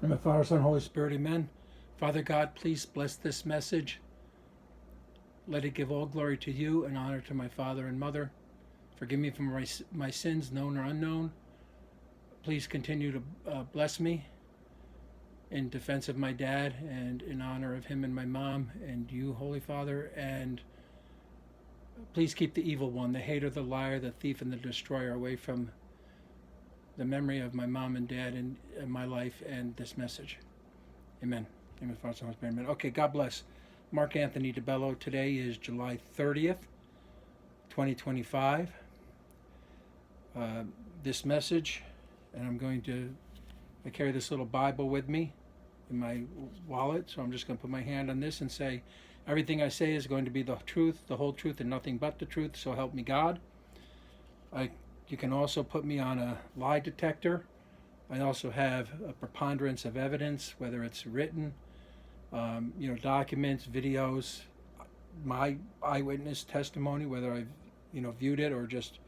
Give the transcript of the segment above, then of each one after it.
In the Father, Son, Holy Spirit, amen. Father God, please bless this message. Let it give all glory to you and honor to my father and mother. Forgive me for my sins, known or unknown. Please continue to bless me in defense of my dad and in honor of him and my mom and you, Holy Father. And please keep the evil one, the hater, the liar, the thief, and the destroyer away from the memory of my mom and dad in my life and this message. Amen. Amen. Father, Son, Holy Spirit, amen. Okay, God bless. Mark Anthony DiBello. Today is July 30th, 2025. This message, and I carry this little Bible with me in my wallet, so I'm just going to put my hand on this and say, everything I say is going to be the truth, the whole truth, and nothing but the truth, so help me God. You can also put me on a lie detector. I also have a preponderance of evidence, whether it's written, documents, videos, my eyewitness testimony, whether I've, viewed it or just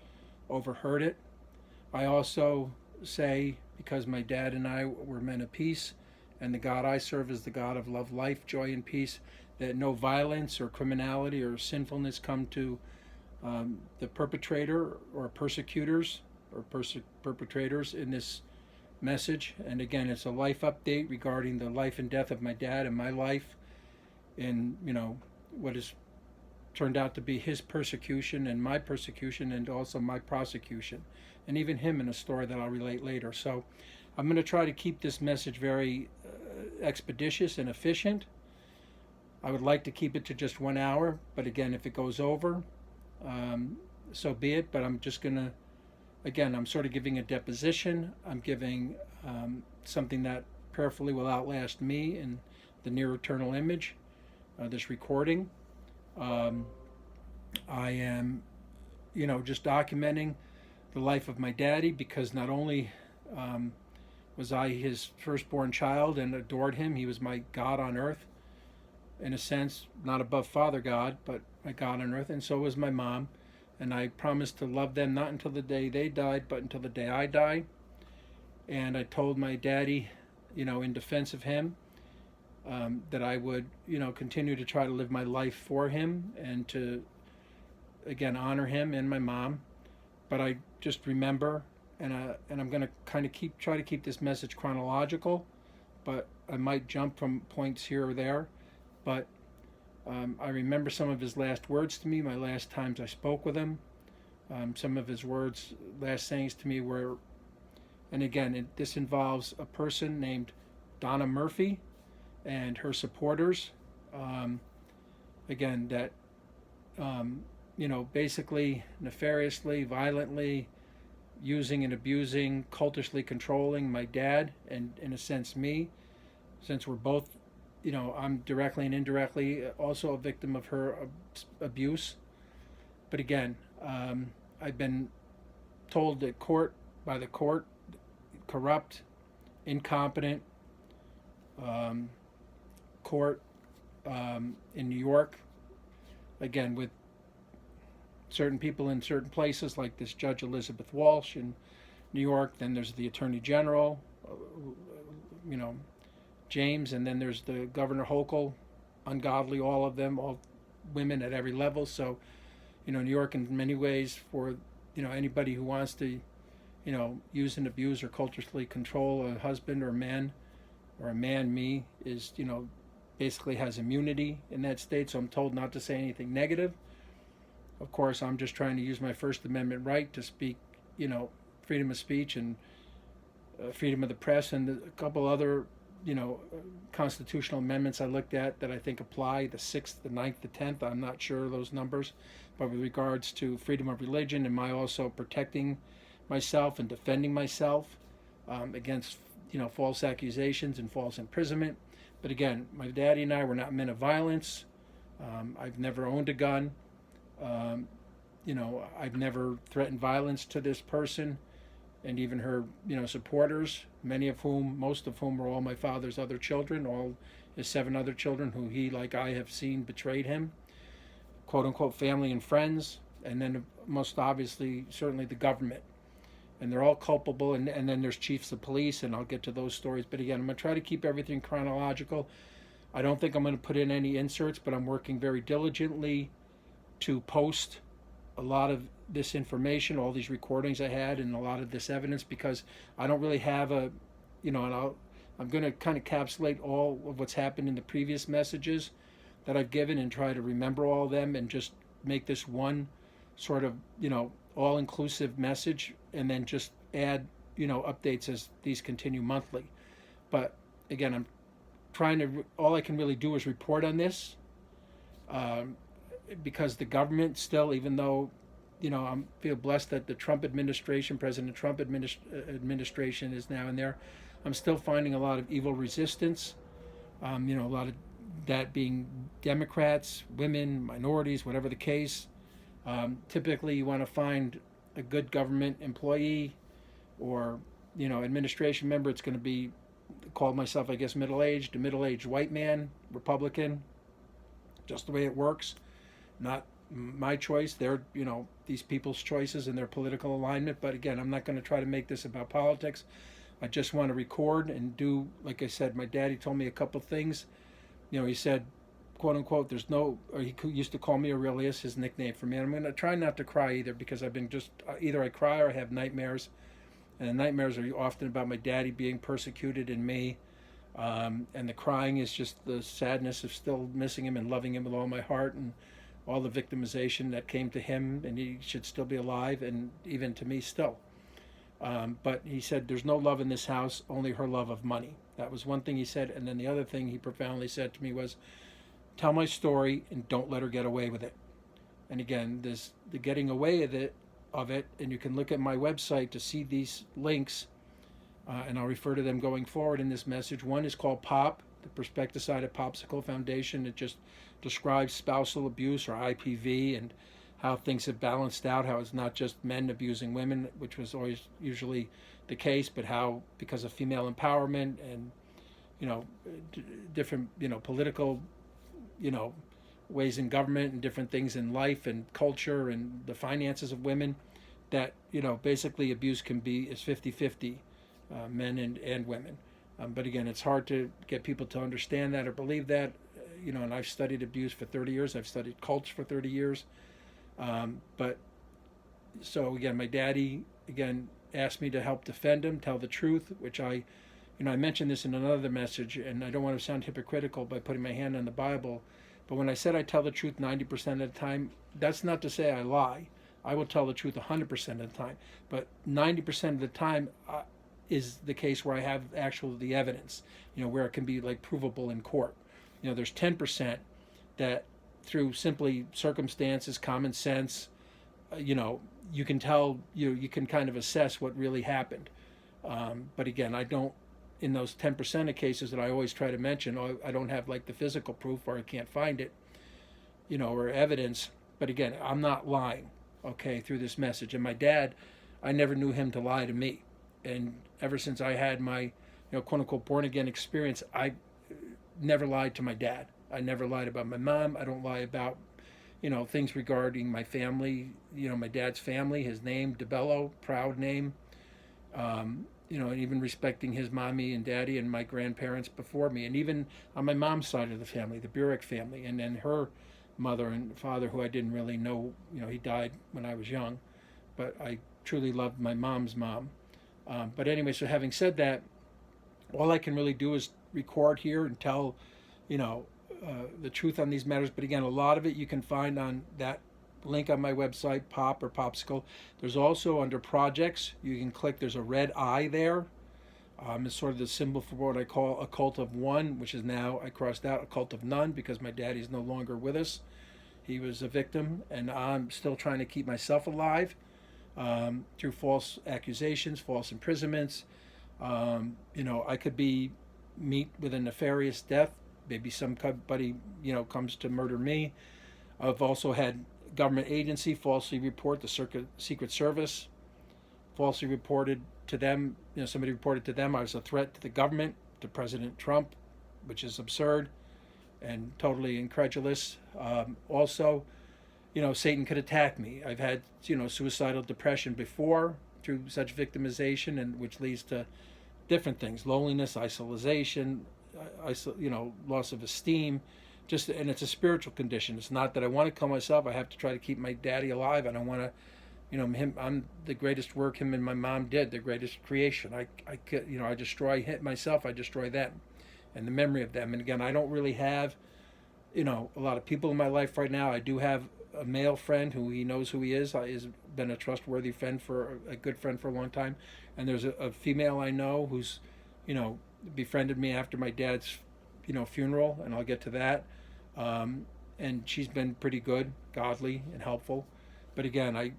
overheard it. I also say, because my dad and I were men of peace, and the God I serve is the God of love, life, joy, and peace, that no violence or criminality or sinfulness come to the perpetrator or persecutors or perpetrators in this message. And again, it's a life update regarding the life and death of my dad and my life in, what has turned out to be his persecution and my persecution and also my prosecution, and even him in a story that I'll relate later. So I'm going to try to keep this message very expeditious and efficient. I would like to keep it to just 1 hour, but again, if it goes over, so be it. But I'm just going to, again, I'm sort of giving a deposition. I'm giving something that prayerfully will outlast me in the near eternal image, this recording. I am, just documenting the life of my daddy, because not only was I his firstborn child and adored him, he was my God on earth, in a sense, not above Father God, but my God on earth, and so was my mom. And I promised to love them not until the day they died, but until the day I die. And I told my daddy, in defense of him, that I would, continue to try to live my life for him and to, again, honor him and my mom. But I just remember, and I'm going to kind of try to keep this message chronological, but I might jump from points here or there. But I remember some of his last words to me, my last times I spoke with him. Some of his last sayings to me were, and again, this involves a person named Donna Murphy and her supporters. Again, that, basically nefariously, violently using and abusing, cultishly controlling my dad and, in a sense, me, since we're both, I'm directly and indirectly also a victim of her abuse. But again, I've been told that by the court, corrupt, incompetent court in New York, again, with certain people in certain places, like this Judge Elizabeth Walsh in New York. Then there's the Attorney General, James, and then there's the Governor Hochul, ungodly, all of them, all women at every level. So, New York in many ways, for, anybody who wants to, use and abuse or culturally control a husband or a man, me, is, basically has immunity in that state. So I'm told not to say anything negative. Of course, I'm just trying to use my First Amendment right to speak, freedom of speech and freedom of the press, and a couple other, constitutional amendments I looked at that I think apply, the 6th, the 9th, the 10th, I'm not sure of those numbers, but with regards to freedom of religion and my also protecting myself and defending myself against, false accusations and false imprisonment. But again, my daddy and I were not men of violence. I've never owned a gun. I've never threatened violence to this person and even her, supporters, most of whom were all my father's other children, all his 7 other children who he, like I, have seen betrayed him, quote unquote family and friends, and then most obviously, certainly the government. and they're all culpable. And then there's chiefs of police, and I'll get to those stories. But again, I'm going to try to keep everything chronological. I don't think I'm going to put in any inserts, but I'm working very diligently to post a lot of this information, all these recordings I had, and a lot of this evidence, because I don't really have a, and I'm going to kind of encapsulate all of what's happened in the previous messages that I've given and try to remember all of them and just make this one sort of, all-inclusive message, and then just add, updates as these continue monthly. But again, I'm trying to, all I can really do is report on this, because the government still, even though, I feel blessed that the Trump administration, President Trump administration is now in there, I'm still finding a lot of evil resistance, a lot of that being Democrats, women, minorities, whatever the case. Typically, you want to find a good government employee or, administration member. It's going to be, call myself, I guess, middle-aged, a middle-aged white man, Republican, just the way it works. Not my choice. They're, these people's choices and their political alignment. But again, I'm not going to try to make this about politics. I just want to record and do, like I said, my daddy told me a couple things. He said, quote unquote, there's no, or he used to call me Aurelius, his nickname for me. And I'm going to try not to cry either, because I've been just, either I cry or I have nightmares. And the nightmares are often about my daddy being persecuted and me. And the crying is just the sadness of still missing him and loving him with all my heart, and all the victimization that came to him, and he should still be alive, and even to me still. But he said, there's no love in this house, only her love of money. That was one thing he said. And then the other thing he profoundly said to me was, tell my story and don't let her get away with it. And again, there's the getting away of it, and you can look at my website to see these links, and I'll refer to them going forward in this message. One is called POP, the Prospecticide at Popsicle Foundation. It just describes spousal abuse, or IPV, and how things have balanced out, how it's not just men abusing women, which was always usually the case, but how, because of female empowerment and, different, political, ways in government and different things in life and culture and the finances of women, that, basically abuse can be is 50-50, men and women. But again, it's hard to get people to understand that or believe that, and I've studied abuse for 30 years. I've studied cults for 30 years. But so again, my daddy, again, asked me to help defend him, tell the truth, which I mentioned this in another message, and I don't want to sound hypocritical by putting my hand on the Bible, but when I said I tell the truth 90% of the time, that's not to say I lie. I will tell the truth 100% of the time, but 90% of the time is the case where I have the evidence, where it can be like provable in court. There's 10% that through simply circumstances, common sense, you can tell, you can kind of assess what really happened. But again, I don't, in those 10% of cases that I always try to mention, I don't have like the physical proof, or I can't find it, or evidence. But again, I'm not lying, okay, through this message. And my dad, I never knew him to lie to me. And ever since I had my, quote unquote, born again experience, I never lied to my dad. I never lied about my mom. I don't lie about, things regarding my family, my dad's family, his name, DiBello, proud name, and even respecting his mommy and daddy and my grandparents before me. And even on my mom's side of the family, the Burek family, and then her mother and father, who I didn't really know, he died when I was young, but I truly loved my mom's mom. But anyway, so having said that, all I can really do is record here and tell, the truth on these matters. But again, a lot of it you can find on that link on my website, Pop or Popsicle. There's also under projects, you can click, there's a red eye there. It's sort of the symbol for what I call a cult of one, which is now, I crossed out, a cult of none, because my daddy's no longer with us. He was a victim, and I'm still trying to keep myself alive through false accusations, false imprisonments. I could meet with a nefarious death. Maybe somebody, comes to murder me. I've also had government agency falsely report, the Secret Service falsely reported to them, somebody reported to them I was a threat to the government, to President Trump, which is absurd and totally incredulous. Also, Satan could attack me. I've had, suicidal depression before, through such victimization, and which leads to different things: loneliness, isolation, loss of esteem. And it's a spiritual condition. It's not that I want to kill myself. I have to try to keep my daddy alive, and I want to, him. I'm the greatest work him and my mom did, the greatest creation. I destroy myself. I destroy them, and the memory of them. And again, I don't really have, a lot of people in my life right now. I do have a male friend who he knows who he is. Has been a trustworthy friend a good friend for a long time. And there's a female I know who's, befriended me after my dad's, funeral, and I'll get to that. And she's been pretty good, godly, and helpful. But again, I've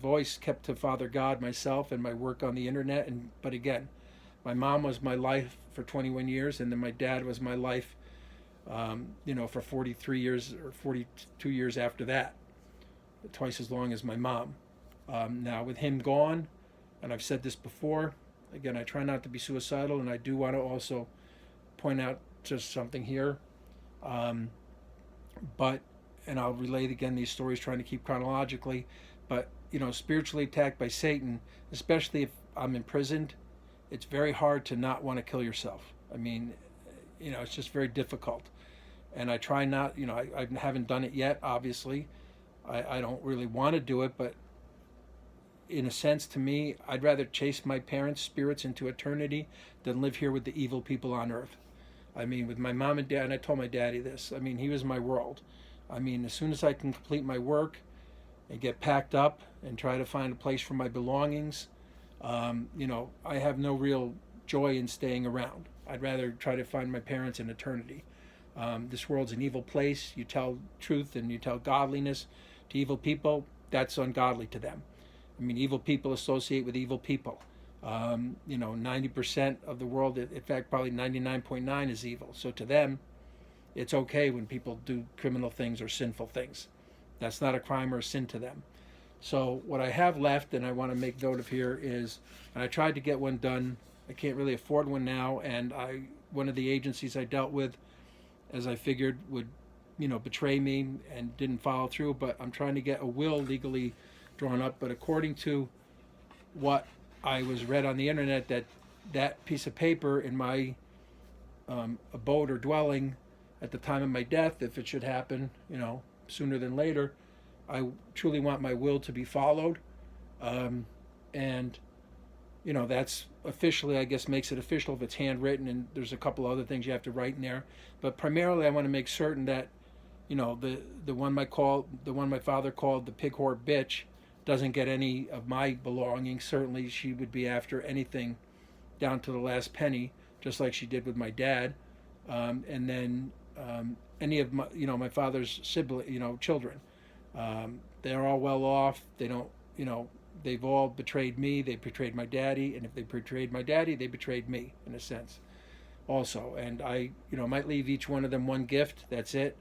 always kept to Father God myself and my work on the internet. But again, my mom was my life for 21 years, and then my dad was my life, for 43 years or 42 years after that, twice as long as my mom. Now, with him gone, and I've said this before, again, I try not to be suicidal, and I do want to also point out just something here. And I'll relate again these stories, trying to keep chronologically, but spiritually attacked by Satan, especially if I'm imprisoned, it's very hard to not want to kill yourself. I mean, it's just very difficult, and I try not. I haven't done it yet. Obviously, I don't really want to do it, but in a sense, to me, I'd rather chase my parents' spirits into eternity than live here with the evil people on earth. I mean, with my mom and dad, and I told my daddy this, I mean, he was my world. I mean, as soon as I can complete my work and get packed up and try to find a place for my belongings, I have no real joy in staying around. I'd rather try to find my parents in eternity. This world's an evil place. You tell truth and you tell godliness to evil people, that's ungodly to them. I mean, evil people associate with evil people. 90% of the world, in fact, probably 99.9 is evil. So to them, it's okay when people do criminal things or sinful things. That's not a crime or a sin to them. So what I have left, and I want to make note of here, is, and I tried to get one done. I can't really afford one now, and one of the agencies I dealt with, as I figured, would, betray me and didn't follow through. But I'm trying to get a will legally drawn up. But according to what I was read on the internet, that piece of paper in my abode or dwelling at the time of my death, if it should happen, sooner than later, I truly want my will to be followed. And that's officially, I guess, makes it official if it's handwritten, and there's a couple other things you have to write in there. But primarily, I want to make certain that, the one my father called the pig whore bitch doesn't get any of my belongings. Certainly, she would be after anything down to the last penny, just like she did with my dad. And then any of my father's children. They're all well off. They don't, they've all betrayed me. They betrayed my daddy, and if they betrayed my daddy, they betrayed me in a sense, also. And I, might leave each one of them one gift. That's it.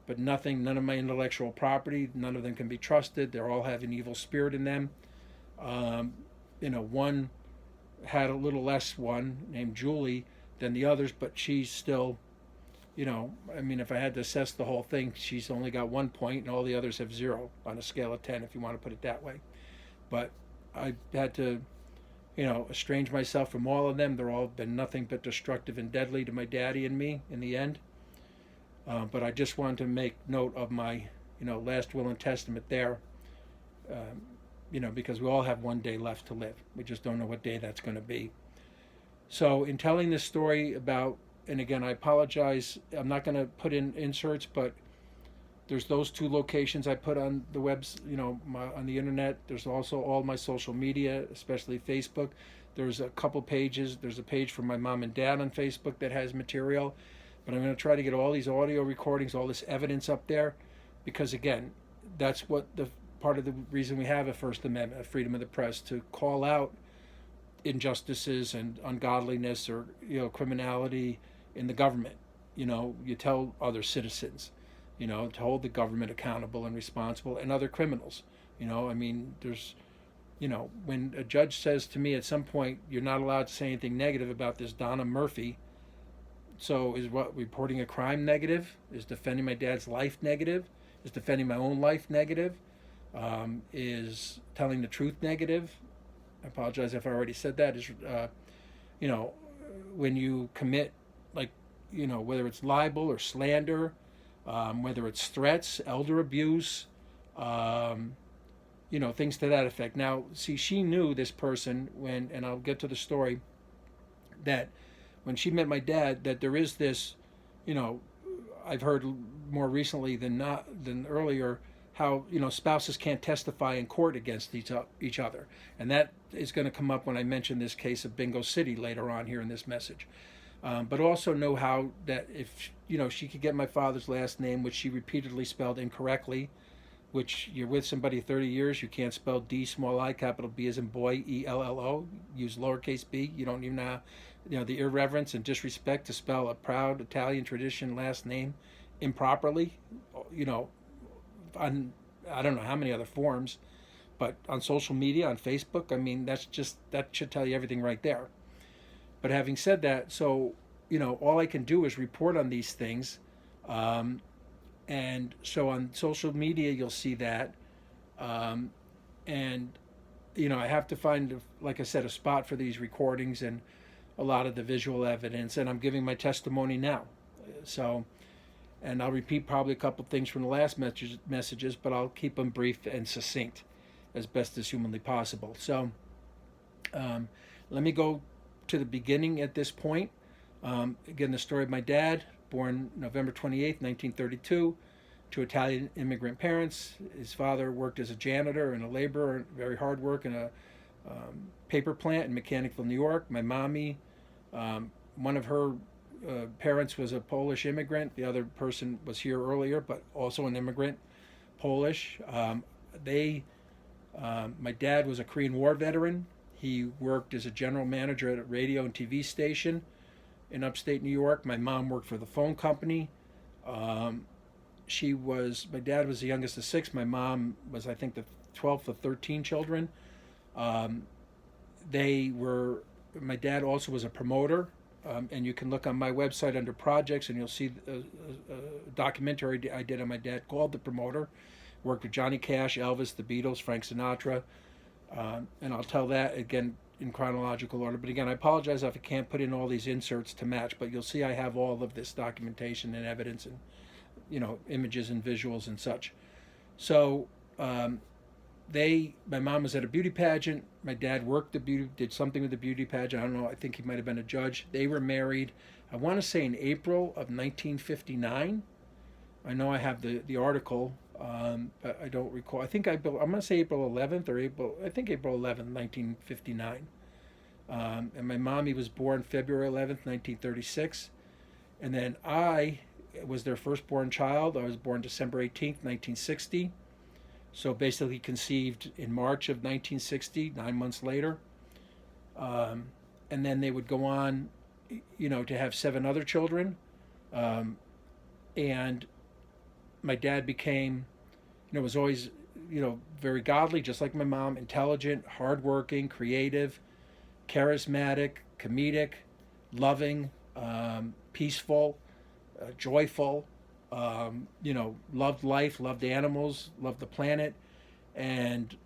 But none of my intellectual property, none of them can be trusted. They all have an evil spirit in them. One had a little less, one named Julie, than the others, but she's still, if I had to assess the whole thing, she's only got 1 point and all the others have 0 on a scale of 10, if you want to put it that way. But I had to, estrange myself from all of them. They're all been nothing but destructive and deadly to my daddy and me in the end. But I just wanted to make note of my, last will and testament there, because we all have one day left to live. We just don't know what day that's going to be. So in telling this story about, and again, I apologize, I'm not going to put in inserts, but there's those 2 locations I put on the webs, on the internet. There's also all my social media, especially Facebook. There's a couple pages. There's a page for my mom and dad on Facebook that has material. But I'm going to try to get all these audio recordings, all this evidence up there, because again, that's what the part of the reason we have a First Amendment, a freedom of the press, to call out injustices and ungodliness or criminality in the government. You tell other citizens, to hold the government accountable and responsible, and other criminals. There's, when a judge says to me at some point, you're not allowed to say anything negative about this Donna Murphy. So is what, reporting a crime negative? Is defending my dad's life negative? Is defending my own life negative? Is telling the truth negative? I apologize if I already said that, is, you know, when you commit, like, whether it's libel or slander, whether it's threats, elder abuse, um, things to that effect. Now, see, she knew this person when, and I'll get to the story, that when she met my dad, that there is this, you know, I've heard more recently than earlier, how spouses can't testify in court against each other, and that is going to come up when I mention this case of Bingo City later on here in this message. But also know how that if she could get my father's last name, which she repeatedly spelled incorrectly, which you're with somebody 30 years, you can't spell D small I capital B as in boy ELLO, use lowercase b. You don't even know, the irreverence and disrespect to spell a proud Italian tradition last name improperly, on I don't know how many other forms, but on social media, on Facebook, I mean, that should tell you everything right there. But having said that, so all I can do is report on these things, and so on social media you'll see that, and I have to find, like I said, a spot for these recordings and a lot of the visual evidence, and I'm giving my testimony now. So, and I'll repeat probably a couple things from the last messages, but I'll keep them brief and succinct as best as humanly possible. So let me go to the beginning at this point. Again, the story of my dad, born November 28th, 1932, to Italian immigrant parents. His father worked as a janitor and a laborer, very hard work in a paper plant in Mechanicville, New York. My mommy, one of her parents was a Polish immigrant. The other person was here earlier, but also an immigrant, Polish. My dad was a Korean War veteran. He worked as a general manager at a radio and TV station in upstate New York. My mom worked for the phone company. My dad was the youngest of six. My mom was, I think, the 12th of 13 children. My dad also was a promoter, and you can look on my website under projects and you'll see a documentary I did on my dad called The Promoter. Worked with Johnny Cash, Elvis, the Beatles, Frank Sinatra, and I'll tell that again in chronological order. But again, I apologize if I can't put in all these inserts to match, but you'll see I have all of this documentation and evidence and images and visuals and such. So my mom was at a beauty pageant. My dad did something with the beauty pageant. I don't know. I think he might have been a judge. They were married, I want to say in April of 1959. I know I have the article, but I don't recall. I'm going to say April 11th I think April 11th, 1959. And my mommy was born February 11th, 1936. And then I was their firstborn child. I was born December 18th, 1960. So basically conceived in March of 1960, 9 months later. And then they would go on, to have 7 other children. And my dad became, was always, very godly, just like my mom, intelligent, hardworking, creative, charismatic, comedic, loving, peaceful, joyful, loved life, loved animals, loved the planet. And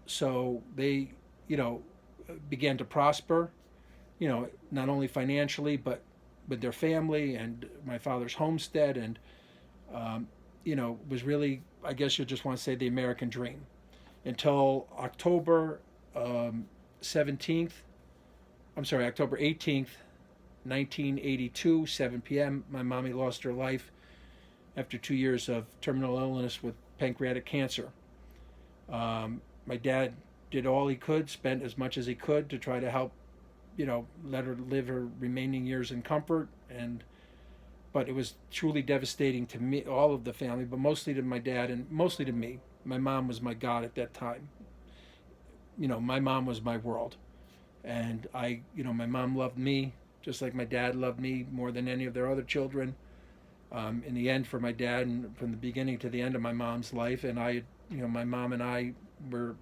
so they, began to prosper, not only financially, but with their family and my father's homestead, and, was really, I guess you just want to say, the American dream. Until October 18th, 1982, 7 p.m., my mommy lost her life after 2 years of terminal illness with pancreatic cancer. My dad did all he could, spent as much as he could to try to help, let her live her remaining years in comfort. But it was truly devastating to me, all of the family, but mostly to my dad and mostly to me. My mom was my God at that time. My mom was my world. And my mom loved me just like my dad loved me more than any of their other children. In the end, for my dad, and from the beginning to the end of my mom's life, and my mom and I were,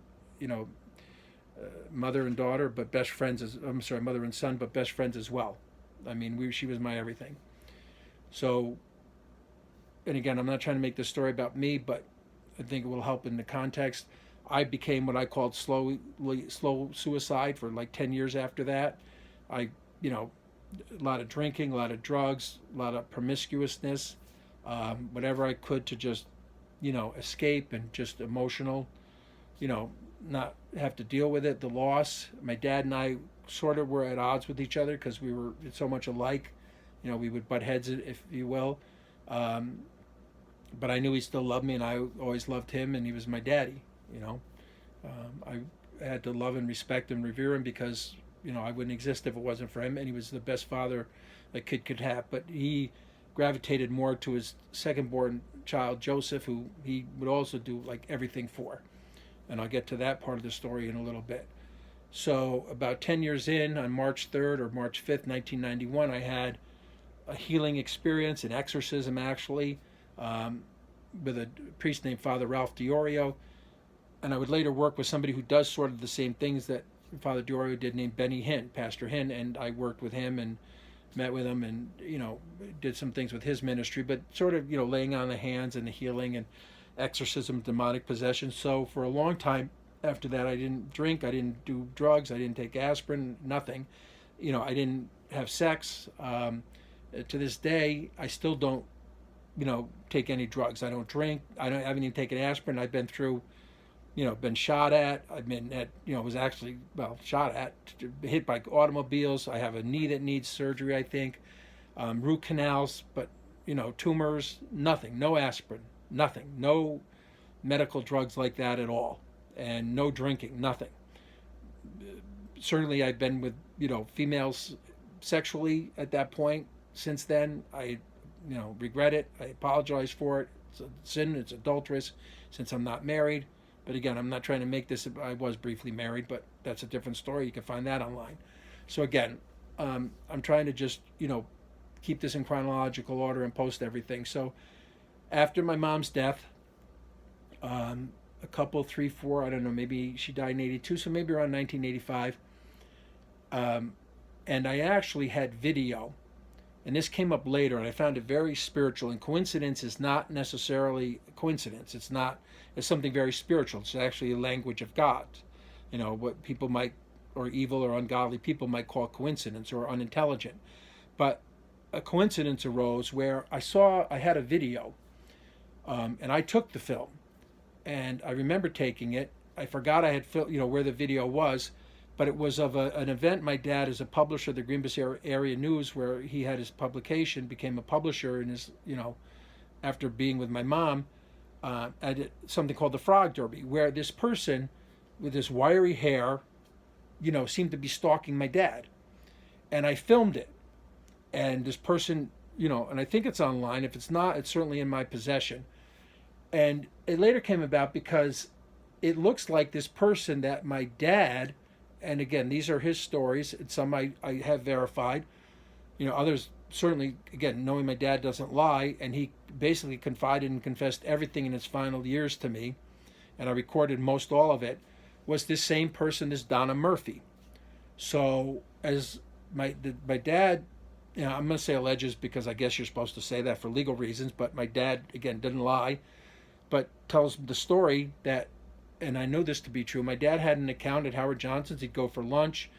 mother and daughter, but best friends mother and son, but best friends as well. I mean, she was my everything. So, and again, I'm not trying to make this story about me, but I think it will help in the context. I became what I called slow suicide for like 10 years after that. I, you know, a lot of drinking, a lot of drugs, a lot of promiscuousness, whatever I could to just, escape and just emotional, not have to deal with it. The loss. My dad and I sort of were at odds with each other because we were so much alike. We would butt heads, if you will. But I knew he still loved me, and I always loved him, and he was my daddy. I had to love and respect and revere him because I wouldn't exist if it wasn't for him, and he was the best father a kid could have. But he gravitated more to his second-born child, Joseph, who he would also do like everything for. And I'll get to that part of the story in a little bit. So about 10 years in, on March 3rd or March 5th, 1991, I had a healing experience, an exorcism actually, with a priest named Father Ralph Diorio. And I would later work with somebody who does sort of the same things that Father Diorio did, named Benny Hinn, Pastor Hinn, and I worked with him and met with him and, did some things with his ministry, but sort of, laying on the hands and the healing and exorcism, demonic possession. So for a long time after that, I didn't drink, I didn't do drugs, I didn't take aspirin, nothing. I didn't have sex. To this day, I still don't, take any drugs. I don't drink. I haven't even taken aspirin. I've been through, been shot at. I've been at, was actually, shot at, hit by automobiles. I have a knee that needs surgery, I think. Root canals, but, tumors, nothing. No aspirin, nothing. No medical drugs like that at all. And no drinking, nothing. Certainly I've been with, females sexually at that point. Since then, I, regret it. I apologize for it. It's a sin. It's adulterous since I'm not married. But again, I'm not trying to make this. I was briefly married, but that's a different story. You can find that online. So again, I'm trying to just, keep this in chronological order and post everything. So after my mom's death, a couple, 3, 4, I don't know, maybe she died in 82, so maybe around 1985. And I actually had video. And this came up later, and I found it very spiritual. And coincidence is not necessarily a coincidence. It's something very spiritual. It's actually a language of God. What people might, or evil or ungodly people might call coincidence or unintelligent. But a coincidence arose where I had a video, and I took the film. And I remember taking it. I forgot I had, where the video was. But it was of an event. My dad is a publisher of the Green Bay Area News, where he had his publication, became a publisher in his, after being with my mom, at something called the Frog Derby, where this person with this wiry hair, seemed to be stalking my dad. And I filmed it. And this person, and I think it's online. If it's not, it's certainly in my possession. And it later came about because it looks like this person that my dad, and again, these are his stories. It's some I have verified. Others certainly, again, knowing my dad doesn't lie, and he basically confided and confessed everything in his final years to me, and I recorded most all of it, was this same person, this Donna Murphy. So as my dad, I'm going to say alleges because I guess you're supposed to say that for legal reasons, but my dad, again, didn't lie, but tells the story that, and I know this to be true, my dad had an account at Howard Johnson's. He'd go for lunch.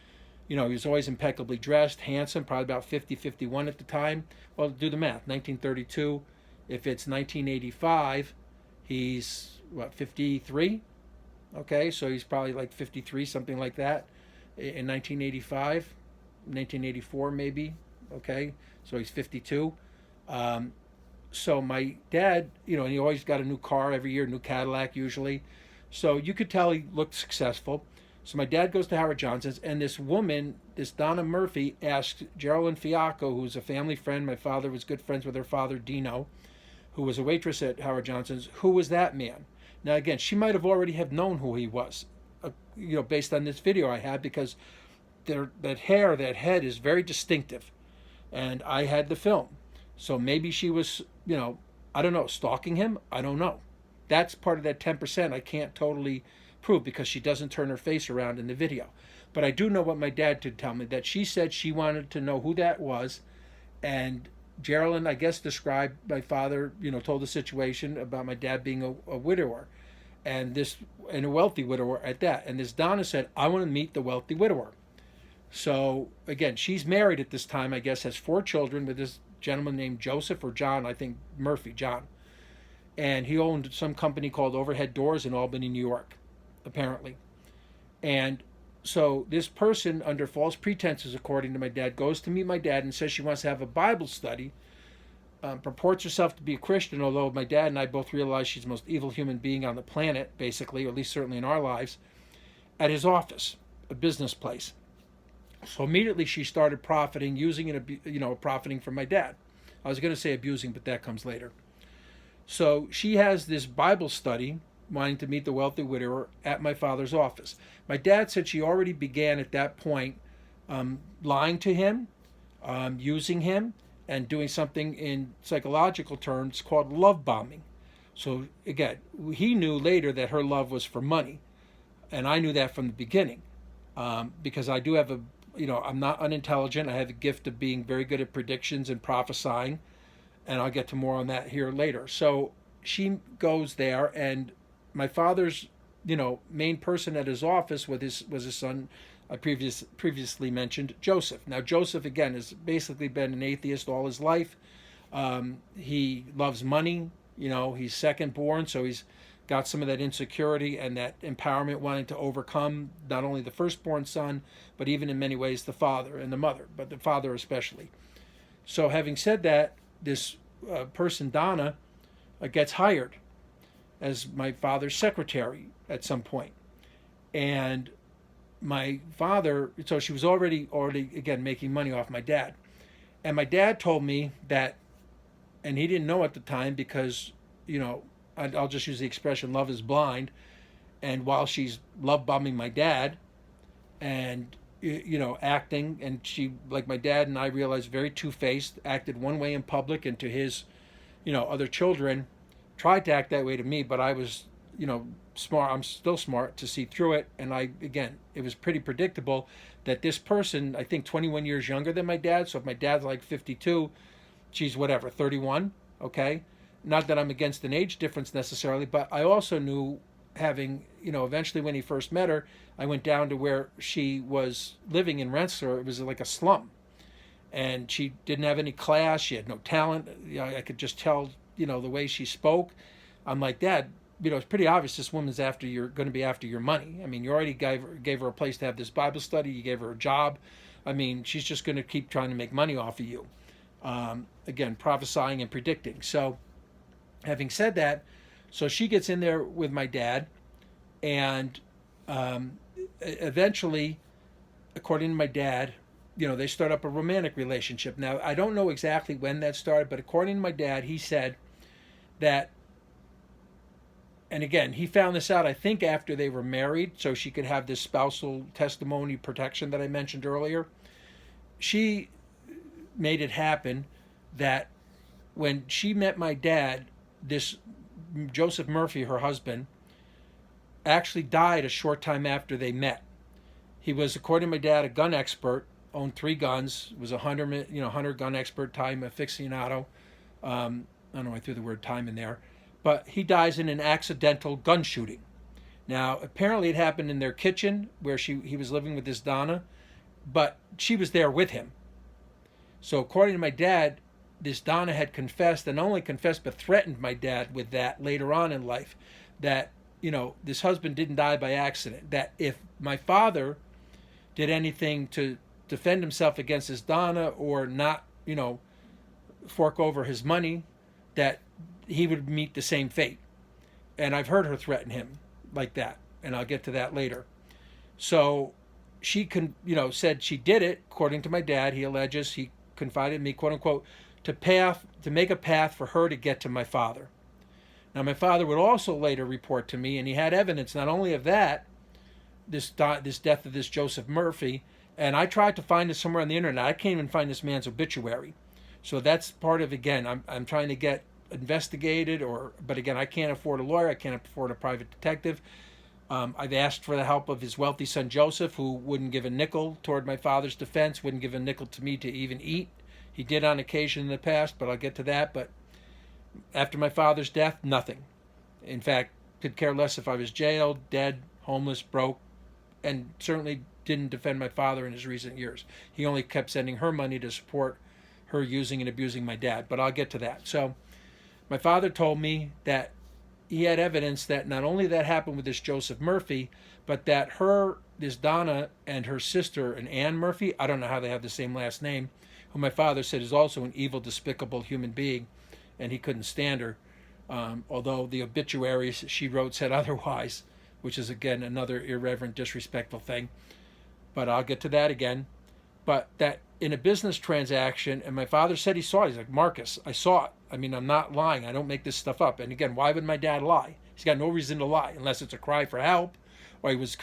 He was always impeccably dressed, handsome, probably about 50, 51 at the time. Well, do the math, 1932. If it's 1985, he's, 53? Okay, so he's probably like 53, something like that, in 1985, 1984 maybe, okay? So he's 52. So my dad, and he always got a new car every year, new Cadillac usually. So you could tell he looked successful. So my dad goes to Howard Johnson's, and this woman, this Donna Murphy, asked Geraldine Fiacco, who's a family friend. My father was good friends with her father, Dino, who was a waitress at Howard Johnson's. Who was that man? Now, again, she might have already have known who he was, based on this video I had, because that hair, that head is very distinctive. And I had the film. So maybe she was, I don't know, stalking him? I don't know. That's part of that 10% I can't totally prove because she doesn't turn her face around in the video. But I do know what my dad did tell me, that she said she wanted to know who that was. And Geraldine, I guess, described my father, told the situation about my dad being a widower. and a wealthy widower at that. And this Donna said, I want to meet the wealthy widower. So again, she's married at this time, I guess, has 4 children with this gentleman named Joseph or John, I think Murphy, John. And he owned some company called Overhead Doors in Albany, New York, apparently. And so this person, under false pretenses, according to my dad, goes to meet my dad and says she wants to have a Bible study, purports herself to be a Christian, although my dad and I both realize she's the most evil human being on the planet, basically, or at least certainly in our lives, at his office, a business place. So immediately she started profiting, using it, profiting from my dad. I was going to say abusing, but that comes later. So she has this Bible study, wanting to meet the wealthy widower at my father's office. My dad said she already began at that point lying to him, using him, and doing something in psychological terms called love bombing. So again, he knew later that her love was for money, and I knew that from the beginning, because I do have I'm not unintelligent. I have a gift of being very good at predictions and prophesying, and I'll get to more on that here later. So she goes there, and my father's, main person at his office was his son, I previously mentioned, Joseph. Now, Joseph, again, has basically been an atheist all his life. He loves money. He's second born, so he's got some of that insecurity and that empowerment, wanting to overcome not only the firstborn son, but even in many ways the father and the mother, but the father especially. So having said that, this person, Donna, gets hired as my father's secretary at some point. And my father, so she was already again making money off my dad. And my dad told me that, and he didn't know at the time because, I'll just use the expression, love is blind. And while she's love bombing my dad and, acting, and she, like my dad and I realized, very two-faced, acted one way in public, and to his, other children, tried to act that way to me, but I was, smart. I'm still smart to see through it. And it was pretty predictable that this person, I think 21 years younger than my dad. So if my dad's like 52, she's 31. Okay. Not that I'm against an age difference necessarily, but I also knew, having, eventually when he first met her, I went down to where she was living in Rensselaer. It was like a slum. And she didn't have any class. She had no talent. I could just tell, the way she spoke. I'm like, Dad, it's pretty obvious this woman's going to be after your money. I mean, you already gave her a place to have this Bible study. You gave her a job. I mean, she's just going to keep trying to make money off of you. Again, prophesying and predicting. So having said that, so she gets in there with my dad, and eventually, according to my dad, they start up a romantic relationship. Now, I don't know exactly when that started, but according to my dad, he said that, and again, he found this out, I think, after they were married, so she could have this spousal testimony protection that I mentioned earlier. She made it happen that when she met my dad, this Joseph Murphy, her husband, actually died a short time after they met. He was, according to my dad, a gun expert, owned 3 guns, was a hunter gun expert, time aficionado. I don't know, I threw the word time in there. But he dies in an accidental gun shooting. Now, apparently it happened in their kitchen where he was living with this Donna, but she was there with him. So according to my dad, this Donna had confessed, and not only confessed, but threatened my dad with that later on in life, that, this husband didn't die by accident, that if my father did anything to defend himself against this Donna or not, fork over his money, that he would meet the same fate. And I've heard her threaten him like that, and I'll get to that later. So she said she did it, according to my dad. He alleges, he confided in me, quote unquote, to make a path for her to get to my father. Now, my father would also later report to me, and he had evidence not only of that, this death of this Joseph Murphy, and I tried to find it somewhere on the internet. I can't even find this man's obituary. So that's part of, again, I'm trying to get investigated, but again, I can't afford a lawyer. I can't afford a private detective. I've asked for the help of his wealthy son Joseph, who wouldn't give a nickel toward my father's defense, wouldn't give a nickel to me to even eat. He did on occasion in the past, but I'll get to that. But after my father's death, nothing. In fact, could care less if I was jailed, dead, homeless, broke, and certainly didn't defend my father in his recent years. He only kept sending her money to support her using and abusing my dad. But I'll get to that. So my father told me that he had evidence that not only that happened with this Joseph Murphy, but that this Donna and her sister, and Ann Murphy, I don't know how they have the same last name, who my father said is also an evil, despicable human being, and he couldn't stand her. Although the obituaries she wrote said otherwise, which is, again, another irreverent, disrespectful thing. But I'll get to that again. But that in a business transaction, and my father said he saw it. He's like, Marcus, I saw it. I mean, I'm not lying. I don't make this stuff up. And again, why would my dad lie? He's got no reason to lie unless it's a cry for help, or he was,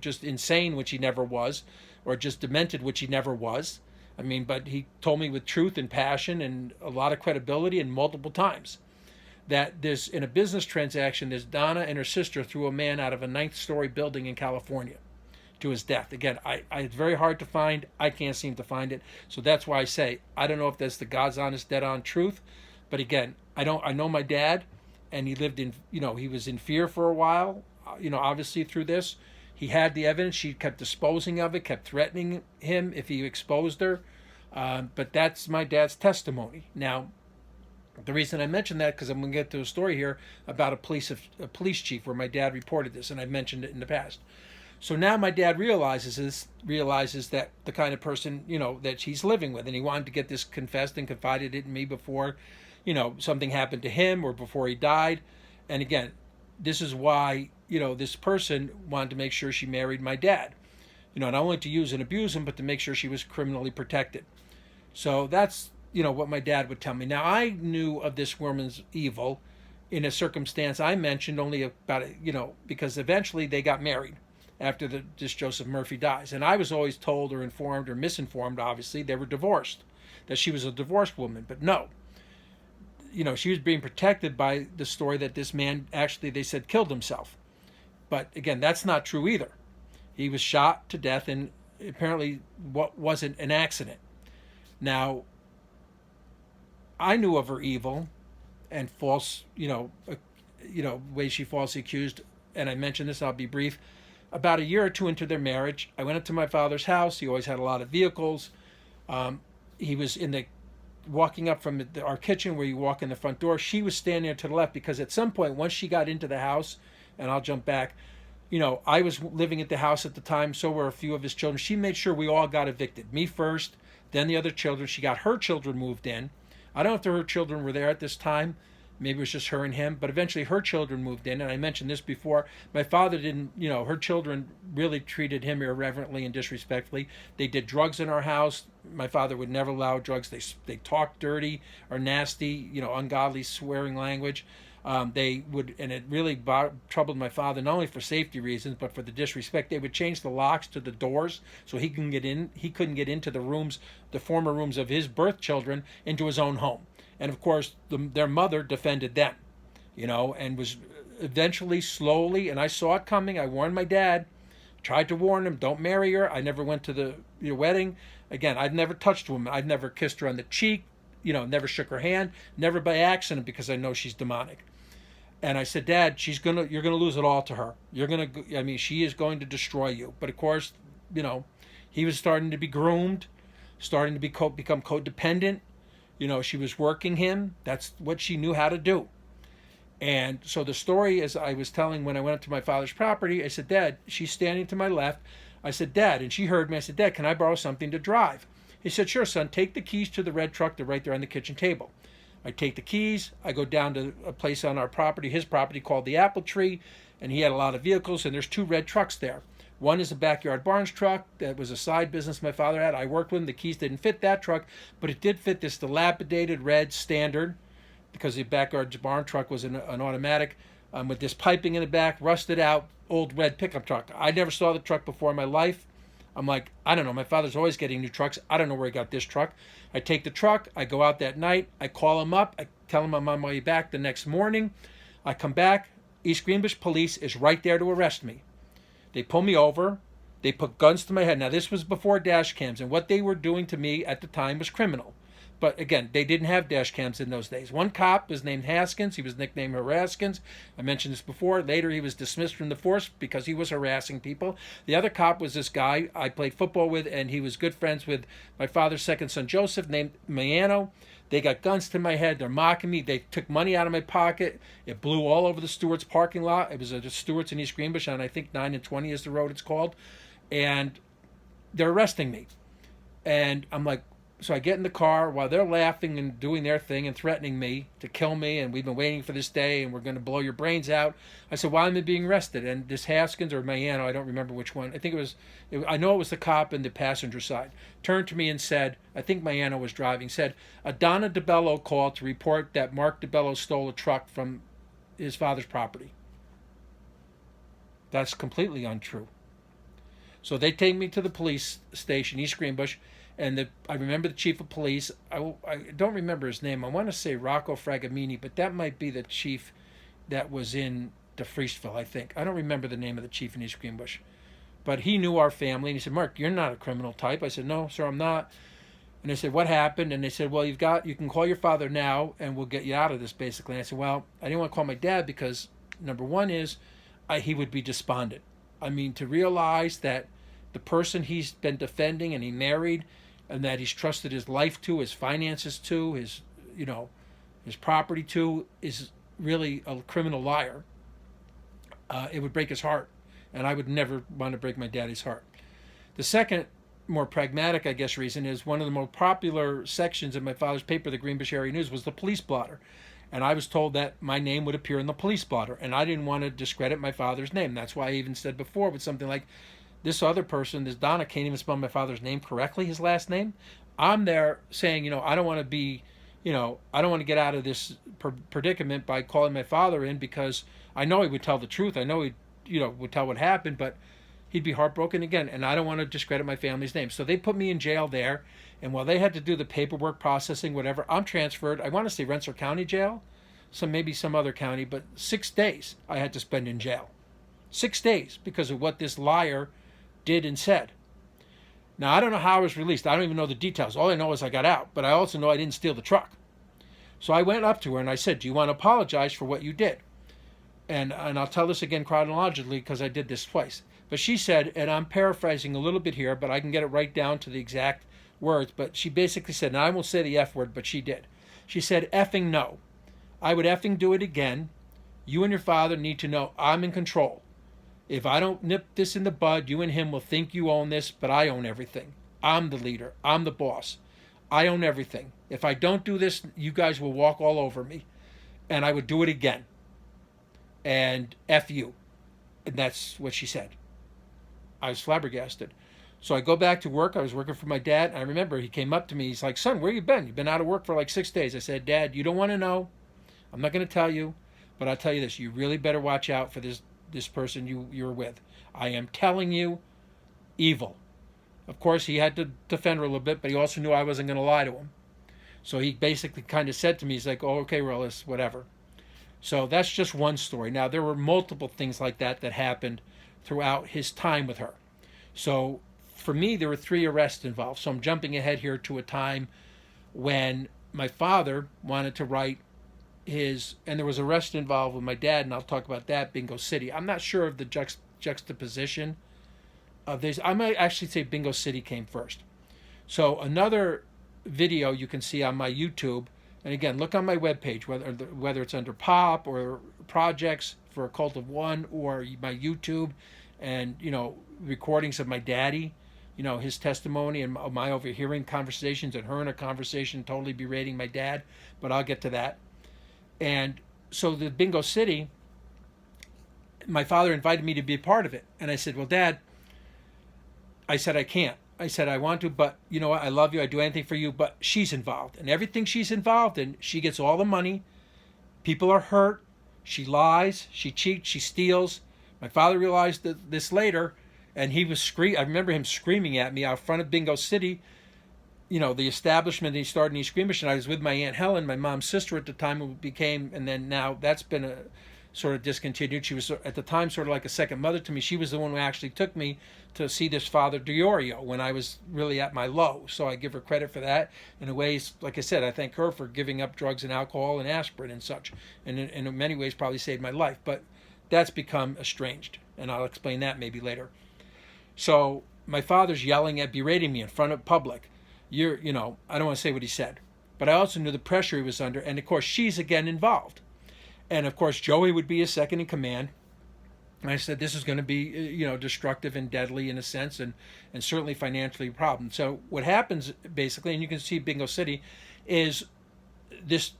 just insane, which he never was, or just demented, which he never was. I mean, but he told me with truth and passion and a lot of credibility and multiple times that there's, in a business transaction, there's Donna and her sister threw a man out of a 9th-story building in California to his death. Again, it's very hard to find. I can't seem to find it. So that's why I say, I don't know if that's the God's honest, dead-on truth. But again, I know my dad, and he lived in, he was in fear for a while, obviously through this. He had the evidence. She kept disposing of it, kept threatening him if he exposed her. But that's my dad's testimony. Now, the reason I mention that, because I'm going to get to a story here about a police chief where my dad reported this, and I've mentioned it in the past. So now my dad realizes that the kind of person, that he's living with, and he wanted to get this confessed and confided it in me before, something happened to him or before he died. And again, this is why, this person wanted to make sure she married my dad, not only to use and abuse him, but to make sure she was criminally protected. So that's, what my dad would tell me. Now, I knew of this woman's evil in a circumstance I mentioned only about, because eventually they got married after this Joseph Murphy dies. And I was always told or informed or misinformed, obviously, they were divorced, that she was a divorced woman. But no, she was being protected by the story that this man actually, they said, killed himself. But again, that's not true either. He was shot to death, and apparently what wasn't an accident. Now, I knew of her evil and false, ways she falsely accused, and I mentioned this, I'll be brief. About a year or two into their marriage, I went up to my father's house. He always had a lot of vehicles. He was walking up from our kitchen where you walk in the front door. She was standing there to the left because at some point, once she got into the house, and I'll jump back, I was living at the house at the time, so were a few of his children. She made sure we all got evicted. Me first, then the other children. She got her children moved in. I don't know if her children were there at this time. Maybe it was just her and him, but eventually her children moved in, and I mentioned this before. My father didn't, her children really treated him irreverently and disrespectfully. They did drugs in our house. My father would never allow drugs. They talked dirty or nasty, ungodly swearing language. They would, and it really troubled my father, not only for safety reasons, but for the disrespect. They would change the locks to the doors so he couldn't get in. He couldn't get into the rooms, the former rooms of his birth children, into his own home. And of course, their mother defended them, and was eventually, slowly, and I saw it coming. I warned my dad, tried to warn him, don't marry her. I never went to the wedding. Again, I'd never touched a woman. I'd never kissed her on the cheek, never shook her hand, never by accident, because I know she's demonic. And I said, Dad, you're gonna lose it all to her. She is going to destroy you. But of course, he was starting to be groomed, starting to become codependent. She was working him. That's what she knew how to do. And so the story, as I was telling when I went up to my father's property, I said, Dad, she's standing to my left. I said, Dad, and she heard me. I said, Dad, can I borrow something to drive? He said, sure, son, take the keys to the red truck. They're right there on the kitchen table. I take the keys. I go down to a place on our property, his property, called the Apple Tree, and he had a lot of vehicles, and there's 2 red trucks there. One is a backyard barns truck. That was a side business my father had. I worked with him. The keys didn't fit that truck, but it did fit this dilapidated red Standard, because the backyard barn truck was an automatic, with this piping in the back, rusted out, old red pickup truck. I never saw the truck before in my life. I'm like, I don't know. My father's always getting new trucks. I don't know where he got this truck. I take the truck. I go out that night. I call him up. I tell him I'm on my way back the next morning. I come back. East Greenbush police is right there to arrest me. They pull me over. They put guns to my head. Now, this was before dash cams, and what they were doing to me at the time was criminal. But again, they didn't have dash cams in those days. One cop was named Haskins. He was nicknamed Haraskins. I mentioned this before. Later, he was dismissed from the force because he was harassing people. The other cop was this guy I played football with, and he was good friends with my father's second son, Joseph, named Mayano. They got guns to my head. They're mocking me. They took money out of my pocket. It blew all over the Stewart's parking lot. It was a Stewart's in East Greenbush on, I think, 9 and 20 is the road it's called. And they're arresting me. And I'm like, so I get in the car while they're laughing and doing their thing and threatening me to kill me, and we've been waiting for this day, and we're going to blow your brains out. I said, why am I being arrested? And this Haskins or Mayano, I don't remember which one. I think I know it was the cop in the passenger side, turned to me and said, I think Mayano was driving, said, Donna DiBello called to report that Mark DiBello stole a truck from his father's property. That's completely untrue. So they take me to the police station, East Greenbush, and I remember the chief of police. I don't remember his name. I want to say Rocco Fragamini, but that might be the chief that was in DeFriesville, I think. I don't remember the name of the chief in East Greenbush. But he knew our family, and he said, Mark, you're not a criminal type. I said, no, sir, I'm not. And they said, what happened? And they said, well, you can call your father now, and we'll get you out of this, basically. And I said, well, I didn't want to call my dad because, number one is, he would be despondent. I mean, to realize that the person he's been defending and he married and that he's trusted his life to, his finances to, his property to, is really a criminal liar, it would break his heart. And I would never want to break my daddy's heart. The second, more pragmatic, I guess, reason is one of the most popular sections in my father's paper, the Greenbush Area News, was the police blotter. And I was told that my name would appear in the police blotter. And I didn't want to discredit my father's name. That's why I even said before with something like, this other person, this Donna, can't even spell my father's name correctly, his last name. I'm there saying, I don't want to be, I don't want to get out of this predicament by calling my father in, because I know he would tell the truth. I know he, would tell what happened, but he'd be heartbroken again. And I don't want to discredit my family's name. So they put me in jail there. And while they had to do the paperwork processing, whatever, I'm transferred. I want to say Rensselaer County Jail, maybe some other county, but 6 days I had to spend in jail. 6 days because of what this liar did and said. Now, I don't know how I was released. I don't even know the details. All I know is I got out, but I also know I didn't steal the truck. So I went up to her and I said, do you want to apologize for what you did? And I'll tell this again chronologically because I did this twice. But she said, and I'm paraphrasing a little bit here, but I can get it right down to the exact words, but she basically said, and I won't say the F word, but she did. She said, effing no. I would effing do it again. You and your father need to know I'm in control. If I don't nip this in the bud, you and him will think you own this, but I own everything. I'm the leader. I'm the boss. I own everything. If I don't do this, you guys will walk all over me. And I would do it again. And F you. And that's what she said. I was flabbergasted. So I go back to work. I was working for my dad. And I remember he came up to me. He's like, son, where you been? You've been out of work for like 6 days. I said, Dad, you don't want to know. I'm not going to tell you. But I'll tell you this. You really better watch out for this person you're with. I am telling you, evil. Of course, he had to defend her a little bit, but he also knew I wasn't going to lie to him. So he basically kind of said to me, he's like, oh, okay, Willis, whatever. So that's just one story. Now, there were multiple things like that happened throughout his time with her. So for me, there were 3 arrests involved. So I'm jumping ahead here to a time when my father wanted to write and there was arrest involved with my dad, and I'll talk about that, Bingo City. I'm not sure of the juxtaposition of this. I might actually say Bingo City came first. So another video you can see on my YouTube, and again, look on my webpage, whether it's under Pop or Projects for a Cult of One or my YouTube, and, recordings of my daddy, his testimony and my overhearing conversations, and her in a conversation totally berating my dad, but I'll get to that. And so the Bingo City, my father invited me to be a part of it. And I said, well, Dad, I said, I can't. I said, I want to, but you know what? I love you. I do anything for you, but she's involved. And everything she's involved in, she gets all the money. People are hurt. She lies. She cheats. She steals. My father realized this later, and he was I remember him screaming at me out front of Bingo City, the establishment he started in East Greenbush, and I was with my Aunt Helen, my mom's sister at the time, who became, and then now that's been sort of discontinued. She was at the time sort of like a second mother to me. She was the one who actually took me to see this Father Diorio when I was really at my low. So I give her credit for that. In a ways, like I said, I thank her for giving up drugs and alcohol and aspirin and such, and in many ways probably saved my life. But that's become estranged, and I'll explain that maybe later. So my father's yelling at, berating me in front of public. I don't want to say what he said, but I also knew the pressure he was under, and of course she's again involved. And of course Joey would be his second in command. And I said, this is going to be, destructive and deadly in a sense, and certainly financially a problem. So what happens basically, and you can see Bingo City, is this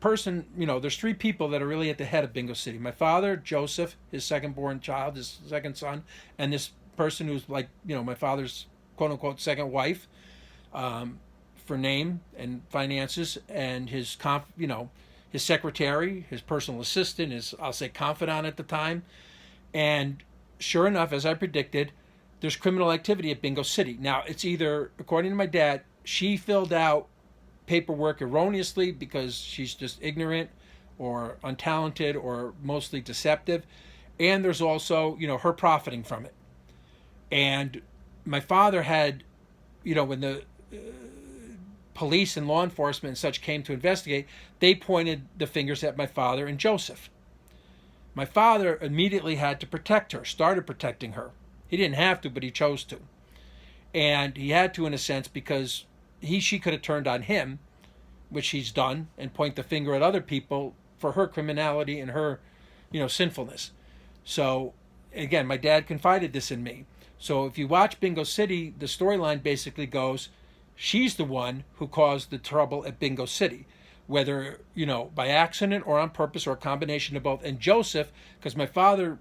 person, there's three people that are really at the head of Bingo City. My father, Joseph, his second born child, his second son, and this person who's like, my father's quote unquote second wife, for name and finances, and his his secretary, his personal assistant, his, I'll say, confidant at the time. And sure enough, as I predicted, there's criminal activity at Bingo City. Now, it's either, according to my dad, she filled out paperwork erroneously because she's just ignorant or untalented or mostly deceptive. And there's also, her profiting from it. And my father had, when the police and law enforcement and such came to investigate, they pointed the fingers at my father and Joseph. My father immediately had to protect her, started protecting her. He didn't have to, but he chose to. And he had to, in a sense, because she could have turned on him, which he's done, and point the finger at other people for her criminality and her, sinfulness. So, again, my dad confided this in me. So if you watch Bingo City, the storyline basically goes, she's the one who caused the trouble at Bingo City, whether, by accident or on purpose or a combination of both. And Joseph, because my father,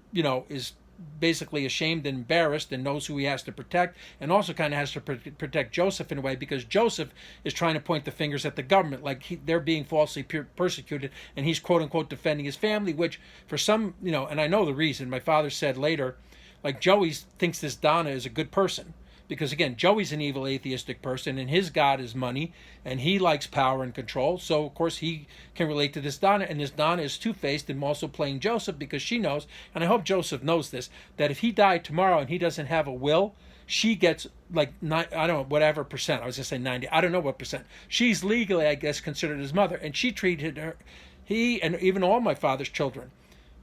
is basically ashamed and embarrassed and knows who he has to protect, and also kind of has to protect Joseph in a way, because Joseph is trying to point the fingers at the government, like they're being falsely persecuted, and he's quote unquote defending his family, which for some, and I know the reason. My father said later, like, Joey thinks this Donna is a good person. Because, again, Joey's an evil, atheistic person, and his God is money, and he likes power and control. So, of course, he can relate to this Donna, and this Donna is two-faced and also playing Joseph, because she knows, and I hope Joseph knows this, that if he died tomorrow and he doesn't have a will, she gets, like, I don't know, whatever percent. I was going to say 90. I don't know what percent. She's legally, I guess, considered his mother, and she treated her, he, and even all my father's children.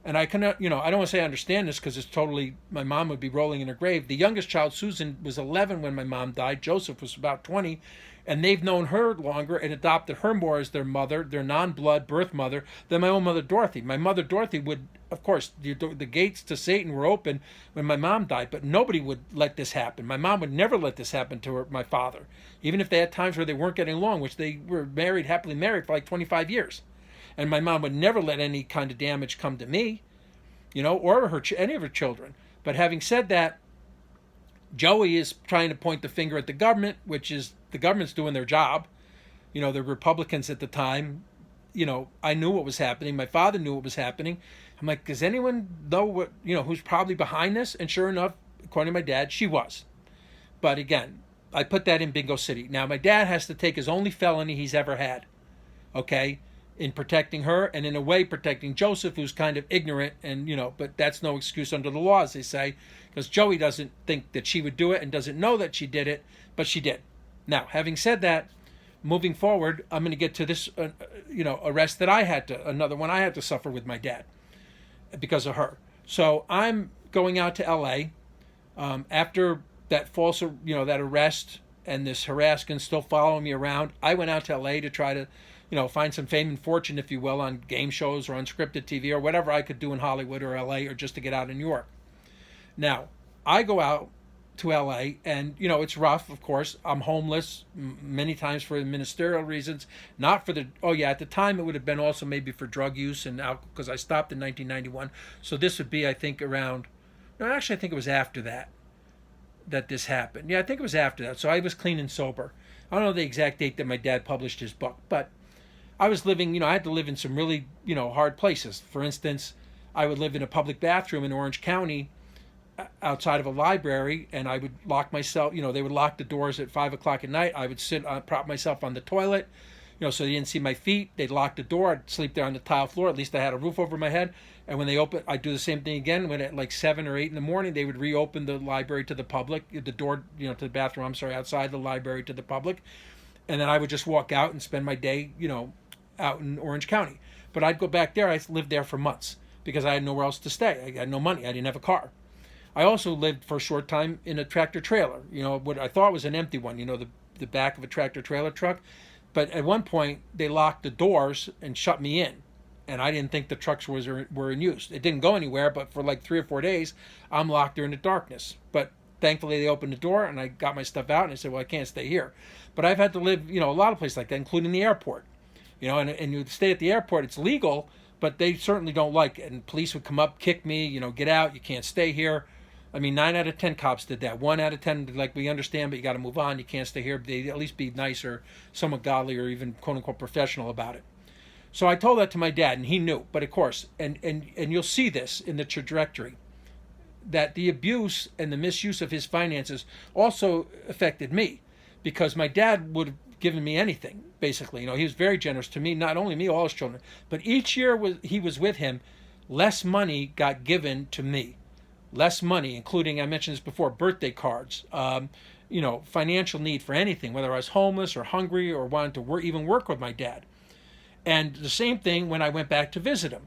And I cannot, I don't want to say I understand this because it's totally, my mom would be rolling in her grave. The youngest child, Susan, was 11 when my mom died. Joseph was about 20. And they've known her longer and adopted her more as their mother, their non-blood birth mother, than my own mother, Dorothy. My mother, Dorothy, would, of course, the gates to Satan were open when my mom died, but nobody would let this happen. My mom would never let this happen to my father, even if they had times where they weren't getting along, which they were happily married for like 25 years. And my mom would never let any kind of damage come to me, or any of her children. But having said that, Joey is trying to point the finger at the government, which is the government's doing their job. The Republicans at the time, I knew what was happening. My father knew what was happening. I'm like, does anyone know what, who's probably behind this? And sure enough, according to my dad, she was. But again, I put that in Bingo City. Now, my dad has to take his only felony he's ever had, okay, in protecting her, and in a way protecting Joseph, who's kind of ignorant, and but that's no excuse under the law, as they say, because Joey doesn't think that she would do it and doesn't know that she did it, but she did. Now, having said that, moving forward, I'm going to get to this, arrest that another one I had to suffer with my dad because of her. So I'm going out to L.A. After that false, that arrest and this harassment still following me around. I went out to L.A. to try to find some fame and fortune, if you will, on game shows or unscripted TV or whatever I could do in Hollywood or LA, or just to get out in New York. Now, I go out to LA and, it's rough, of course. I'm homeless many times for ministerial reasons, not for at the time it would have been also maybe for drug use and alcohol, because I stopped in 1991. So this would be, I think, I think it was after that this happened. Yeah, I think it was after that. So I was clean and sober. I don't know the exact date that my dad published his book, but I was living, I had to live in some really, hard places. For instance, I would live in a public bathroom in Orange County outside of a library, and I would lock myself, they would lock the doors at 5 o'clock at night. I would prop myself on the toilet, so they didn't see my feet. They'd lock the door. I'd sleep there on the tile floor. At least I had a roof over my head. And when they open, I'd do the same thing again. When at like 7 or 8 in the morning, they would reopen the library to the public, the door, to the bathroom, outside the library to the public. And then I would just walk out and spend my day, out in Orange County. But I'd go back there. I lived there for months because I had nowhere else to stay. I had no money. I didn't have a car. I also lived for a short time in a tractor trailer, what I thought was an empty one, the back of a tractor trailer truck. But at one point, they locked the doors and shut me in. And I didn't think the trucks were in use. It didn't go anywhere, but for like 3 or 4 days, I'm locked there in the darkness. But thankfully, they opened the door, and I got my stuff out, and I said, well, I can't stay here. But I've had to live, a lot of places like that, including the airport. And you stay at the airport, it's legal, but they certainly don't like it. And police would come up, kick me, get out, you can't stay here. 9 out of 10 cops did that. 1 out of 10, like, we understand, but you got to move on. You can't stay here. They at least be nice or somewhat godly or even quote-unquote professional about it. So I told that to my dad, and he knew. But of course, and you'll see this in the trajectory, that the abuse and the misuse of his finances also affected me, because my dad would have given me anything, basically. He was very generous to me, not only me, all his children. But each year he was with him, less money got given to me. Less money, including, I mentioned this before, birthday cards, financial need for anything, whether I was homeless or hungry or wanted to even work with my dad. And the same thing when I went back to visit him.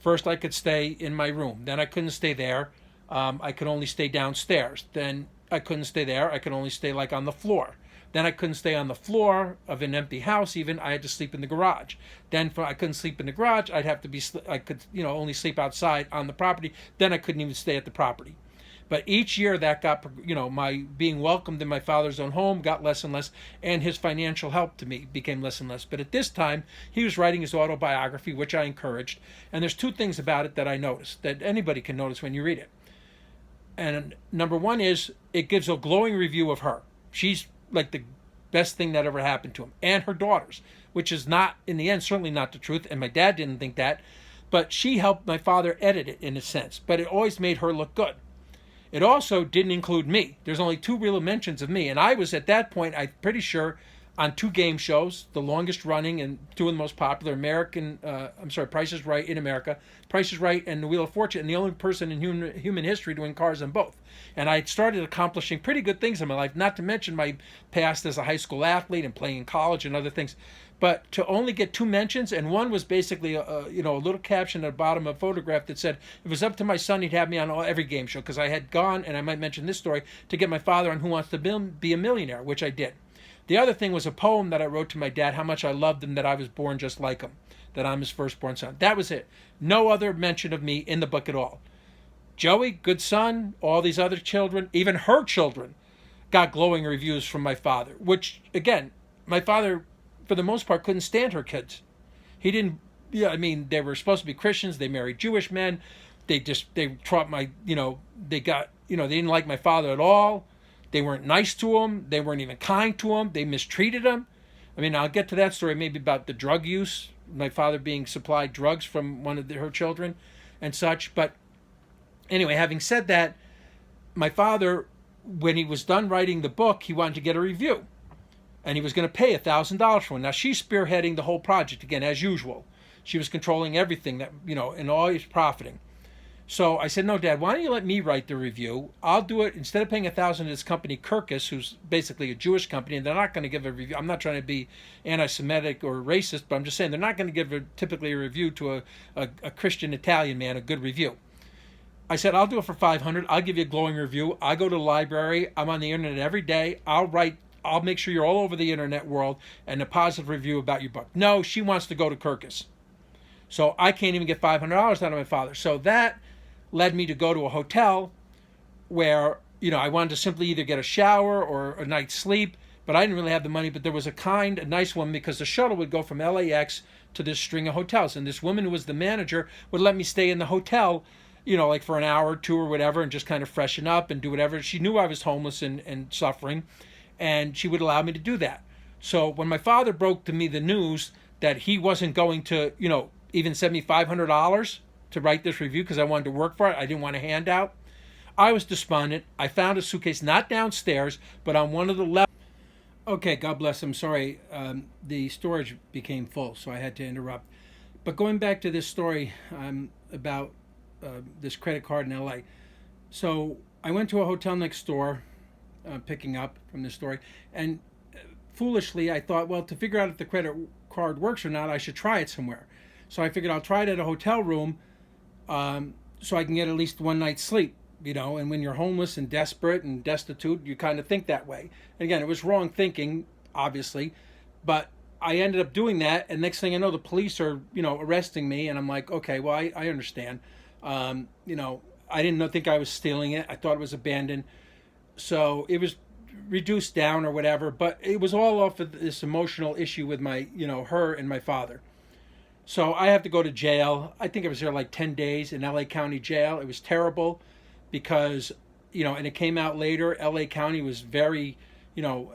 First, I could stay in my room. Then I couldn't stay there. I could only stay downstairs. Then I couldn't stay there. I could only stay like on the floor. Then I couldn't stay on the floor of an empty house. Even I had to sleep in the garage. Then I couldn't sleep in the garage. I could only sleep outside on the property. Then I couldn't even stay at the property. But each year that got, my being welcomed in my father's own home got less and less, and his financial help to me became less and less. But at this time, he was writing his autobiography, which I encouraged. And there's 2 things about it that I noticed, that anybody can notice when you read it. And number 1 is it gives a glowing review of her. She's like the best thing that ever happened to him, and her daughters, which is not, in the end, certainly not the truth. And my dad didn't think that. But she helped my father edit it in a sense. But it always made her look good. It also didn't include me. There's only 2 real mentions of me. And I was, at that point, I'm pretty sure, on 2 game shows, the longest running and 2 of the most popular, Price is Right in America, Price is Right and The Wheel of Fortune, and the only person in human history to win cars on both. And I started accomplishing pretty good things in my life, not to mention my past as a high school athlete and playing in college and other things. But to only get 2 mentions, and one was basically a little caption at the bottom of a photograph that said, if it was up to my son, he'd have me on every game show, because I had gone, and I might mention this story, to get my father on Who Wants to Be a Millionaire, which I did. The other thing was a poem that I wrote to my dad, how much I loved him, that I was born just like him, that I'm his firstborn son. That was it. No other mention of me in the book at all. Joey, good son, all these other children, even her children, got glowing reviews from my father, which, again, my father, for the most part, couldn't stand her kids. He didn't, they were supposed to be Christians. They married Jewish men. They taught they didn't like my father at all. They weren't nice to him. They weren't even kind to him. They mistreated him. I'll get to that story maybe about the drug use, my father being supplied drugs from one of her children and such. But anyway, having said that, my father, when he was done writing the book, he wanted to get a review. And he was going to pay $1,000 for it. Now, she's spearheading the whole project, again, as usual. She was controlling everything, that and always profiting. So I said, no, Dad, why don't you let me write the review? I'll do it. Instead of paying $1,000 to this company, Kirkus, who's basically a Jewish company, and they're not going to give a review. I'm not trying to be anti-Semitic or racist, but I'm just saying they're not going to give typically a review to a Christian Italian man, a good review. I said, I'll do it for $500. I'll give you a glowing review. I go to the library. I'm on the internet every day. I'll make sure you're all over the internet world and a positive review about your book. No, she wants to go to Kirkus. So I can't even get $500 out of my father. So that led me to go to a hotel where, I wanted to simply either get a shower or a night's sleep, but I didn't really have the money. But there was a nice woman, because the shuttle would go from LAX to this string of hotels. And this woman who was the manager would let me stay in the hotel, like for an hour or 2 or whatever, and just kind of freshen up and do whatever. She knew I was homeless and suffering, and she would allow me to do that. So when my father broke to me the news that he wasn't going to, even send me $500 to write this review because I wanted to work for it, I didn't want a handout, I was despondent. I found a suitcase, not downstairs, but on one of the levels. Okay, God bless. I'm sorry. The storage became full, so I had to interrupt. But going back to this story about this credit card in LA. So I went to a hotel next door, picking up from this story, and foolishly I thought, well, to figure out if the credit card works or not, I should try it somewhere. So I figured I'll try it at a hotel room, so I can get at least one night's sleep. And when you're homeless and desperate and destitute, you kind of think that way. And again, it was wrong thinking, obviously, but I ended up doing that, and next thing I know, the police are, arresting me, and I'm like, okay, well, I understand. Um, you know, I didn't think I was stealing it. I thought it was abandoned, so it was reduced down or whatever. But it was all off of this emotional issue with my, her and my father. So I have to go to jail. I think I was there like 10 days in LA County jail. It was terrible because, and it came out later, LA County was very, you know,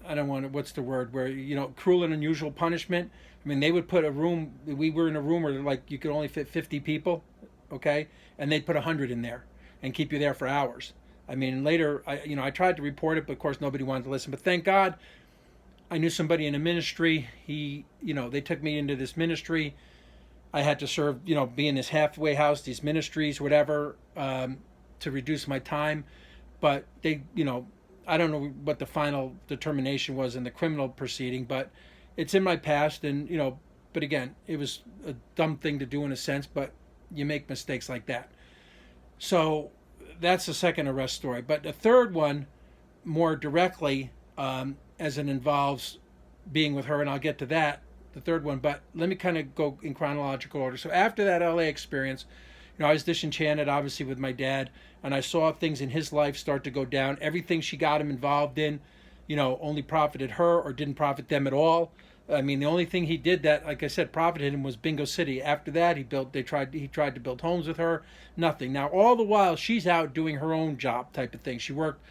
I don't want to, what's the word, where, cruel and unusual punishment. I mean, they would put a room, we were in a room where like you could only fit 50 people, okay? And they'd put 100 in there and keep you there for hours. I mean, later, I tried to report it, but of course nobody wanted to listen. But thank God I knew somebody in a ministry. They took me into this ministry. I had to serve, be in this halfway house, these ministries, whatever, to reduce my time. But they, I don't know what the final determination was in the criminal proceeding, but it's in my past. And, but again, it was a dumb thing to do in a sense, but you make mistakes like that. So that's the second arrest story. But the third one, more directly, as it involves being with her, and I'll get to that, the third one, but let me kind of go in chronological order. So after that LA experience, I was disenchanted, obviously, with my dad, and I saw things in his life start to go down. Everything she got him involved in, only profited her or didn't profit them at all. I mean, the only thing he did that, like I said, profited him was Bingo City. After that, he tried to build homes with her, nothing. Now, all the while, she's out doing her own job type of thing. She worked,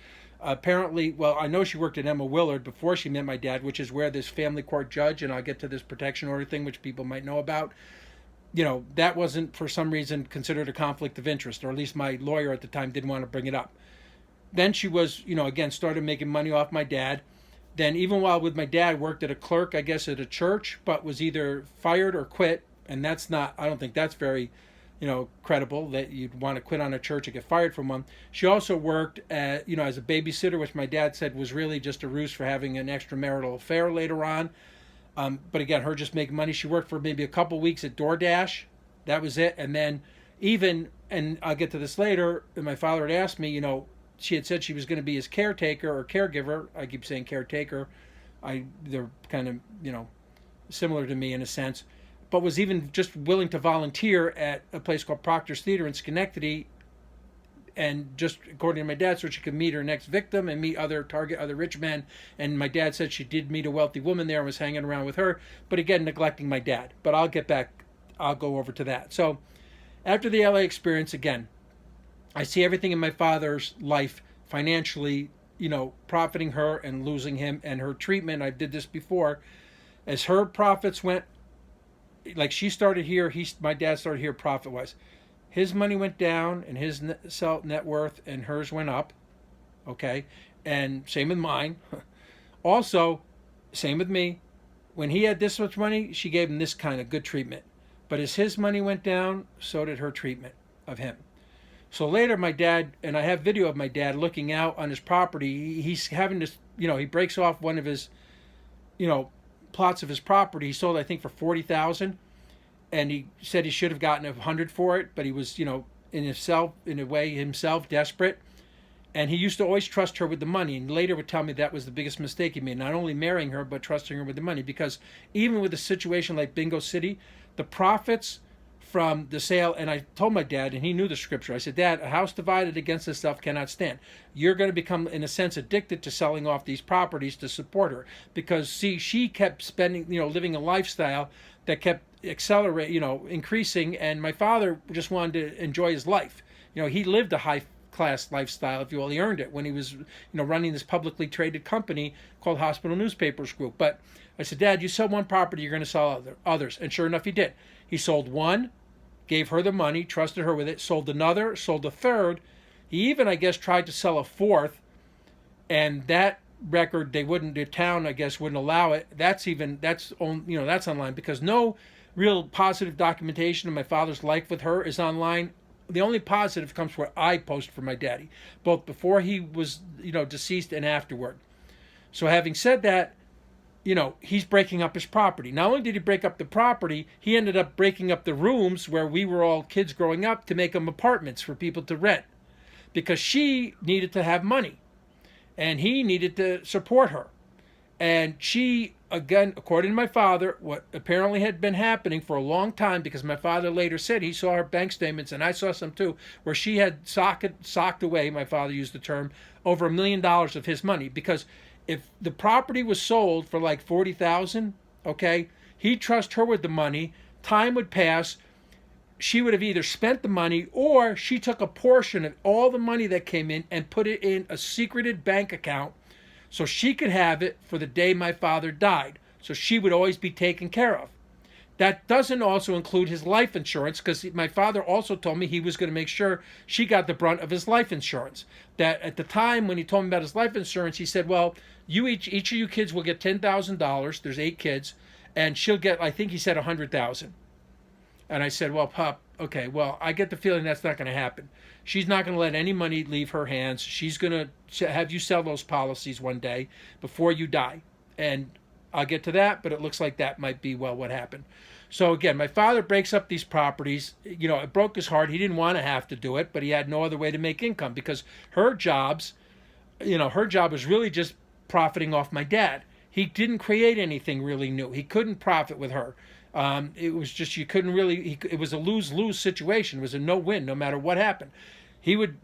apparently, well, I know she worked at Emma Willard before she met my dad, which is where this family court judge, and I'll get to this protection order thing, which people might know about, that wasn't for some reason considered a conflict of interest, or at least my lawyer at the time didn't want to bring it up. Then she was, again, started making money off my dad. Then even while with my dad, worked at a clerk, I guess, at a church, but was either fired or quit. And that's not, I don't think that's very, credible that you'd want to quit on a church or get fired from one. She also worked at, as a babysitter, which my dad said was really just a ruse for having an extramarital affair later on. But again, her just making money. She worked for maybe a couple weeks at DoorDash. That was it. And then and I'll get to this later, and my father had asked me, she had said she was going to be his caretaker or caregiver. I keep saying caretaker. They're kind of, similar to me in a sense. But was even just willing to volunteer at a place called Proctor's Theater in Schenectady, and just according to my dad, so she could meet her next victim and meet other rich men. And my dad said she did meet a wealthy woman there and was hanging around with her, but again, neglecting my dad. But I'll go over to that. So after the LA experience, again, I see everything in my father's life financially, profiting her and losing him, and her treatment. I did this before. As her profits went, like she started here, my dad started here profit-wise. His money went down, and his net worth and hers went up. Okay, and same with mine. Also, same with me. When he had this much money, she gave him this kind of good treatment. But as his money went down, so did her treatment of him. So later, my dad, and I have video of my dad looking out on his property. He's having this, he breaks off one of his, plots of his property. He sold, I think, for $40,000, and he said he should have gotten $100 for it, but he was, in a way, himself desperate. And he used to always trust her with the money, and later would tell me that was the biggest mistake he made, not only marrying her, but trusting her with the money. Because even with a situation like Bingo City, the profits from the sale, and I told my dad, and he knew the scripture. I said, Dad, a house divided against itself cannot stand. You're going to become, in a sense, addicted to selling off these properties to support her. Because, see, she kept spending, living a lifestyle that kept increasing, and my father just wanted to enjoy his life. He lived a high-class lifestyle, if you will. He earned it when he was, running this publicly traded company called Hospital Newspapers Group. But I said, Dad, you sell one property, you're going to sell others. And sure enough, he did. He sold one, gave her the money, trusted her with it, sold another, sold a third. He even, I guess, tried to sell a fourth, and that record, the town, I guess, wouldn't allow it. That's online, because no real positive documentation of my father's life with her is online. The only positive comes where I post for my daddy, both before he was, deceased and afterward. So having said that, he's breaking up his property. Not only did he break up the property, he ended up breaking up the rooms where we were all kids growing up to make them apartments for people to rent, because she needed to have money and he needed to support her. And she, again, according to my father, what apparently had been happening for a long time, because my father later said he saw her bank statements, and I saw some too, where she had socked away, my father used the term, over $1 million of his money. Because if the property was sold for like $40,000, okay, he'd trust her with the money. Time would pass. She would have either spent the money, or she took a portion of all the money that came in and put it in a secreted bank account so she could have it for the day my father died. So she would always be taken care of. That doesn't also include his life insurance, because my father also told me he was going to make sure she got the brunt of his life insurance. That at the time when he told me about his life insurance, he said, well, each of you kids will get $10,000. There's 8 kids. And she'll get, I think he said, $100,000. And I said, well, Pop, okay, well, I get the feeling that's not going to happen. She's not going to let any money leave her hands. She's going to have you sell those policies one day before you die. And I'll get to that, but it looks like that might be, well, what happened. So again, my father breaks up these properties. It broke his heart. He didn't want to have to do it, but he had no other way to make income, because her job was really just profiting off my dad. He didn't create anything really new. He couldn't profit with her. It was just, you couldn't really, it was a lose-lose situation. It was a no-win no matter what happened. He would,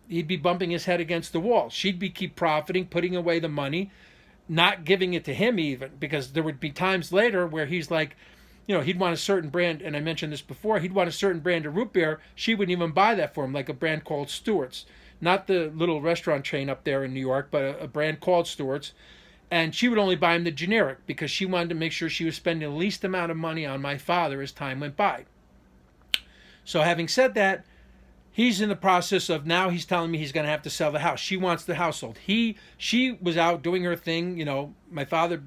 he'd be bumping his head against the wall. She'd keep profiting, putting away the money, not giving it to him even, because there would be times later where he's like, he'd want a certain brand, and I mentioned this before, he'd want a certain brand of root beer. She wouldn't even buy that for him, like a brand called Stewart's. Not the little restaurant chain up there in New York, but a brand called Stewart's. And she would only buy him the generic, because she wanted to make sure she was spending the least amount of money on my father as time went by. So having said that, he's in the process of, now he's telling me he's going to have to sell the house. She wants the household. She was out doing her thing. My father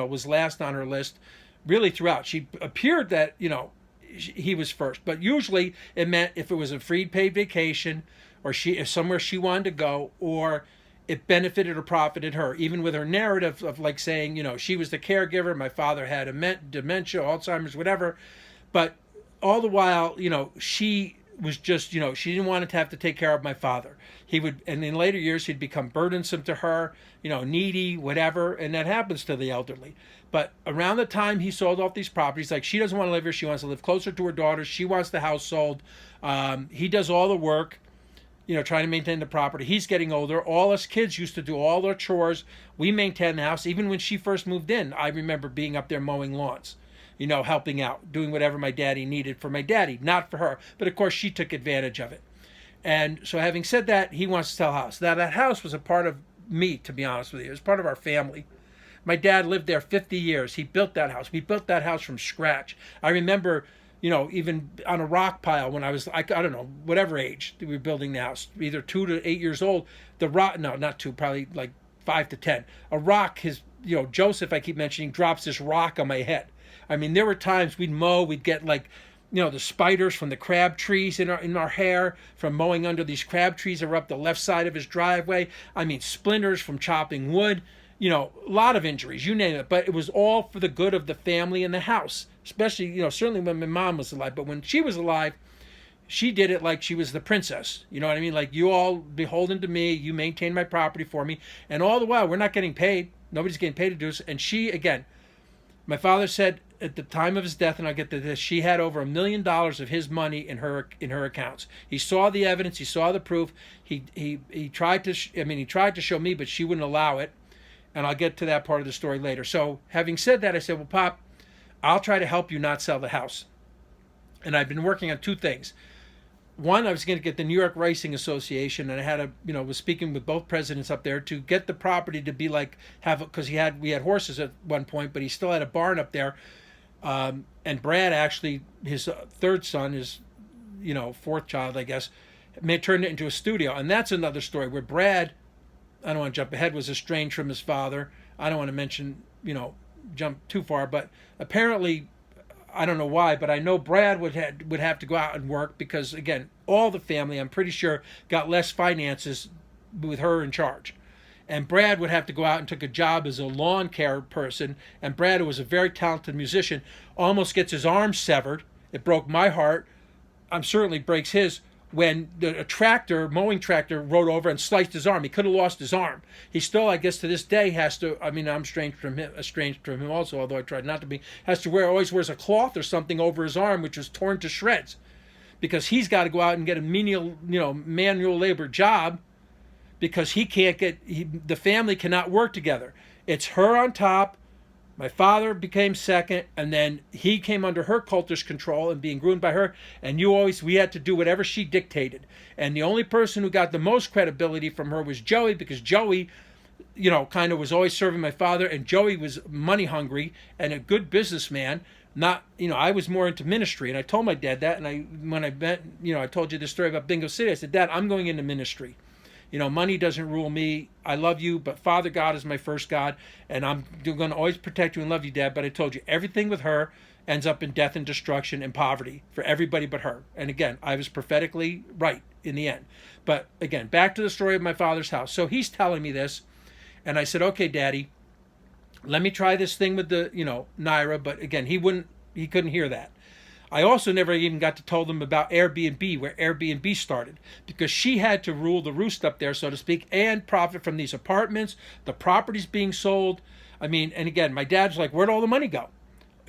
was last on her list really throughout. She appeared that, he was first. But usually it meant if it was a free paid vacation, or if somewhere she wanted to go, or it benefited or profited her, even with her narrative of like saying, she was the caregiver, my father had dementia, Alzheimer's, whatever. But all the while, she was just, she didn't want to have to take care of my father. And in later years, he'd become burdensome to her, needy, whatever. And that happens to the elderly. But around the time he sold off these properties, like, she doesn't want to live here. She wants to live closer to her daughters. She wants the house sold. He does all the work, trying to maintain the property. He's getting older. All us kids used to do all their chores. We maintained the house. Even when she first moved in, I remember being up there mowing lawns, helping out, doing whatever my daddy needed for my daddy, not for her. But of course, she took advantage of it. And so having said that, he wants to sell a house. Now, that house was a part of me, to be honest with you. It was part of our family. My dad lived there 50 years. He built that house. We built that house from scratch. I remember, even on a rock pile when I was, I don't know, whatever age we were building the house, either 2 to 8 years old. The rock, no, not 2, probably like 5 to 10. A rock, Joseph, I keep mentioning, drops this rock on my head. I mean, there were times we'd mow, we'd get like, the spiders from the crab trees in our hair from mowing under these crab trees that were up the left side of his driveway. I mean, splinters from chopping wood, a lot of injuries, you name it. But it was all for the good of the family and the house, especially, certainly when my mom was alive. But when she was alive, she did it like she was the princess. You know what I mean? Like, you all beholden to me, you maintain my property for me. And all the while, we're not getting paid. Nobody's getting paid to do this. And she, again, my father said at the time of his death, and I'll get to this, she had over $1 million of his money in her accounts. He saw the evidence, he saw the proof. He tried to show me, but she wouldn't allow it. And I'll get to that part of the story later. So having said that, I said, well, Pop, I'll try to help you not sell the house. And I've been working on 2 things. One, I was going to get the New York Racing Association, and I had was speaking with both presidents up there to get the property to be like, because we had horses at one point, but he still had a barn up there. And Brad, actually, his 3rd son, his 4th child, I guess, turned it into a studio. And that's another story where Brad I don't want to jump ahead, was estranged from his father. I don't want to mention, jump too far, but apparently, I don't know why, but I know Brad would have to go out and work because, again, all the family, I'm pretty sure, got less finances with her in charge. And Brad would have to go out and took a job as a lawn care person. And Brad, who was a very talented musician, almost gets his arm severed. It broke my heart. I'm certainly breaks his when a mowing tractor, rode over and sliced his arm. He could have lost his arm. He still, I guess, to this day has to. I mean, I'm estranged from him also, although I tried not to be. Has to always wears a cloth or something over his arm, which was torn to shreds, because he's got to go out and get a menial, manual labor job, because he can't the family cannot work together. It's her on top. My father became second, and then he came under her cultish control and being groomed by her. And we had to do whatever she dictated. And the only person who got the most credibility from her was Joey, because Joey, kind of was always serving my father, and Joey was money hungry and a good businessman. Not, I was more into ministry, and I told my dad that. And when I met, I told you this story about Bingo City. I said, Dad, I'm going into ministry. Money doesn't rule me. I love you, but Father God is my first God, and I'm going to always protect you and love you, Dad. But I told you, everything with her ends up in death and destruction and poverty for everybody but her. And again, I was prophetically right in the end. But again, back to the story of my father's house. So he's telling me this, and I said, okay, Daddy, let me try this thing with the, Naira. But again, he couldn't hear that. I also never even got to tell them about Airbnb, where Airbnb started, because she had to rule the roost up there, so to speak, and profit from these apartments, the properties being sold. I mean, and again, my dad's like, where'd all the money go?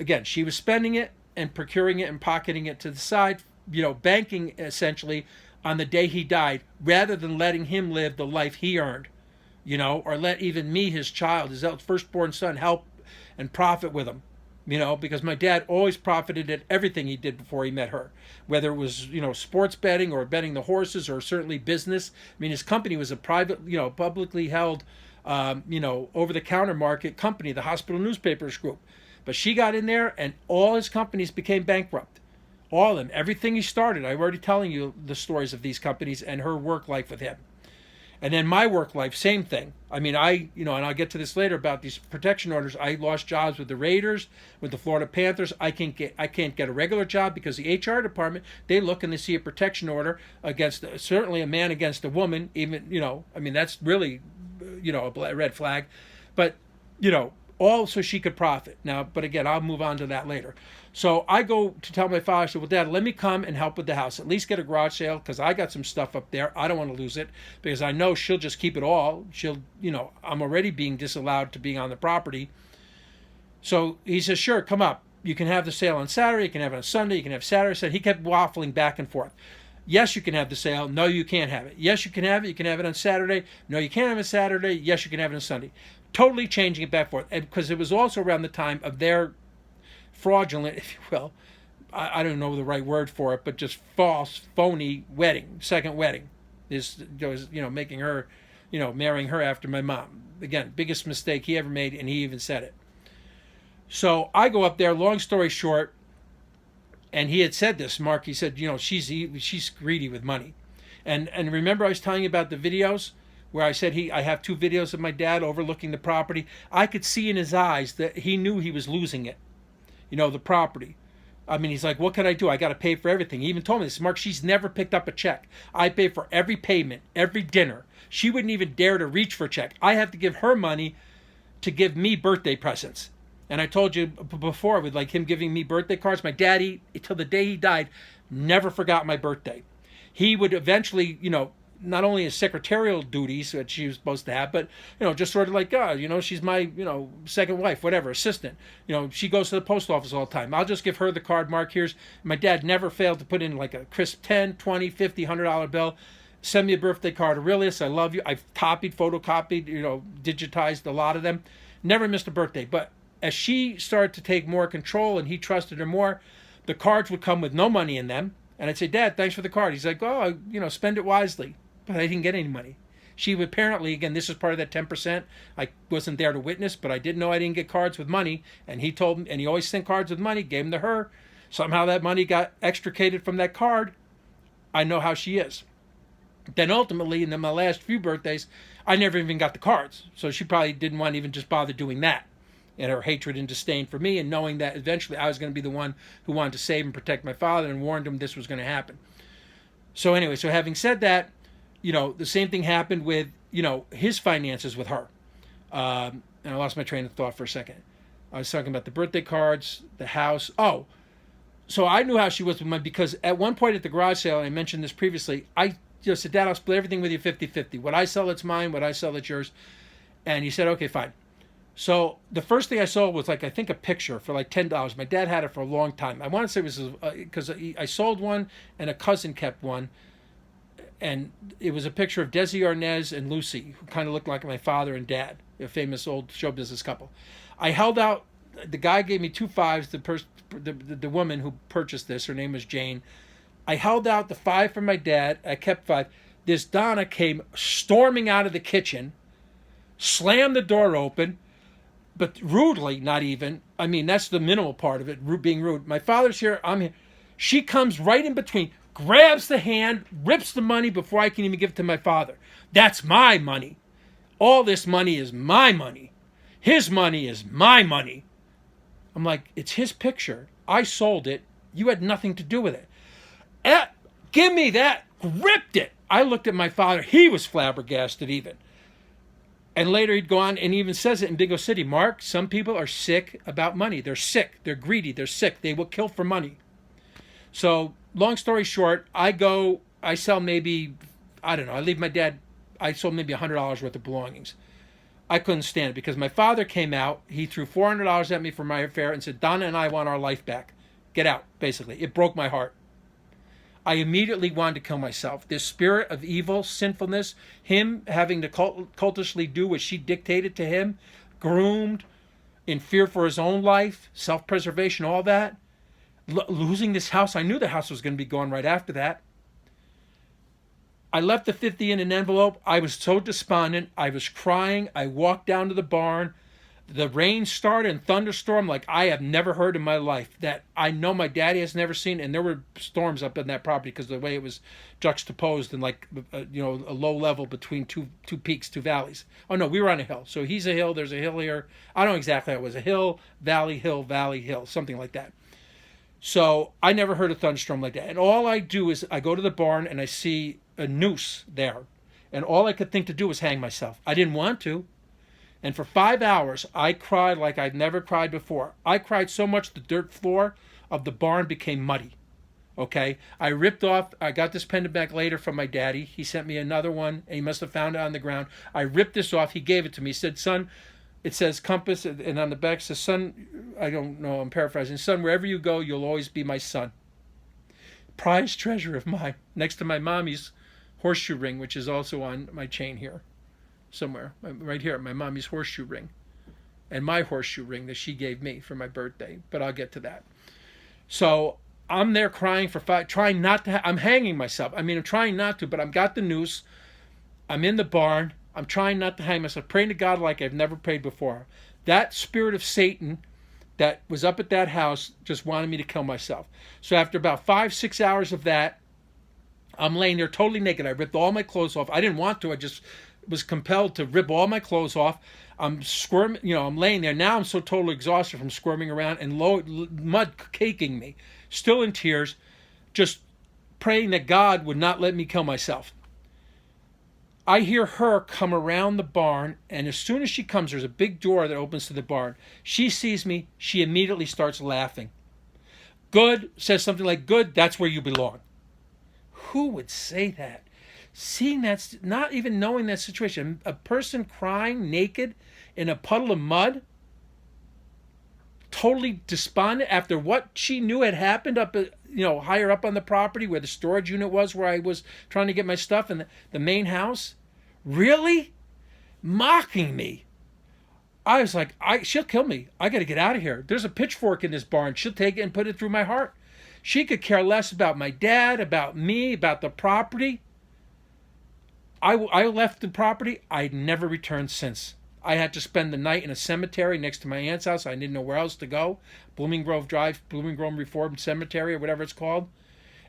Again, she was spending it and procuring it and pocketing it to the side, banking essentially on the day he died, rather than letting him live the life he earned, or let even me, his child, his firstborn son, help and profit with him. Because my dad always profited at everything he did before he met her, whether it was, sports betting or betting the horses, or certainly business. I mean, his company was a private, publicly held, over-the-counter market company, the Hospital Newspapers Group. But she got in there, and all his companies became bankrupt. All of them. Everything he started. I'm already telling you the stories of these companies and her work life with him. And then my work life, same thing. I mean, and I'll get to this later about these protection orders. I lost jobs with the Raiders, with the Florida Panthers. I can't get a regular job because the HR department, they look and they see a protection order against, certainly a man against a woman, even, that's really, a red flag. But, all so she could profit. Now, but again, I'll move on to that later. So I go to tell my father, I said, well, Dad, let me come and help with the house. At least get a garage sale, because I got some stuff up there. I don't want to lose it, because I know she'll just keep it all. I'm already being disallowed to being on the property. So he says, sure, come up. You can have the sale on Saturday. You can have it on Sunday. You can have Saturday. So he kept waffling back and forth. Yes, you can have the sale. No, you can't have it. Yes, you can have it. You can have it on Saturday. No, you can't have it Saturday. Yes, you can have it on Sunday. Totally changing it back and forth. And because it was also around the time of their fraudulent, if you will, I don't know the right word for it, but just false, phony wedding, second wedding. Making her, marrying her after my mom. Again, biggest mistake he ever made, and he even said it. So I go up there, long story short, and he had said this, Mark, he said, she's greedy with money. And remember I was telling you about the videos where I said I have 2 videos of my dad overlooking the property. I could see in his eyes that he knew he was losing it, the property. I mean, he's like, what can I do? I got to pay for everything. He even told me this, Mark, she's never picked up a check. I pay for every payment, every dinner. She wouldn't even dare to reach for a check. I have to give her money to give me birthday presents. And I told you before, with like him giving me birthday cards, my daddy, till the day he died, never forgot my birthday. He would eventually, not only his secretarial duties that she was supposed to have, but, just sort of like, she's my, second wife, whatever, assistant. She goes to the post office all the time. I'll just give her the card, Mark, here's, my dad never failed to put in like a crisp 10, 20, 50, $100 bill. Send me a birthday card, Aurelius, I love you. I've photocopied, digitized a lot of them. Never missed a birthday. But as she started to take more control and he trusted her more, the cards would come with no money in them. And I'd say, Dad, thanks for the card. He's like, oh, spend it wisely. But I didn't get any money. She would apparently, again, this is part of that 10%. I wasn't there to witness, but I did know I didn't get cards with money. And he told me, and he always sent cards with money, gave them to her. Somehow that money got extricated from that card. I know how she is. Then ultimately, in my last few birthdays, I never even got the cards. So she probably didn't want to even just bother doing that. And her hatred and disdain for me, and knowing that eventually I was going to be the one who wanted to save and protect my father, and warned him this was going to happen. So anyway, so having said that, the same thing happened with, his finances with her. And I lost my train of thought for a second. I was talking about the birthday cards, the house. Oh, so I knew how she was with money because at one point at the garage sale, and I mentioned this previously, I just said, Dad, I'll split everything with you 50-50. What I sell, it's mine. What I sell, it's yours. And he said, okay, fine. So the first thing I saw was I think a picture for $10. My dad had it for a long time. I want to say it was because I sold one and a cousin kept one. And it was a picture of Desi Arnaz and Lucy, who kind of looked like my father and dad, a famous old show business couple. I held out. The guy gave me 2 5s. The woman who purchased this, her name was Jane. I held out the 5 for my dad. I kept 5. This Donna came storming out of the kitchen, slammed the door open, but rudely, not even. I mean, that's the minimal part of it, being rude. My father's here, I'm here. She comes right in between, grabs the hand, rips the money before I can even give it to my father. That's my money. All this money is my money. His money is my money. I'm like, it's his picture. I sold it. You had nothing to do with it. Give me that. Ripped it. I looked at my father. He was flabbergasted even. And later he'd go on and he even says it in Bingo City. Mark, some people are sick about money. They're sick. They're greedy. They're sick. They will kill for money. So long story short, I sell maybe, I don't know, I leave my dad, I sold maybe $100 worth of belongings. I couldn't stand it because my father came out. He threw $400 at me for my affair and said, Donna and I want our life back. Get out, basically. It broke my heart. I immediately wanted to kill myself. This spirit of evil, sinfulness, him having to cultishly do what she dictated to him, groomed, in fear for his own life, self-preservation, all that. Losing this house, I knew the house was going to be gone right after that. I left the 50 in an envelope. I was so despondent. I was crying. I walked down to the barn. The rain started and thunderstorm like I have never heard in my life, that I know my daddy has never seen. And there were storms up in that property because of the way it was juxtaposed and a low level between two peaks, 2 valleys. Oh no, we were on a hill. So he's a hill. There's a hill here. I don't know exactly how it was. A hill, valley, hill, something like that. So I never heard a thunderstorm like that. And all I do is I go to the barn and I see a noose there. And all I could think to do was hang myself. I didn't want to. And for 5 hours, I cried like I'd never cried before. I cried so much the dirt floor of the barn became muddy. Okay? I got this pendant back later from my daddy. He sent me another one, and he must have found it on the ground. I ripped this off. He gave it to me. He said, son, it says compass, and on the back it says, son, I don't know, I'm paraphrasing, son, wherever you go, you'll always be my son. Prized treasure of mine, next to my mommy's horseshoe ring, which is also on my chain here. Somewhere, right here, my mommy's horseshoe ring, and my horseshoe ring that she gave me for my birthday. But I'll get to that. So I'm there crying for 5, trying not to. I'm hanging myself. I'm trying not to, but I've got the noose. I'm in the barn. I'm trying not to hang myself, praying to God like I've never prayed before. That spirit of Satan that was up at that house just wanted me to kill myself. So after about 5-6 hours of that, I'm laying there totally naked. I ripped all my clothes off. I didn't want to. I just was compelled to rip all my clothes off. I'm squirming, I'm laying there. Now I'm so totally exhausted from squirming around and mud caking me. Still in tears, just praying that God would not let me kill myself. I hear her come around the barn, and as soon as she comes, there's a big door that opens to the barn. She sees me. She immediately starts laughing. Good, says something like, good, that's where you belong. Who would say that? Seeing that, not even knowing that situation, a person crying naked in a puddle of mud, totally despondent after what she knew had happened up, higher up on the property where the storage unit was, where I was trying to get my stuff in the main house. Really? Mocking me. I was like, she'll kill me. I got to get out of here. There's a pitchfork in this barn. She'll take it and put it through my heart. She could care less about my dad, about me, about the property. I left the property. I never returned since. I had to spend the night in a cemetery next to my aunt's house. I didn't know where else to go. Blooming Grove Drive, Blooming Grove Reformed Cemetery, or whatever it's called.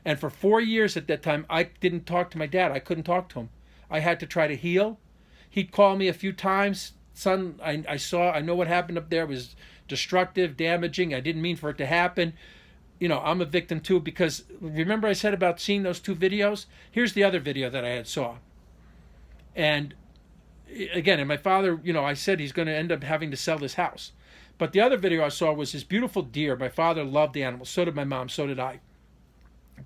And for 4 years at that time, I didn't talk to my dad. I couldn't talk to him. I had to try to heal. He'd call me a few times. Son, I know what happened up there. It was destructive, damaging. I didn't mean for it to happen. You know, I'm a victim too, because remember I said about seeing those 2 videos? Here's the other video that I had saw. And again, and my father, you know, I said he's going to end up having to sell this house. But the other video I saw was this beautiful deer. My father loved animals. So did my mom. So did I.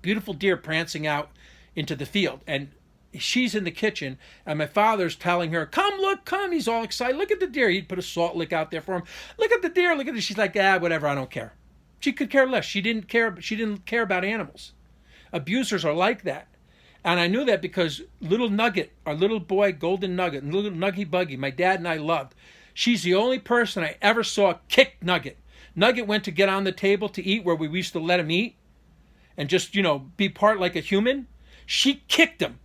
Beautiful deer prancing out into the field. And she's in the kitchen, and my father's telling her, come, look, come. He's all excited. Look at the deer. He'd put a salt lick out there for him. Look at the deer. Look at it. She's like, whatever. I don't care. She could care less. She didn't care about animals. Abusers are like that. And I knew that because little Nugget, our little boy, Golden Nugget, and little Nuggy Buggy, my dad and I loved. She's the only person I ever saw kick Nugget. Nugget went to get on the table to eat where we used to let him eat and just, you know, be part like a human. She kicked him.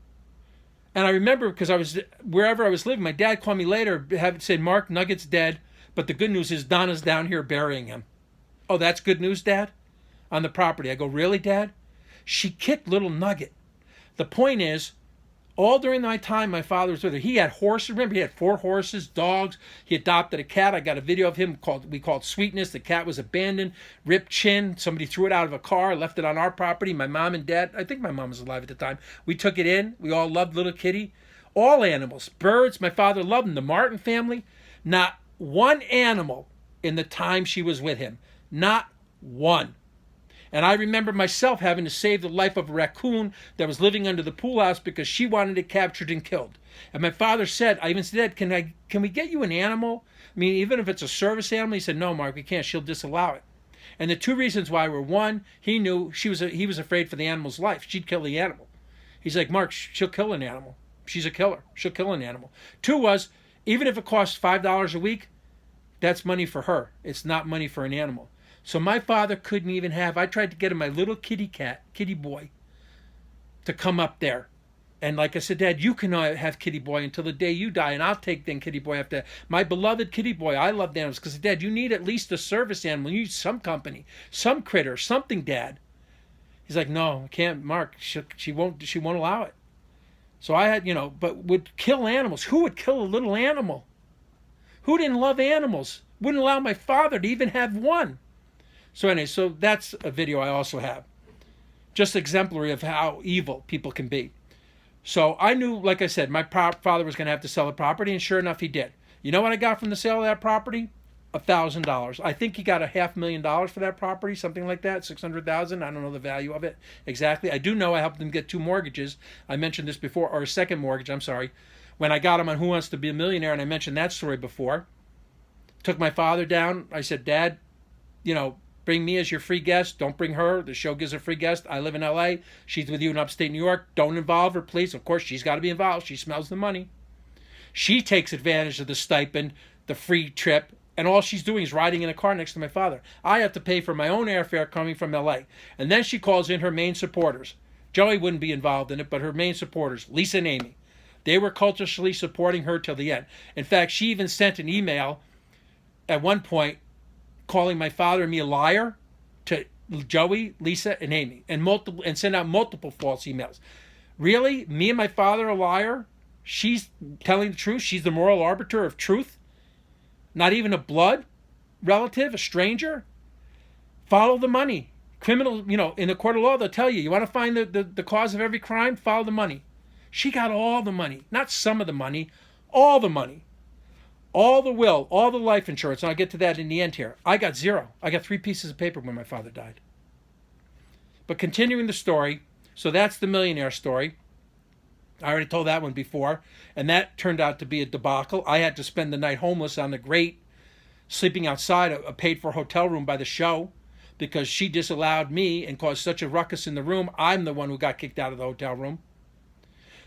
And I remember, because I was, wherever I was living, my dad called me later, said, Mark, Nugget's dead, but the good news is Donna's down here burying him. Oh, that's good news, Dad? On the property. I go, really, Dad? She kicked little Nugget. The point is, all during my time my father was with her, he had horses. Remember, he had 4 horses, dogs. He adopted a cat. I got a video of him we called Sweetness. The cat was abandoned, ripped chin. Somebody threw it out of a car, left it on our property. My mom and dad, I think my mom was alive at the time. We took it in. We all loved little kitty. All animals, birds. My father loved them. The Martin family. Not one animal in the time she was with him. Not one. And I remember myself having to save the life of a raccoon that was living under the pool house because she wanted it captured and killed. And my father said, I even said, can we get you an animal? I mean, even if it's a service animal? He said, no, Mark, we can't. She'll disallow it. And the 2 reasons why were, one, he knew he was afraid for the animal's life. She'd kill the animal. He's like, Mark, she'll kill an animal. She's a killer. She'll kill an animal. 2 was, even if it costs $5 a week, that's money for her. It's not money for an animal. So my father couldn't even have, I tried to get him my little kitty boy, to come up there. And like I said, Dad, you can have kitty boy until the day you die, and I'll take then kitty boy after that. My beloved kitty boy, I love animals. Because, Dad, you need at least a service animal. You need some company, some critter, something, Dad. He's like, no, I can't, Mark. She won't allow it. So I had, but would kill animals. Who would kill a little animal? Who didn't love animals? Wouldn't allow my father to even have one. So anyway, so that's a video I also have. Just exemplary of how evil people can be. So I knew, like I said, my father was going to have to sell the property, and sure enough, he did. You know what I got from the sale of that property? $1,000. I think he got $500,000 for that property, something like that, $600,000. I don't know the value of it exactly. I do know I helped him get 2 mortgages. I mentioned this before, or a second mortgage, I'm sorry. When I got him on Who Wants to Be a Millionaire, and I mentioned that story before. Took my father down. I said, Dad, bring me as your free guest. Don't bring her. The show gives a free guest. I live in L.A. She's with you in upstate New York. Don't involve her, please. Of course, she's got to be involved. She smells the money. She takes advantage of the stipend, the free trip, and all she's doing is riding in a car next to my father. I have to pay for my own airfare coming from L.A. And then she calls in her main supporters. Joey wouldn't be involved in it, but her main supporters, Lisa and Amy. They were culturally supporting her till the end. In fact, she even sent an email at one point calling my father and me a liar to Joey, Lisa, and Amy, and send out multiple false emails. Really? Me and my father a liar? She's telling the truth? She's the moral arbiter of truth? Not even a blood relative, a stranger? Follow the money. Criminal, in the court of law, they'll tell you, you want to find the cause of every crime? Follow the money. She got all the money. Not some of the money, all the money. All the will, all the life insurance, and I'll get to that in the end here. I got 0. I got 3 pieces of paper when my father died. But continuing the story, so that's the millionaire story. I already told that one before, and that turned out to be a debacle. I had to spend the night homeless on the grate, sleeping outside a paid-for hotel room by the show, because she disallowed me and caused such a ruckus in the room. I'm the one who got kicked out of the hotel room.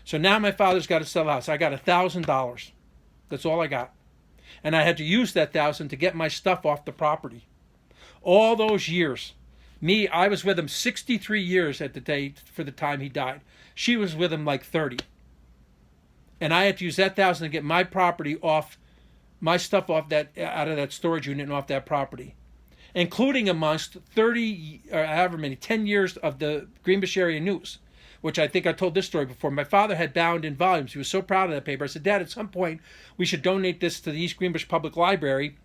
So now my father's got to sell the house. I got $1,000. That's all I got. And I had to use that $1,000 to get my stuff off the property. All those years. I was with him 63 years at the day for the time he died. She was with him like 30. And I had to use that $1,000 to get my property off, my stuff off out of that storage unit and off that property. Including amongst 30, or however many, 10 years of the Greenbush Area News, which I think I told this story before. My father had bound in volumes. He was so proud of that paper. I said, Dad, at some point we should donate this to the East Greenbush Public Library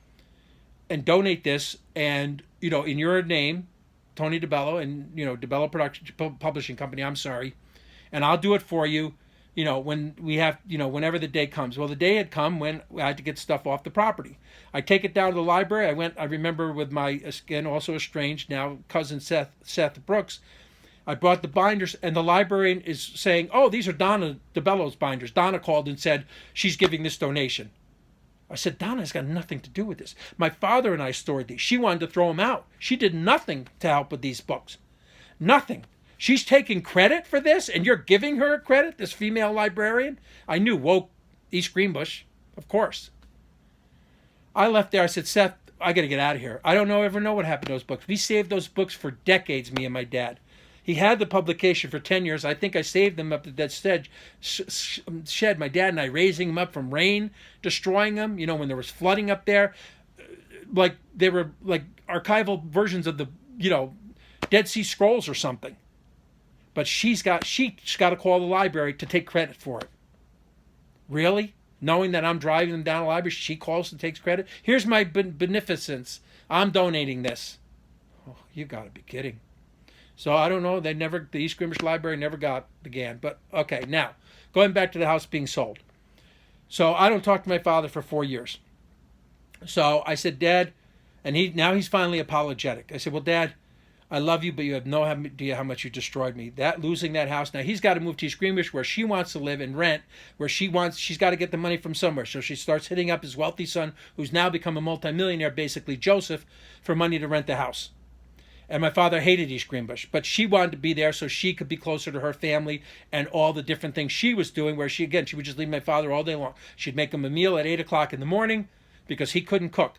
and donate this, and, in your name, Tony DiBello, and, DiBello Publishing Company, I'm sorry, and I'll do it for you, when we have, whenever the day comes. Well, the day had come when I had to get stuff off the property. I take it down to the library. I remember with my, again, also estranged now cousin Seth Brooks, I brought the binders, and the librarian is saying, oh, these are Donna DiBello's binders. Donna called and said she's giving this donation. I said, Donna's got nothing to do with this. My father and I stored these. She wanted to throw them out. She did nothing to help with these books. Nothing. She's taking credit for this, and you're giving her credit, this female librarian? I knew, woke East Greenbush, of course. I left there. I said, Seth, I got to get out of here. I don't ever know what happened to those books. We saved those books for decades, me and my dad. He had the publication for 10 years. I think I saved them up at that shed. My dad and I raising them up from rain, destroying them, when there was flooding up there. Like they were like archival versions of the, Dead Sea Scrolls or something. But she's got to call the library to take credit for it. Really? Knowing that I'm driving them down the library, she calls and takes credit? Here's my beneficence. I'm donating this. Oh, you got to be kidding. So I don't know. The East Greenbush Library never got the GAN. But okay, now going back to the house being sold. So I don't talk to my father for 4 years. So I said, Dad, and he's finally apologetic. I said, well, Dad, I love you, but you have no idea how much you destroyed me. Losing that house. Now he's got to move to East Greenbush where she wants to live and rent, where she's got to get the money from somewhere. So she starts hitting up his wealthy son, who's now become a multimillionaire, basically Joseph, for money to rent the house. And my father hated East Greenbush, but she wanted to be there so she could be closer to her family and all the different things she was doing, where she would just leave my father all day long. She'd make him a meal at 8 o'clock in the morning because he couldn't cook.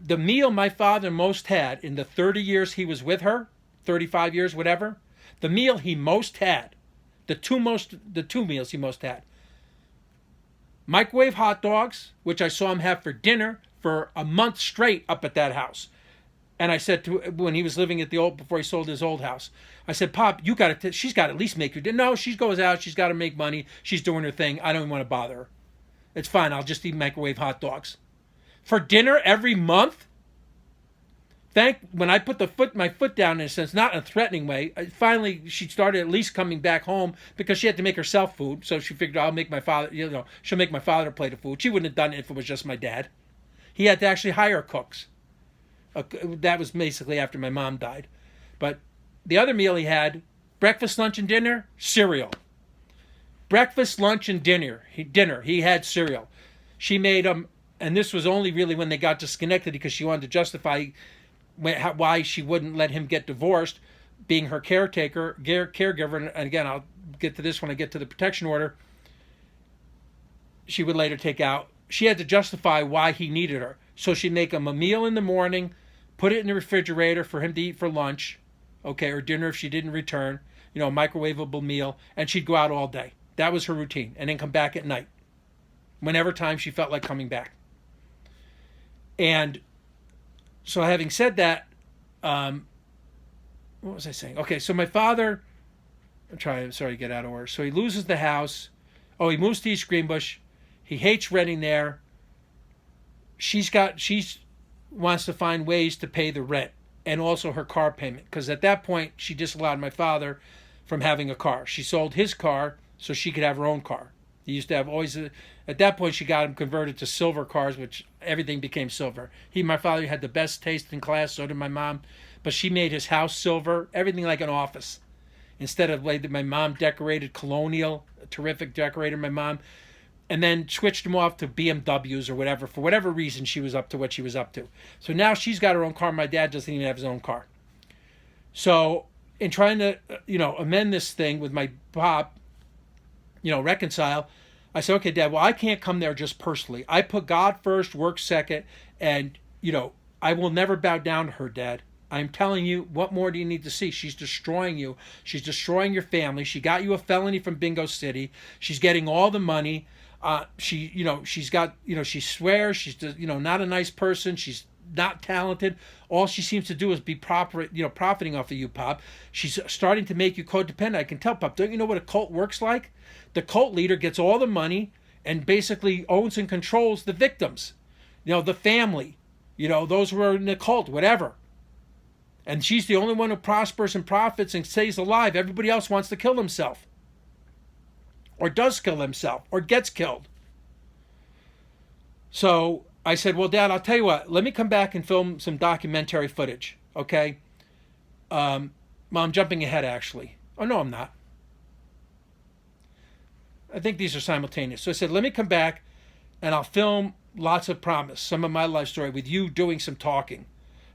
The meal my father most had in the 30 years he was with her, 35 years, whatever, the meal he most had, the two meals he most had, microwave hot dogs, which I saw him have for dinner for a month straight up at that house. And I said to when he was living at before he sold his old house, I said, Pop, she's got to at least make your dinner. No, she goes out, she's got to make money, she's doing her thing. I don't even want to bother her. It's fine, I'll just eat microwave hot dogs. For dinner every month? When I put my foot down, in a sense, not in a threatening way, finally she started at least coming back home because she had to make herself food. So she figured, I'll make my father, she'll make my father a plate of food. She wouldn't have done it if it was just my dad. He had to actually hire cooks. That was basically after my mom died. But the other meal he had, breakfast, lunch, and dinner, cereal. Breakfast, lunch, and dinner. He had cereal. She made him, and this was only really when they got to Schenectady because she wanted to justify why she wouldn't let him get divorced, being her caregiver. And again, I'll get to this when I get to the protection order. She would later take out. She had to justify why he needed her. So she'd make him a meal in the morning, put it in the refrigerator for him to eat for lunch, okay, or dinner if she didn't return, a microwavable meal, and she'd go out all day. That was her routine, and then come back at night, whenever time she felt like coming back. And so having said that, what was I saying? Okay, so my father, sorry to get out of order. So he loses the house. Oh, he moves to East Greenbush. He hates renting there. She wants to find ways to pay the rent and also her car payment, because at that point she disallowed my father from having a car. She sold his car so she could have her own car. He used to have at that point she got him converted to silver cars, which everything became silver. My father had the best taste in class, so did my mom, but she made his house silver, everything like an office. Instead of like my mom decorated colonial, a terrific decorator, my mom, and then switched him off to BMWs or whatever, for whatever reason she was up to what she was up to. So now she's got her own car. My dad doesn't even have his own car. So in trying to, amend this thing with my pop, reconcile, I said, okay, Dad, well, I can't come there just personally. I put God first, work second, and, I will never bow down to her, Dad. I'm telling you, what more do you need to see? She's destroying you. She's destroying your family. She got you a felony from Bingo City. She's getting all the money. She's got, she swears she's, not a nice person. She's not talented. All she seems to do is be profiting off of you, Pop. She's starting to make you codependent. I can tell, Pop. Don't you know what a cult works like? The cult leader gets all the money and basically owns and controls the victims. The family. Those who are in the cult, whatever. And she's the only one who prospers and profits and stays alive. Everybody else wants to kill himself. Or does kill himself. Or gets killed. So I said, well, Dad, I'll tell you what. Let me come back and film some documentary footage. Okay? Well, I'm jumping ahead, actually. Oh, no, I'm not. I think these are simultaneous. So I said, let me come back and I'll film lots of promise. Some of my life story with you doing some talking.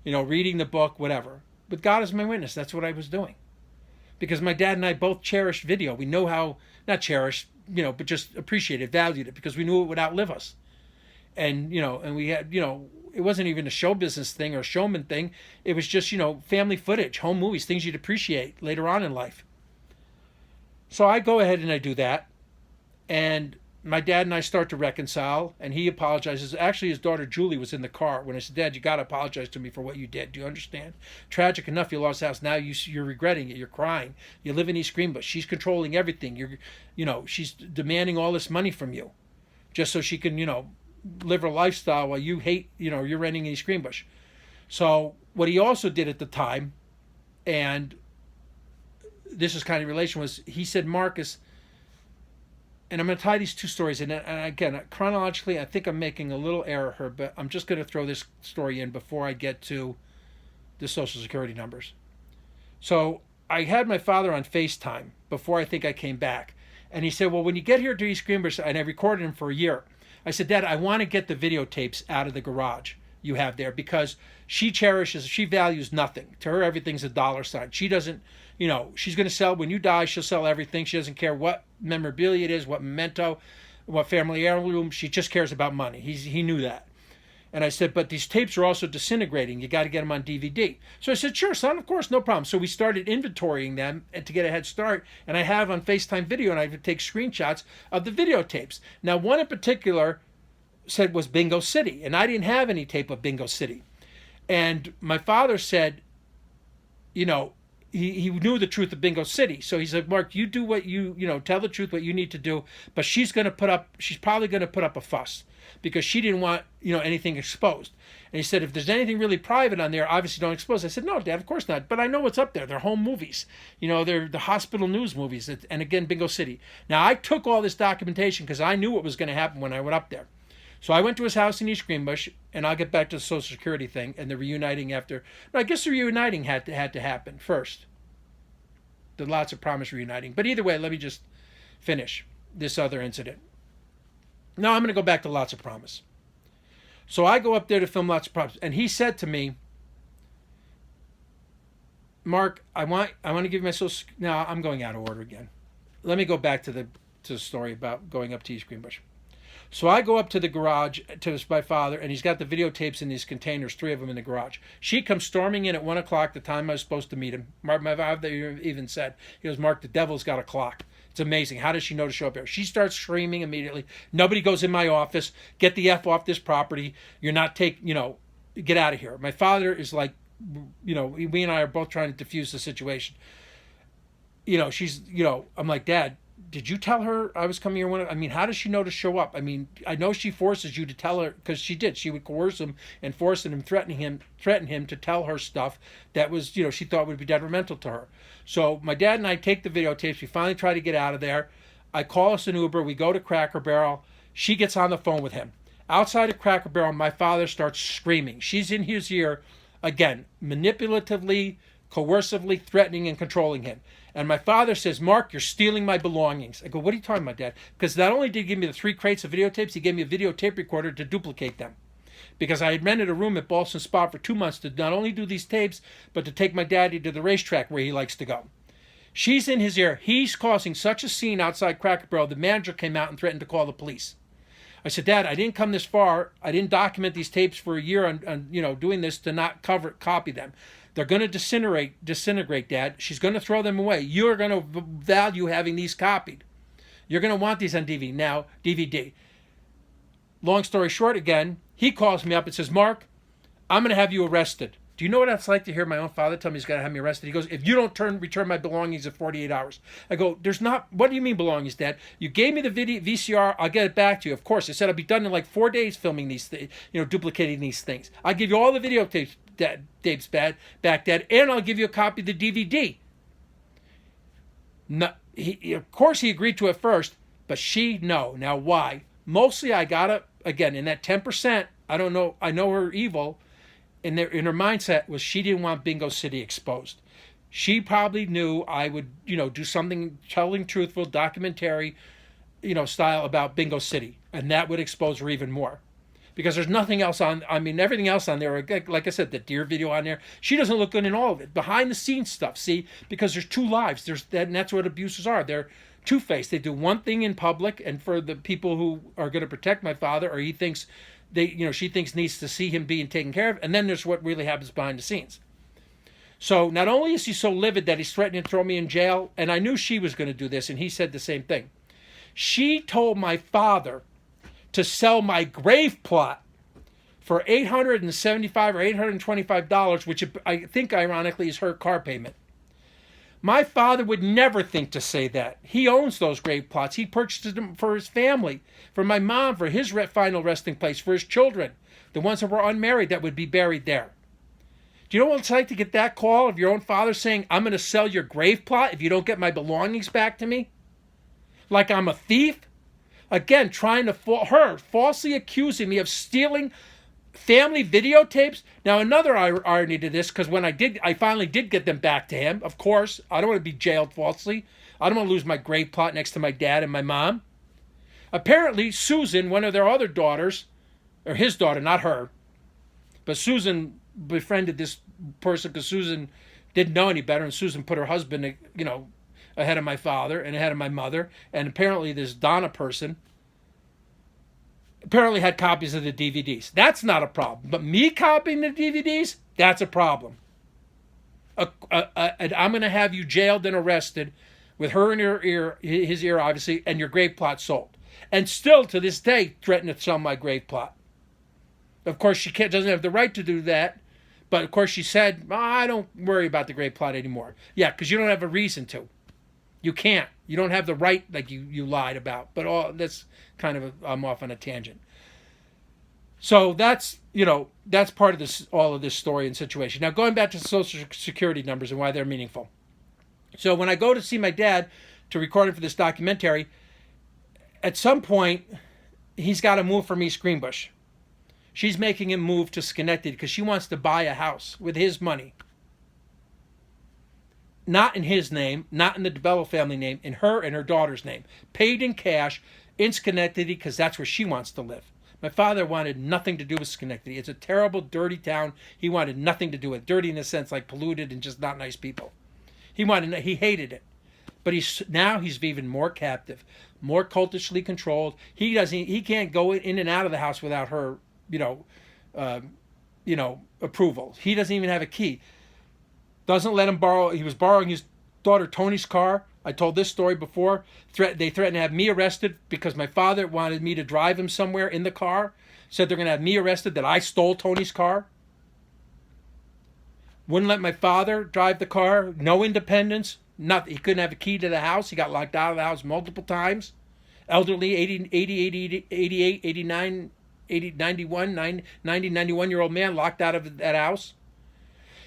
Reading the book, whatever. But God is my witness. That's what I was doing. Because my dad and I both cherished video. We know how, not cherished, but just appreciated, valued it. Because we knew it would outlive us. And, and we had, it wasn't even a show business thing or a showman thing. It was just, family footage, home movies, things you'd appreciate later on in life. So I go ahead and I do that. And my dad and I start to reconcile, and he apologizes. Actually, his daughter Julie was in the car when I said, Dad, you got to apologize to me for what you did. Do you understand? Tragic enough, you lost the house. Now you're regretting it. You're crying. You live in East Greenbush. She's controlling everything. She's demanding all this money from you just so she can, live her lifestyle while you hate, you're renting in East Greenbush. So what he also did at the time, and this is kind of relation, was he said, Marcus, and I'm going to tie these two stories in. And again, chronologically, I think I'm making a little error here, but I'm just going to throw this story in before I get to the Social Security numbers. So I had my father on FaceTime before I think I came back. And he said, well, when you get here to East Greenbush, and I recorded him for a year. I said, Dad, I want to get the videotapes out of the garage you have there because she values nothing. To her, everything's a dollar sign. She doesn't, she's going to sell, when you die, she'll sell everything. She doesn't care what memorabilia it is, what memento, what family heirloom. She just cares about money. He knew that. And I said, but these tapes are also disintegrating. You got to get them on DVD. So I said, sure, son, of course, no problem. So we started inventorying them to get a head start. And I have on FaceTime video, and I would take screenshots of the videotapes. Now, one in particular said was Bingo City. And I didn't have any tape of Bingo City. And my father said, he knew the truth of Bingo City. So he said, Mark, you do what tell the truth, what you need to do. But she's probably going to put up a fuss because she didn't want, anything exposed. And he said, if there's anything really private on there, obviously don't expose. I said, no, Dad, of course not. But I know what's up there. They're home movies. They're the hospital news movies. And again, Bingo City. Now, I took all this documentation because I knew what was going to happen when I went up there. So I went to his house in East Greenbush, and I'll get back to the Social Security thing and the reuniting after. No, I guess the reuniting had to happen first. The lots of promise reuniting. But either way, let me just finish this other incident. Now I'm going to go back to lots of promise. So I go up there to film lots of promise, and he said to me, Mark, I want to give you my social. Now I'm going out of order again. Let me go back to the story about going up to East Greenbush. So I go up to the garage to my father, and he's got the videotapes in these containers, 3 of them in the garage. She comes storming in at 1 o'clock, the time I was supposed to meet him. My father even said, he goes, Mark, the devil's got a clock. It's amazing. How does she know to show up here? She starts screaming immediately. Nobody goes in my office. Get the F off this property. You're not get out of here. My father is like, we and I are both trying to defuse the situation. I'm like, Dad, did you tell her I was coming here? How does she know to show up? I know she forces you to tell her, because she did. She would coerce him and force him, threaten him to tell her stuff that was, she thought would be detrimental to her. So my dad and I take the videotapes. We finally try to get out of there. I call us an Uber. We go to Cracker Barrel. She gets on the phone with him. Outside of Cracker Barrel, my father starts screaming. She's in his ear, again, manipulatively, coercively threatening and controlling him. And my father says, Mark, you're stealing my belongings. I go, what are you talking about, Dad? Because not only did he give me the 3 crates of videotapes, he gave me a videotape recorder to duplicate them. Because I had rented a room at Boston Spa for 2 months to not only do these tapes, but to take my daddy to the racetrack where he likes to go. She's in his ear. He's causing such a scene outside Cracker Barrel, the manager came out and threatened to call the police. I said, Dad, I didn't come this far. I didn't document these tapes for a year on doing this to not copy them. They're going to disintegrate, Dad. She's going to throw them away. You're going to value having these copied. You're going to want these on DVD. Now, DVD. Long story short again, he calls me up and says, Mark, I'm going to have you arrested. Do you know what it's like to hear my own father tell me he's going to have me arrested? He goes, if you don't return my belongings in 48 hours. I go, there's not, what do you mean belongings, Dad? You gave me the video VCR, I'll get it back to you. Of course, I said I'll be done in like 4 days filming these things, duplicating these things. I'll give you all the videotapes, back, Dad, and I'll give you a copy of the DVD. No, of course he agreed to it first, but no. Now why? Mostly I got it, again, in that 10%, I don't know, I know her evil, in her mindset was she didn't want Bingo City exposed. She probably knew I would, do something telling truthful, documentary, style about Bingo City, and that would expose her even more. Because there's nothing else on, everything else on there, like I said, the deer video on there, she doesn't look good in all of it. Behind the scenes stuff, see, because there's two lives, and that's what abusers are. They're two-faced. They do one thing in public, and for the people who are going to protect my father, or he thinks she thinks needs to see him being taken care of, and then there's what really happens behind the scenes. So not only is he so livid that he's threatening to throw me in jail, and I knew she was going to do this, and he said the same thing. She told my father to sell my grave plot for $875 or $825, which I think ironically is her car payment. My father would never think to say that. He owns those grave plots. He purchased them for his family, for my mom, for his final resting place, for his children, the ones that were unmarried that would be buried there. Do you know what it's like to get that call of your own father saying, I'm going to sell your grave plot if you don't get my belongings back to me? Like I'm a thief? Again, trying to falsely accusing me of stealing family videotapes. Now, another irony to this, because when I finally did get them back to him, of course, I don't want to be jailed falsely. I don't want to lose my grave plot next to my dad and my mom. Apparently, Susan, one of their other daughters, or his daughter, not her, but Susan befriended this person because Susan didn't know any better, and Susan put her husband, ahead of my father and ahead of my mother, and apparently this Donna person apparently had copies of the DVDs. That's not a problem. But me copying the DVDs, that's a problem. I'm going to have you jailed and arrested with her in his ear, obviously, and your grave plot sold. And still, to this day, threaten to sell my grave plot. Of course, she doesn't have the right to do that. But, of course, she said, I don't worry about the grave plot anymore. Yeah, because you don't have a reason to. You can't. You don't have the right like you lied about. But that's kind of I'm off on a tangent. So that's part of all of this story and situation. Now going back to Social Security numbers and why they're meaningful. So when I go to see my dad to record it for this documentary, at some point he's got to move from East Greenbush. She's making him move to Schenectady because she wants to buy a house with his money. Not in his name, not in the DiBello family name, in her and her daughter's name. Paid in cash in Schenectady because that's where she wants to live. My father wanted nothing to do with Schenectady. It's a terrible, dirty town. He wanted nothing to do with it. Dirty in a sense, like polluted and just not nice people. He hated it. But he's even more captive, more cultishly controlled. He can't go in and out of the house without her, approval. He doesn't even have a key. Doesn't let him borrow. He was borrowing his daughter Tony's car. I told this story before. They threatened to have me arrested because my father wanted me to drive him somewhere in the car. Said they're going to have me arrested that I stole Tony's car. Wouldn't let my father drive the car. No independence. Nothing. He couldn't have a key to the house. He got locked out of the house multiple times. Elderly, 88, 89, 91, 90, 91-year-old man locked out of that house.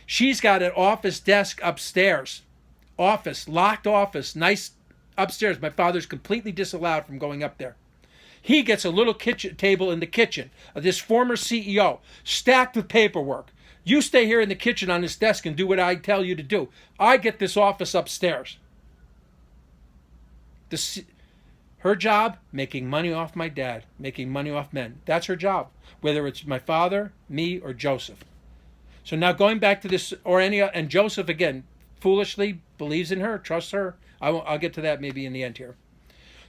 She's got an office desk upstairs. Locked office, nice upstairs. My father's completely disallowed from going up there. He gets a little kitchen table in the kitchen of this former CEO, stacked with paperwork. You stay here in the kitchen on this desk and do what I tell you to do. I get this office upstairs. Her job, making money off my dad, making money off men. That's her job, whether it's my father, me, or Joseph. So now going back to this, and Joseph, again, foolishly believes in her, trusts her. I'll get to that maybe in the end here.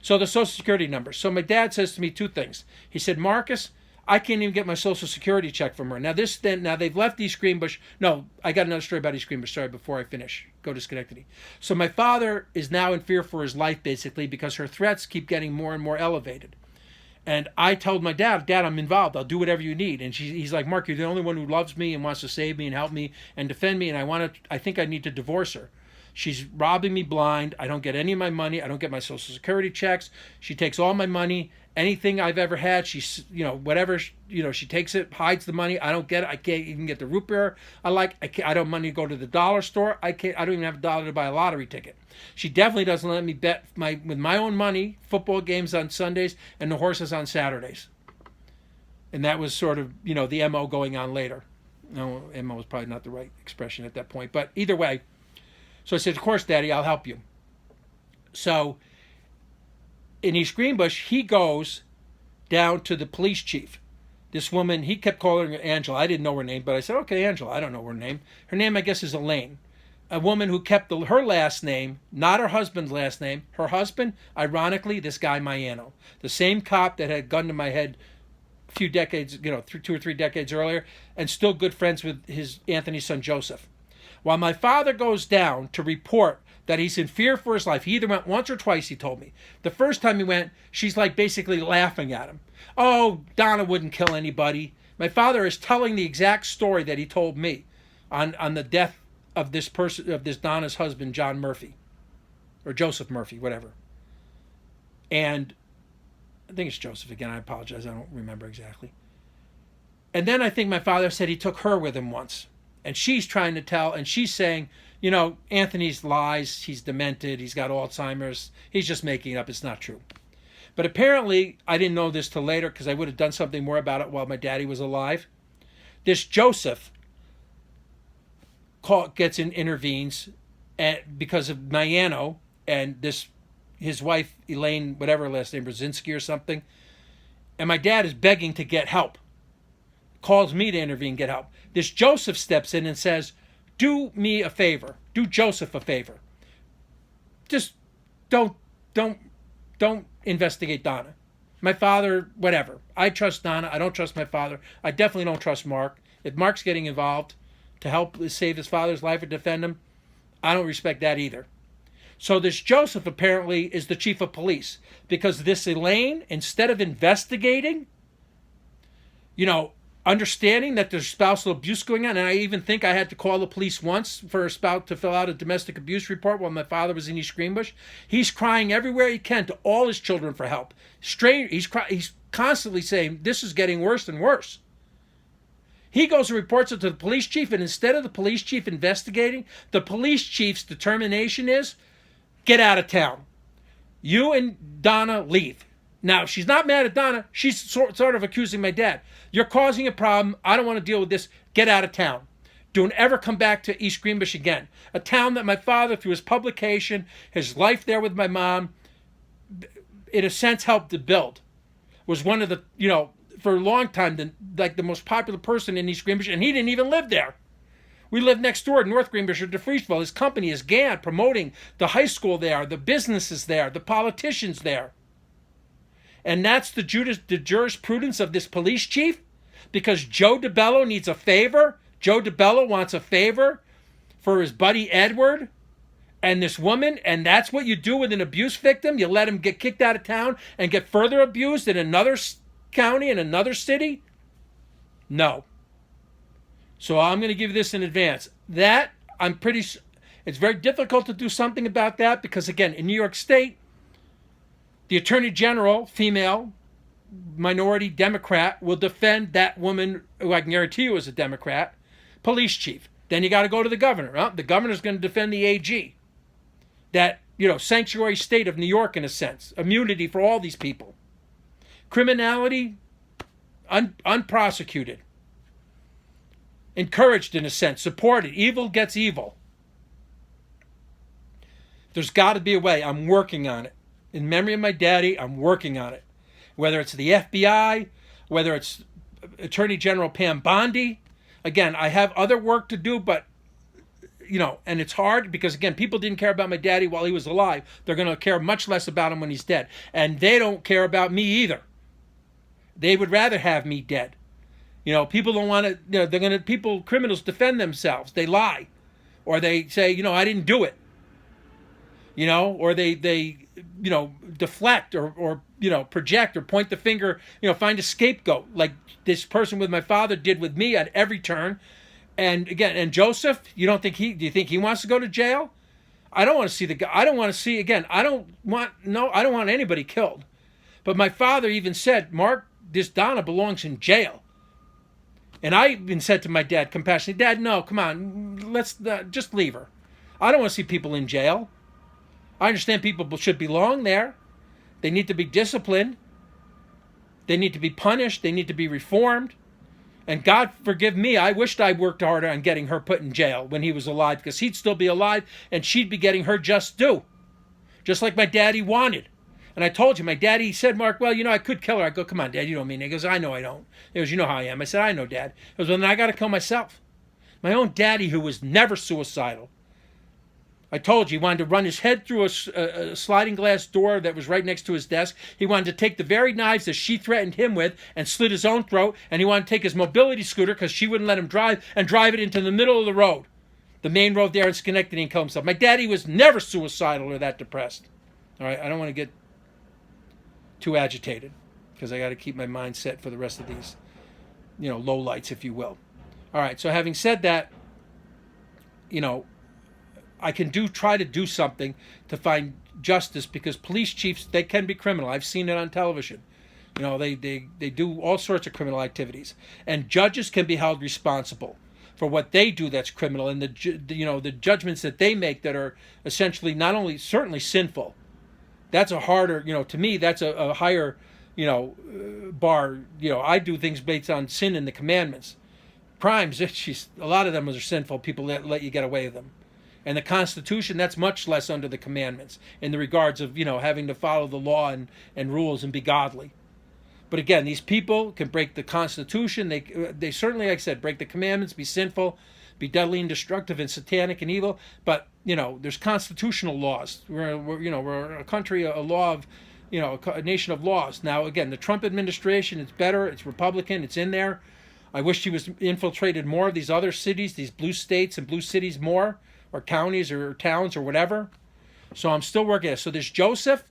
So the Social Security number. So my dad says to me two things. He said, Marcus, I can't even get my Social Security check from her. Now they've left East Greenbush. No, I got another story about East Greenbush. Sorry, before I finish. Go to Schenectady. So my father is now in fear for his life, basically, because her threats keep getting more and more elevated. And I told my dad, Dad, I'm involved. I'll do whatever you need. And he's like, Mark, you're the only one who loves me and wants to save me and help me and defend me. And I think I need to divorce her. She's robbing me blind. I don't get any of my money. I don't get my Social Security checks. She takes all my money. Anything I've ever had, she's, whatever, she takes it, hides the money. I don't get it. I can't even get the root beer I like. I don't have money to go to the dollar store. I don't even have $1 to buy a lottery ticket. She definitely doesn't let me bet with my own money, football games on Sundays and the horses on Saturdays. And that was sort of, the MO going on later. No, MO was probably not the right expression at that point. But either way, so I said, of course, Daddy, I'll help you. So in East Greenbush, he goes down to the police chief. This woman, he kept calling her Angela. I didn't know her name, but I said, okay, Angela, I don't know her name. Her name, I guess, is Elaine. A woman who kept her last name, not her husband's last name. Her husband, ironically, this guy Maiano, the same cop that had a gun to my head a few decades, 2 or 3 decades earlier, and still good friends with Anthony's son Joseph. While my father goes down to report that he's in fear for his life, he either went once or twice, he told me. The first time he went, she's like basically laughing at him. Oh, Donna wouldn't kill anybody. My father is telling the exact story that he told me on the death of this Donna's husband, John Murphy, or Joseph Murphy, whatever. And I think it's Joseph again. I apologize. I don't remember exactly. And then I think my father said he took her with him once. And she's trying to tell, and she's saying, Anthony's lies. He's demented. He's got Alzheimer's. He's just making it up. It's not true. But apparently, I didn't know this till later because I would have done something more about it while my daddy was alive. This Joseph intervenes because of Maiano and his wife, Elaine, whatever her last name, Brzezinski or something. And my dad is begging to get help. Calls me to intervene, get help. This Joseph steps in and says, do me a favor. Do Joseph a favor. Just don't investigate Donna. My father, whatever. I trust Donna. I don't trust my father. I definitely don't trust Mark. If Mark's getting involved to help save his father's life or defend him, I don't respect that either. So this Joseph apparently is the chief of police because this Elaine, instead of investigating, understanding that there's spousal abuse going on, and I even think I had to call the police once for a spouse to fill out a domestic abuse report while my father was in East Greenbush. He's crying everywhere he can to all his children for help. He's constantly saying, this is getting worse and worse. He goes and reports it to the police chief, and instead of the police chief investigating, the police chief's determination is, get out of town. You and Donna leave. Now, she's not mad at Donna. She's sort of accusing my dad. You're causing a problem. I don't want to deal with this. Get out of town. Don't ever come back to East Greenbush again. A town that my father, through his publication, his life there with my mom, in a sense helped to build. Was one of the, for a long time, the most popular person in East Greenbush, and he didn't even live there. We lived next door in North Greenbush or DeFriesville. His company is GAN, promoting the high school there, the businesses there, the politicians there. And that's the jurisprudence of this police chief? Because Joe DiBello needs a favor? Joe DiBello wants a favor for his buddy Edward and this woman, and that's what you do with an abuse victim? You let him get kicked out of town and get further abused in another county, in another city? No. So I'm going to give you this in advance. It's very difficult to do something about that because, again, in New York State, the Attorney General, female, minority Democrat, will defend that woman, who I can guarantee you is a Democrat, police chief. Then you got to go to the governor. Well, the governor's going to defend the AG. That, sanctuary state of New York, in a sense. Immunity for all these people. Criminality, unprosecuted. Encouraged, in a sense. Supported. Evil gets evil. There's got to be a way. I'm working on it. In memory of my daddy, I'm working on it. Whether it's the FBI, whether it's Attorney General Pam Bondi. Again, I have other work to do, but, and it's hard because, again, people didn't care about my daddy while he was alive. They're going to care much less about him when he's dead. And they don't care about me either. They would rather have me dead. People don't want to, criminals defend themselves. They lie. Or they say, I didn't do it. Or they deflect or project or point the finger, find a scapegoat like this person with my father did with me at every turn. And again, and Joseph, do you think he wants to go to jail? I don't want to see the guy. I don't want to see, again, I don't want anybody killed. But my father even said, Mark, this Donna belongs in jail. And I even said to my dad, compassionately, Dad, no, come on, let's just leave her. I don't want to see people in jail. I understand people should belong there. They need to be disciplined. They need to be punished. They need to be reformed. And God forgive me, I wished I worked harder on getting her put in jail when he was alive, because he'd still be alive and she'd be getting her just due. Just like my daddy wanted. And I told you, my daddy said, Mark, well, I could kill her. I go, come on, Dad, you don't mean it. He goes, I know I don't. He goes, you know how I am. I said, I know, Dad. He goes, well, then I got to kill myself. My own daddy, who was never suicidal. I told you, he wanted to run his head through a sliding glass door that was right next to his desk. He wanted to take the very knives that she threatened him with and slit his own throat. And he wanted to take his mobility scooter, because she wouldn't let him drive, and drive it into the middle of the road, the main road there in Schenectady, and kill himself. My daddy was never suicidal or that depressed. All right, I don't want to get too agitated, because I got to keep my mind set for the rest of these, lowlights, if you will. All right, so having said that, I can try to do something to find justice, because police chiefs, they can be criminal. I've seen it on television. They do all sorts of criminal activities, and judges can be held responsible for what they do that's criminal, and the judgments that they make that are essentially not only certainly sinful. That's a harder, to me, that's a higher, bar. I do things based on sin and the commandments. Crimes, a lot of them are sinful. People let you get away with them. And the Constitution, that's much less under the commandments in the regards of, having to follow the law and rules and be godly. But again, these people can break the Constitution. They certainly, like I said, break the commandments, be sinful, be deadly and destructive and satanic and evil. But, there's constitutional laws. We're a country, a law of, a nation of laws. Now, again, the Trump administration, it's better. It's Republican. It's in there. I wish he was infiltrated more of these other cities, these blue states and blue cities more, or counties or towns or whatever. So I'm still working at it. So there's Joseph.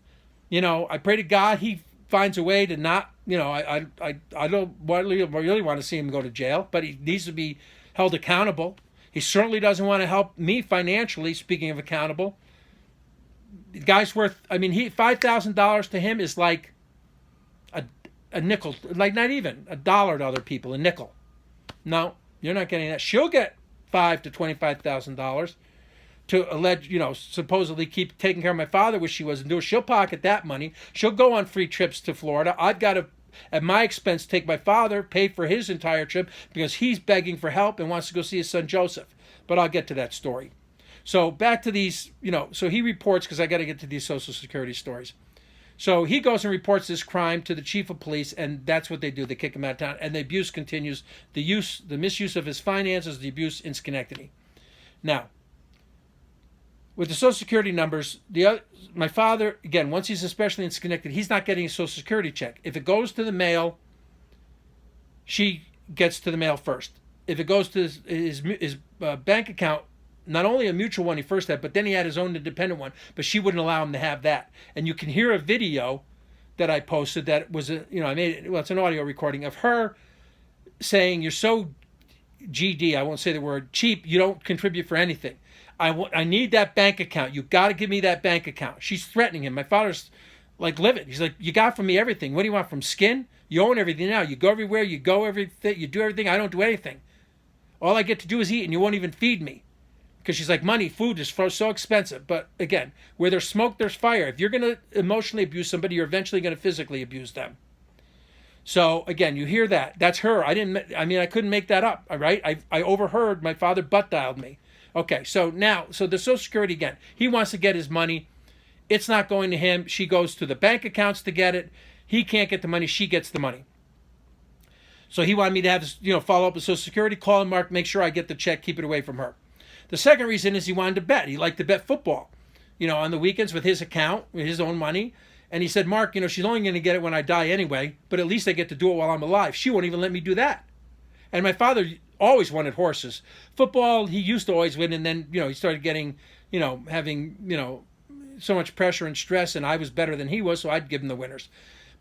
I pray to God he finds a way to not, I don't really want to see him go to jail, but he needs to be held accountable. He certainly doesn't want to help me financially, speaking of accountable. The guy's worth, $5,000 to him is like a nickel, like not even a dollar to other people, a nickel. No, you're not getting that. She'll get $5,000 to $25,000 to supposedly keep taking care of my father, which she wasn't doing. She'll pocket that money. She'll go on free trips to Florida. I've got to, at my expense, take my father, pay for his entire trip, because he's begging for help and wants to go see his son Joseph. But I'll get to that story. So back to these, so he reports, because I got to get to these Social Security stories. So he goes and reports this crime to the chief of police, and that's what they do. They kick him out of town, and the abuse continues. The misuse of his finances, the abuse in Schenectady. Now, with the Social Security numbers, my father, again, once he's especially in Schenectady, he's not getting a Social Security check. If it goes to the mail, she gets to the mail first. If it goes to his bank account, not only a mutual one he first had, but then he had his own independent one, but she wouldn't allow him to have that. And you can hear a video that I posted that was it's an audio recording of her saying, "You're so GD, I won't say the word, cheap, you don't contribute for anything. I need that bank account. You got to give me that bank account." She's threatening him. My father's like livid. He's like, "You got from me everything. What do you want from skin? You own everything now. You go everywhere. You do everything. I don't do anything. All I get to do is eat, and you won't even feed me." Because she's like, money, food is so expensive. But again, where there's smoke, there's fire. If you're going to emotionally abuse somebody, you're eventually going to physically abuse them. So again, you hear that. That's her. I couldn't make that up. All right. I overheard. My father butt dialed me. Okay. So the Social Security, again, he wants to get his money. It's not going to him. She goes to the bank accounts to get it. He can't get the money. She gets the money. So he wanted me to have follow up with Social Security, call him, Mark, make sure I get the check, keep it away from her. The second reason is he wanted to bet. He liked to bet football, on the weekends with his account, with his own money. And he said, Mark, she's only going to get it when I die anyway, but at least I get to do it while I'm alive. She won't even let me do that. And my father always wanted horses. Football, he used to always win, and then, he started getting, having, so much pressure and stress, and I was better than he was, so I'd give him the winners.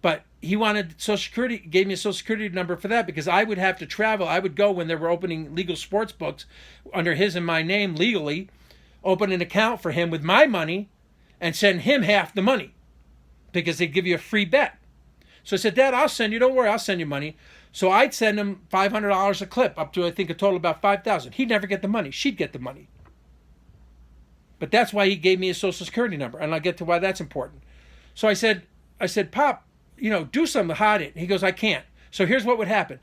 But he wanted Social Security, gave me a Social Security number for that because I would have to travel. I would go when they were opening legal sports books under his and my name legally, open an account for him with my money and send him half the money because they'd give you a free bet. So I said, Dad, I'll send you, don't worry, I'll send you money. So I'd send him $500 a clip, up to, I think, a total of about $5,000. He'd never get the money. She'd get the money. But that's why he gave me a Social Security number, and I'll get to why that's important. So I said, Pop, do something to hide it. He goes, I can't. So here's what would happen.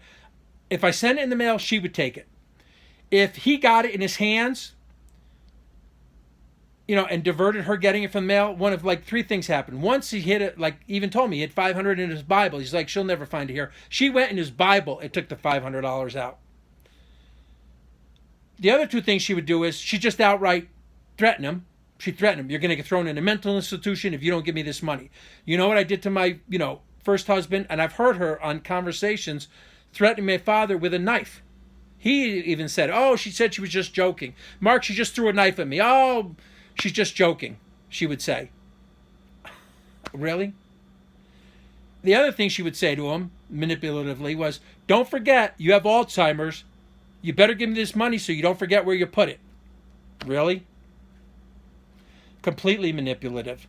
If I sent it in the mail, she would take it. If he got it in his hands, and diverted her getting it from the mail, one of like three things happened. Once he hid it, like even told me, he had $500 in his Bible. He's like, she'll never find it here. She went in his Bible and took the $500 out. The other two things she would do is she just outright threatened him. She threatened him. You're going to get thrown in a mental institution if you don't give me this money. You know what I did to my, first husband? And I've heard her on conversations threatening my father with a knife. He even said, oh, she said she was just joking. Mark, she just threw a knife at me. Oh, she's just joking, she would say. Really? The other thing she would say to him, manipulatively, was, don't forget, you have Alzheimer's. You better give me this money so you don't forget where you put it. Really? Completely manipulative.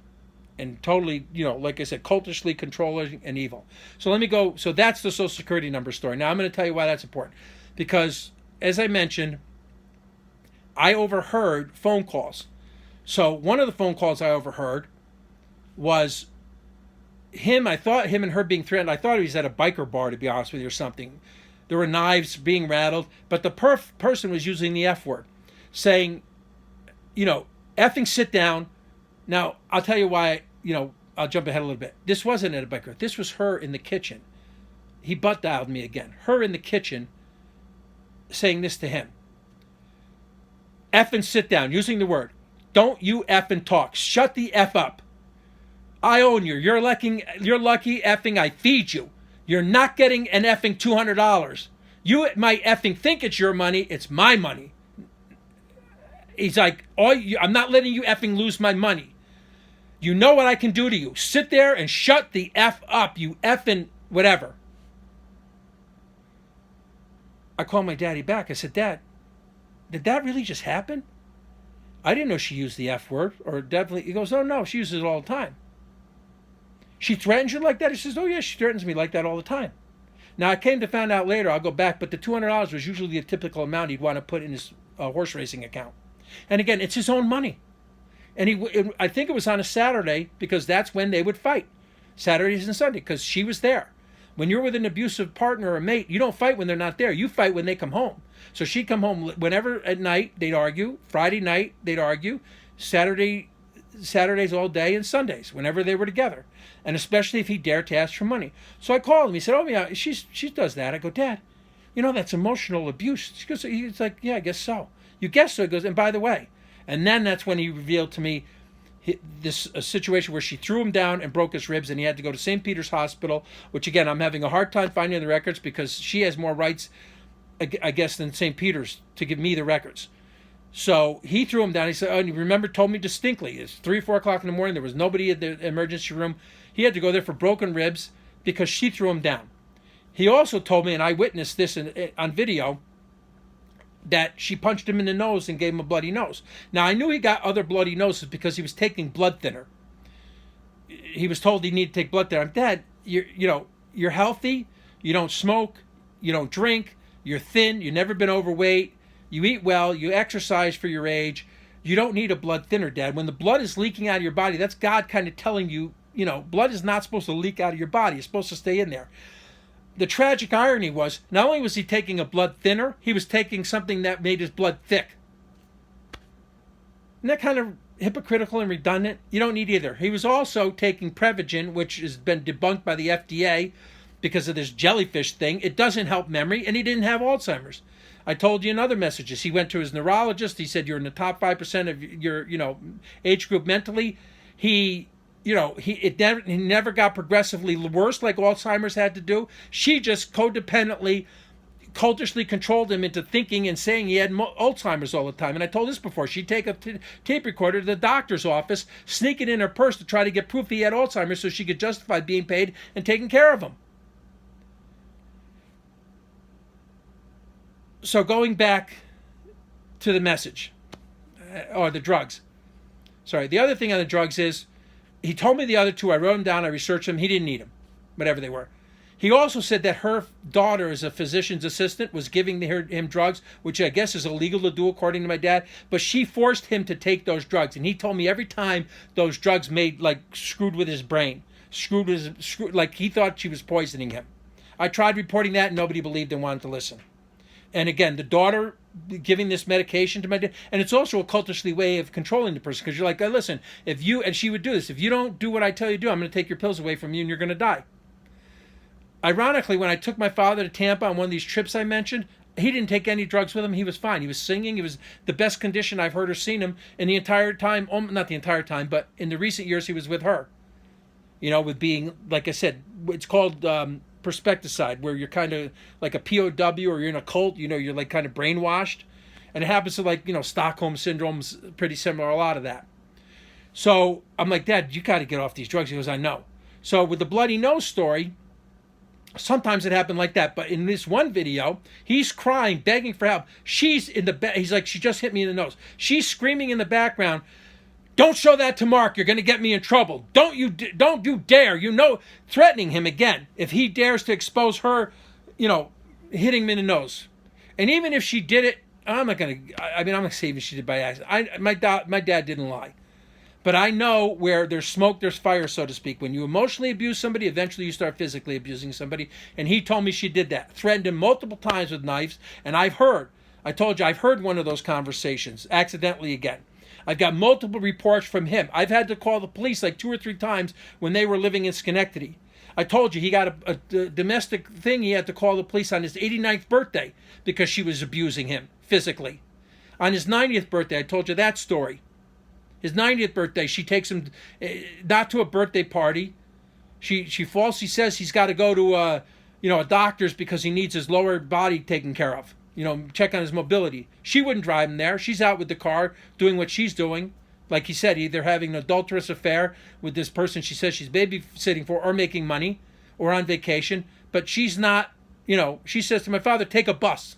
And totally, like I said, cultishly controlling and evil. So let me go. So that's the Social Security number story. Now I'm going to tell you why that's important. Because, as I mentioned, I overheard phone calls. So one of the phone calls I overheard was him. I thought him and her being threatened. I thought he was at a biker bar, to be honest with you, or something. There were knives being rattled. But the person was using the F word, saying, effing sit down. Now, I'll tell you why, I'll jump ahead a little bit. This wasn't at a biker. This was her in the kitchen. He butt dialed me again. Her in the kitchen saying this to him. Effing sit down, using the word. Don't you effing talk. Shut the F up. I own you. You're lucky effing I feed you. You're not getting an effing $200. You might effing think it's your money. It's my money. He's like, I'm not letting you effing lose my money. You know what I can do to you. Sit there and shut the F up, you effing whatever. I called my daddy back. I said, Dad, did that really just happen? I didn't know she used the F word, or definitely. He goes, oh no, she uses it all the time. She threatens you like that? He says, oh yeah, she threatens me like that all the time. Now I came to find out later, I'll go back, but the $200 was usually the typical amount he'd want to put in his horse racing account. And again, it's his own money. And I think it was on a Saturday, because that's when they would fight. Saturdays and Sunday, because she was there. When you're with an abusive partner or mate, you don't fight when they're not there. You fight when they come home. So she'd come home whenever at night, they'd argue. Friday night, they'd argue. Saturdays all day, and Sundays, whenever they were together. And especially if he dared to ask for money. So I called him. He said, oh yeah, she does that. I go, Dad, that's emotional abuse. He's like, yeah, I guess so. You guess so? He goes, and by the way. And then that's when he revealed to me a situation where she threw him down and broke his ribs, and he had to go to St. Peter's Hospital, which again, I'm having a hard time finding the records because she has more rights, I guess, than St. Peter's to give me the records. So he threw him down. He said, oh, and he told me distinctly, it's 3 or 4 o'clock in the morning. There was nobody at the emergency room. He had to go there for broken ribs because she threw him down. He also told me, and I witnessed this on video, that she punched him in the nose and gave him a bloody nose. Now, I knew he got other bloody noses because he was taking blood thinner. He was told he needed to take blood thinner. Dad, you're healthy. You don't smoke. You don't drink. You're thin. You've never been overweight. You eat well. You exercise for your age. You don't need a blood thinner, Dad. When the blood is leaking out of your body, that's God kind of telling you, blood is not supposed to leak out of your body. It's supposed to stay in there. The tragic irony was, not only was he taking a blood thinner, he was taking something that made his blood thick. Isn't that kind of hypocritical and redundant? You don't need either. He was also taking Prevagen, which has been debunked by the FDA because of this jellyfish thing. It doesn't help memory, and he didn't have Alzheimer's. I told you in other messages. He went to his neurologist. He said, you're in the top 5% of your, age group mentally. He never got progressively worse like Alzheimer's had to do. She just codependently cultishly controlled him into thinking and saying he had Alzheimer's all the time. And I told this before. She'd take a tape recorder to the doctor's office, sneak it in her purse to try to get proof he had Alzheimer's so she could justify being paid and taking care of him. So going back to the message, or the drugs. Sorry, the other thing on the drugs is, he told me the other two, I wrote them down, I researched them, he didn't need them, whatever they were. He also said that her daughter, as a physician's assistant, was giving him drugs, which I guess is illegal to do according to my dad, but she forced him to take those drugs. And he told me every time those drugs screwed with his brain, like he thought she was poisoning him. I tried reporting that and nobody believed and wanted to listen. And again, the daughter giving this medication to my dad, and it's also a cultishly way of controlling the person, because you're like, listen, if you, and she would do this, if you don't do what I tell you to do, I'm going to take your pills away from you and you're going to die. Ironically, when I took my father to Tampa on one of these trips I mentioned, he didn't take any drugs with him. He was fine. He was singing. He was the best condition I've heard or seen him in the entire time, not the entire time, but in the recent years he was with her. You know, with being, like I said, it's called prospecticide, where you're kind of like a POW or you're in a cult, you know, you're like kind of brainwashed. And it happens to, like, you know, Stockholm Syndrome's pretty similar, a lot of that. So I'm like, Dad, you got to get off these drugs. He goes, I know. So with the bloody nose story, sometimes it happened like that. But in this one video, he's crying, begging for help. She's in the bed. He's like, she just hit me in the nose. She's screaming in the background, don't show that to Mark. You're going to get me in trouble. Don't you dare. You know, threatening him again if he dares to expose her, you know, hitting him in the nose. And even if she did it, I'm not going to, I'm going to say even she did by accident. My dad didn't lie. But I know where there's smoke, there's fire, so to speak. When you emotionally abuse somebody, eventually you start physically abusing somebody. And he told me she did that. Threatened him multiple times with knives. And I told you, I've heard one of those conversations, accidentally again. I've got multiple reports from him. I've had to call the police like 2 or 3 times when they were living in Schenectady. I told you he got a domestic thing. He had to call the police on his 89th birthday because she was abusing him physically. On his 90th birthday, I told you that story. His 90th birthday, she takes him not to a birthday party. She falsely says he's got to go to a doctor's because he needs his lower body taken care of. You know, check on his mobility. She wouldn't drive him there. She's out with the car doing what she's doing. Like he said, either having an adulterous affair with this person she says she's babysitting for, or making money, or on vacation. But she's not, you know, she says to my father, take a bus.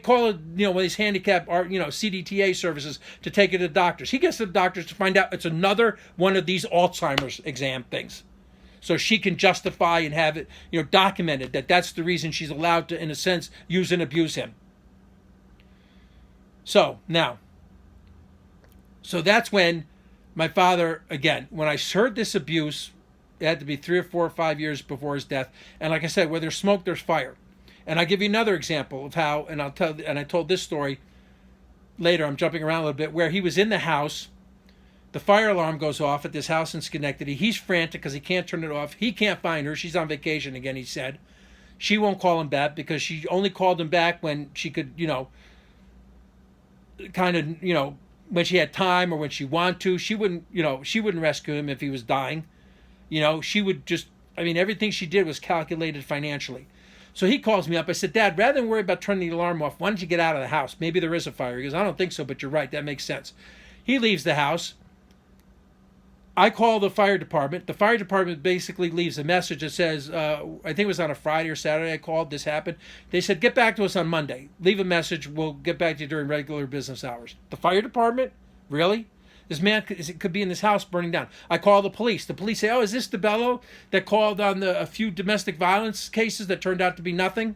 Call one of these handicap, CDTA services to take her to the doctors. He gets to the doctors to find out it's another one of these Alzheimer's exam things. So she can justify and have it, documented that that's the reason she's allowed to, in a sense, use and abuse him. So that's when my father, again, when I heard this abuse, it had to be 3 or 4 or 5 years before his death. And like I said, where there's smoke, there's fire. And I'll give you another example of how, and I told this story later, I'm jumping around a little bit, where he was in the house. The fire alarm goes off at this house in Schenectady. He's frantic because he can't turn it off. He can't find her. She's on vacation again, he said. She won't call him back because she only called him back when she could, when she had time or when she wanted to. She wouldn't rescue him if he was dying. She would just, everything she did was calculated financially. So he calls me up. I said, Dad, rather than worry about turning the alarm off, why don't you get out of the house? Maybe there is a fire. He goes, I don't think so, but you're right. That makes sense. He leaves the house. I call the fire department. The fire department basically leaves a message that says, I think it was on a Friday or Saturday I called, this happened. They said, get back to us on Monday. Leave a message. We'll get back to you during regular business hours. The fire department? Really? This man could be in this house burning down. I call the police. The police say, is this DiBello that called on a few domestic violence cases that turned out to be nothing?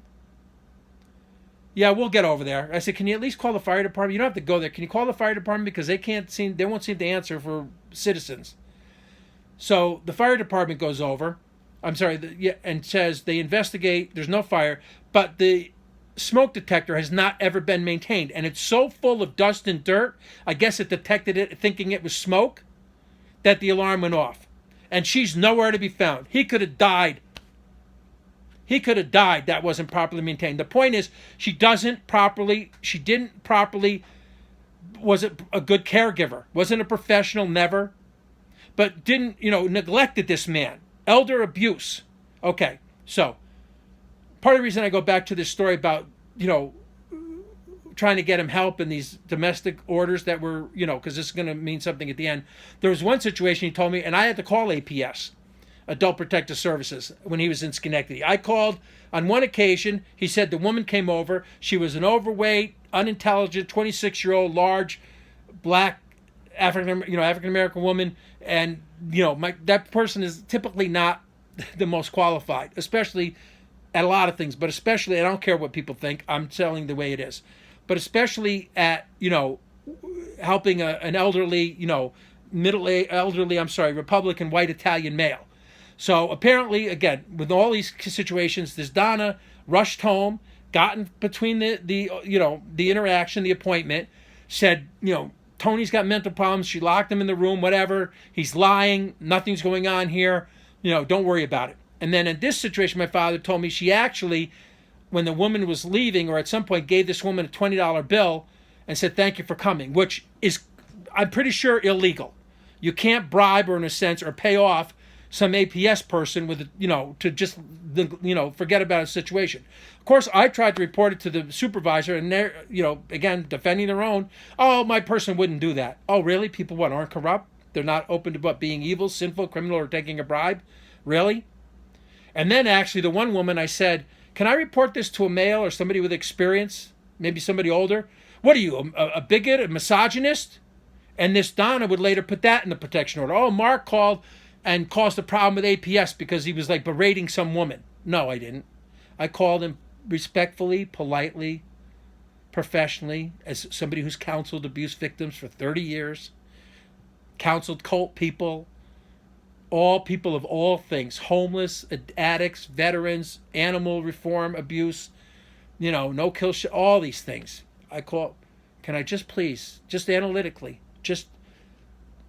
Yeah, we'll get over there. I said, can you at least call the fire department? You don't have to go there. Can you call the fire department? Because they won't seem to answer for citizens. So the fire department goes over. And says they investigate. There's no fire. But the smoke detector has not ever been maintained. And it's so full of dust and dirt, I guess it detected it thinking it was smoke, that the alarm went off. And she's nowhere to be found. He could have died. That wasn't properly maintained. The point is, she didn't properly, wasn't a good caregiver, wasn't a professional, never, but didn't, neglected this man. Elder abuse. Okay, so part of the reason I go back to this story about you know, trying to get him help in these domestic orders that were, you know, because this is going to mean something at the end. There was one situation he told me, and I had to call APS, Adult Protective Services, when he was in Schenectady. I called on one occasion. He said the woman came over. She was an overweight, unintelligent, 26-year-old, large, black, African-American woman. And, you know, that person is typically not the most qualified, especially at a lot of things, but especially, I don't care what people think, I'm telling the way it is, but especially at, you know, helping an elderly, you know, Republican white Italian male. So apparently, again, with all these situations, this Donna rushed home, gotten between the interaction, the appointment, said, you know, Tony's got mental problems. She locked him in the room, whatever. He's lying. Nothing's going on here. You know, don't worry about it. And then in this situation, my father told me she actually, when the woman was leaving or at some point, gave this woman a $20 bill and said, thank you for coming, which is, I'm pretty sure, illegal. You can't bribe or, in a sense, or pay off some APS person with, you know, to just, you know, forget about a situation. Of course, I tried to report it to the supervisor, and they're, you know, again, defending their own. Oh, my person wouldn't do that. Oh, really? People, what, aren't corrupt? They're not open to what, being evil, sinful, criminal, or taking a bribe? Really? And then actually the one woman, I said, can I report this to a male or somebody with experience? Maybe somebody older? What are you, a bigot, a misogynist? And this Donna would later put that in the protection order. Oh, Mark called and caused a problem with APS because he was like berating some woman. No, I didn't. I called him respectfully, politely, professionally, as somebody who's counseled abuse victims for 30 years, counseled cult people, all people of all things, homeless, addicts, veterans, animal reform, abuse, you know, no kill shit, all these things. I call, can I just please, just analytically, just,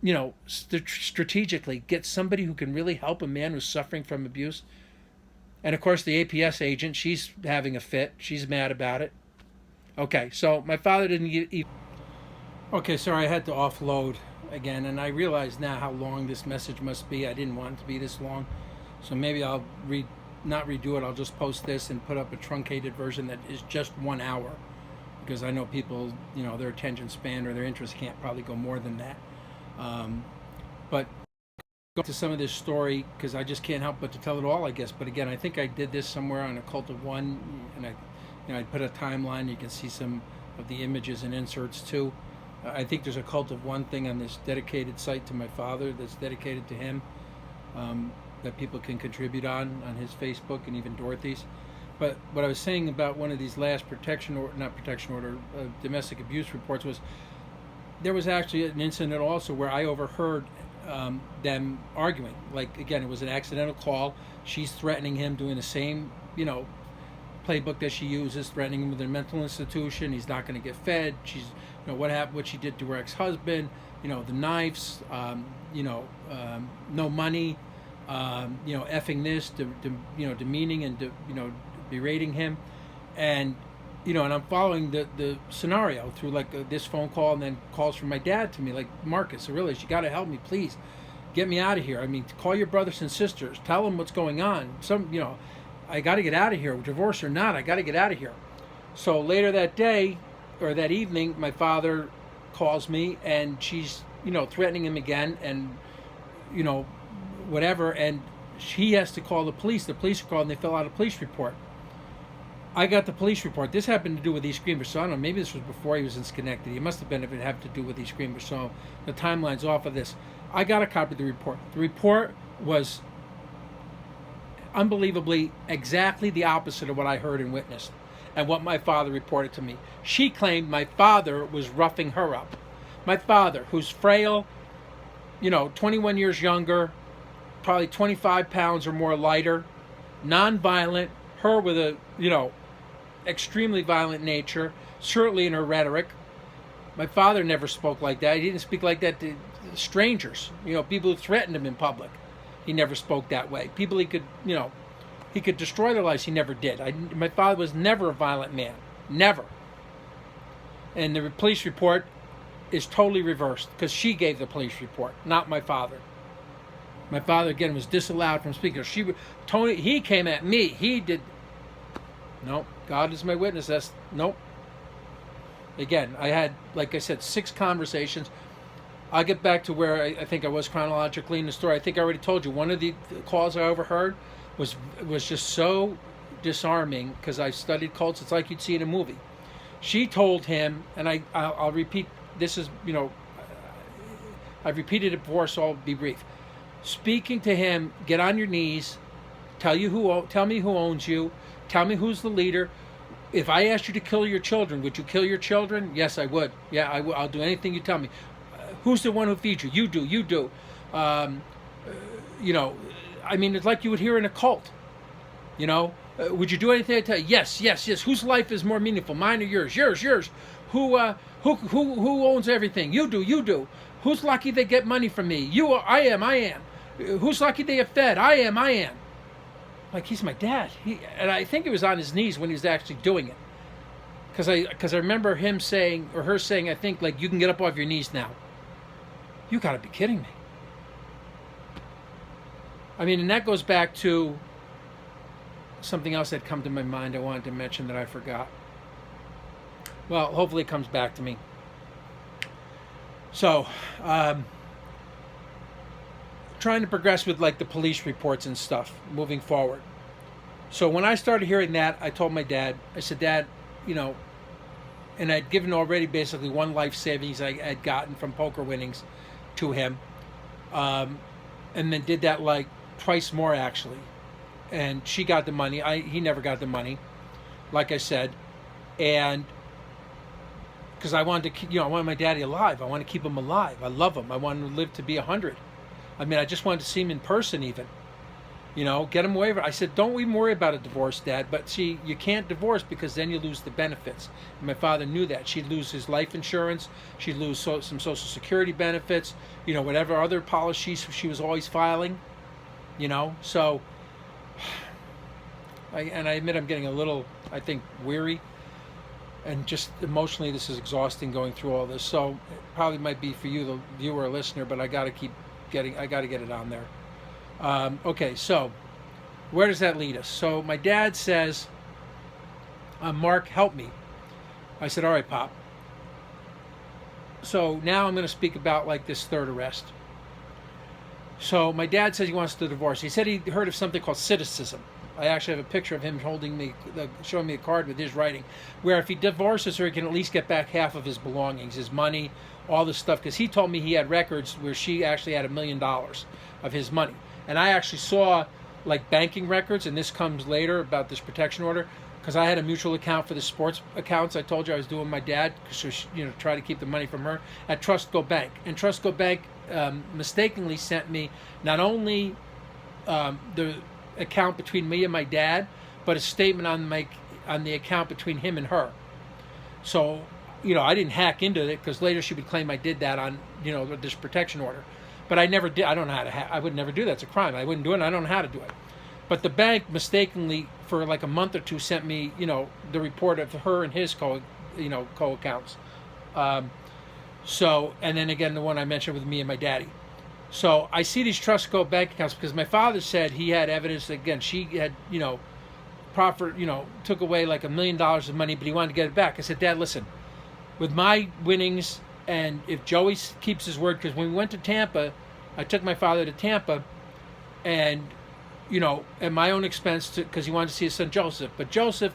you know, strategically get somebody who can really help a man who's suffering from abuse? And of course the APS agent, she's having a fit. She's mad about it. Okay, so my father didn't get... Okay, sorry, I had to offload again, and I realize now how long this message must be. I didn't want it to be this long, so maybe I'll not redo it. I'll just post this and put up a truncated version that is just 1 hour, because I know people, you know, their attention span or their interest can't probably go more than that. But go to some of this story, because I just can't help but to tell it all, I guess. But again, I think I did this somewhere on A Cult of One, and I put a timeline. You can see some of the images and inserts too. I think there's a Cult of One thing on this dedicated site to my father that's dedicated to him, that people can contribute on his Facebook, and even Dorothy's. But what I was saying about one of these last domestic abuse reports was, there was actually an incident also where I overheard them arguing. Like, again, it was an accidental call. She's threatening him, doing the same, you know, playbook that she uses, threatening him with a mental institution. He's not going to get fed. She's, you know, what happened, what she did to her ex-husband, you know, the knives, no money, you know, effing this, you know, demeaning and, you know, berating him. And, you know, and I'm following the scenario through like this phone call, and then calls from my dad to me, like, Marcus, Aurelius, you got to help me, please. Get me out of here. I mean, call your brothers and sisters. Tell them what's going on. You know, I got to get out of here. Divorce or not, I got to get out of here. So later that day, or that evening, my father calls me, and she's, you know, threatening him again, and, you know, whatever, and he has to call the police. The police are called, and they fill out a police report. I got the police report. This happened to do with these screamers, so I don't know, maybe this was before he was in Schenectady. It must have been if it had to do with these screamers, so the timeline's off of this. I got a copy of the report. The report was unbelievably exactly the opposite of what I heard and witnessed, and what my father reported to me. She claimed my father was roughing her up. My father, who's frail, you know, 21 years younger, probably 25 pounds or more lighter, non-violent, her with a, you know, extremely violent nature, certainly in her rhetoric. My father never spoke like that. He didn't speak like that to strangers, you know, people who threatened him in public. He never spoke that way. People he could, you know, he could destroy their lives. He never did. My father was never a violent man. Never. And the police report is totally reversed, because she gave the police report, not my father. My father, again, was disallowed from speaking. Tony, he came at me. He did. Nope. God is my witness. That's nope. Again, I had, like I said, 6 conversations. I'll get back to where I think I was chronologically in the story. I think I already told you one of the calls I overheard was just so disarming because I studied cults. It's like you'd see in a movie. She told him, and I'll repeat. This is, I've repeated it before, so I'll be brief. Speaking to him, get on your knees, tell me who owns you, tell me who's the leader. If I asked you to kill your children, would you kill your children? Yes, I would. Yeah, I'll do anything you tell me. Who's the one who feeds you? You do. You do. I mean, it's like you would hear in a cult. Would you do anything I tell you? Yes, yes, yes. Whose life is more meaningful, mine or yours? Yours. Who owns everything? You do. You do. Who's lucky they get money from me? You are. I am. Who's lucky they are fed? I am. Like, he's my dad. And I think it was on his knees when he was actually doing it. Because I remember him saying, or her saying, I think, like, you can get up off your knees now. You got to be kidding me. I mean, and that goes back to something else that come to my mind I wanted to mention that I forgot. Well, hopefully it comes back to me. So, trying to progress with like the police reports and stuff moving forward. So when I started hearing that, I told my dad, I said, Dad, and I'd given already basically one life savings I had gotten from poker winnings to him, and then did that like twice more actually. And she got the money. He never got the money, like I said, and because I wanted to, I wanted my daddy alive. I want to keep him alive. I love him. I want him to live to be 100. I mean, I just wanted to see him in person even. Get him away. I said, don't even worry about a divorce, Dad. But see, you can't divorce because then you lose the benefits. And my father knew that. She'd lose his life insurance. She'd lose some Social Security benefits. Whatever other policies she was always filing. So, I admit I'm getting a little, I think, weary. And just emotionally, this is exhausting going through all this. So it probably might be for you, the viewer or listener, but I got to get it on there. Okay, so where does that lead us? So my dad says, Mark, help me. I said, all right, Pop. So now I'm going to speak about like this third arrest. So my dad says he wants to divorce. He said he heard of something called citicism. I actually have a picture of him showing me a card with his writing, where if he divorces her, he can at least get back half of his belongings, his money, all this stuff. Because he told me he had records where she actually had $1 million of his money. And I actually saw like banking records, and this comes later about this protection order, because I had a mutual account for the sports accounts. I told you I was doing my dad, so try to keep the money from her at Trustco Bank. And Trustco Bank mistakenly sent me not only the account between me and my dad, but a statement on the account between him and her. So, I didn't hack into it because later she would claim I did that on, this protection order. But I never did. I don't know how to I would never do that. It's a crime. I wouldn't do it. And I don't know how to do it. But the bank mistakenly, for like a month or two, sent me, the report of her and his co-accounts. So, and then again, the one I mentioned with me and my daddy. So I see these Trustco bank accounts because my father said he had evidence that, again, she had, took away like $1 million of money, but he wanted to get it back. I said, Dad, listen, with my winnings, and if Joey keeps his word, because when we went to Tampa, I took my father to Tampa, and, at my own expense, because he wanted to see his son Joseph. But Joseph,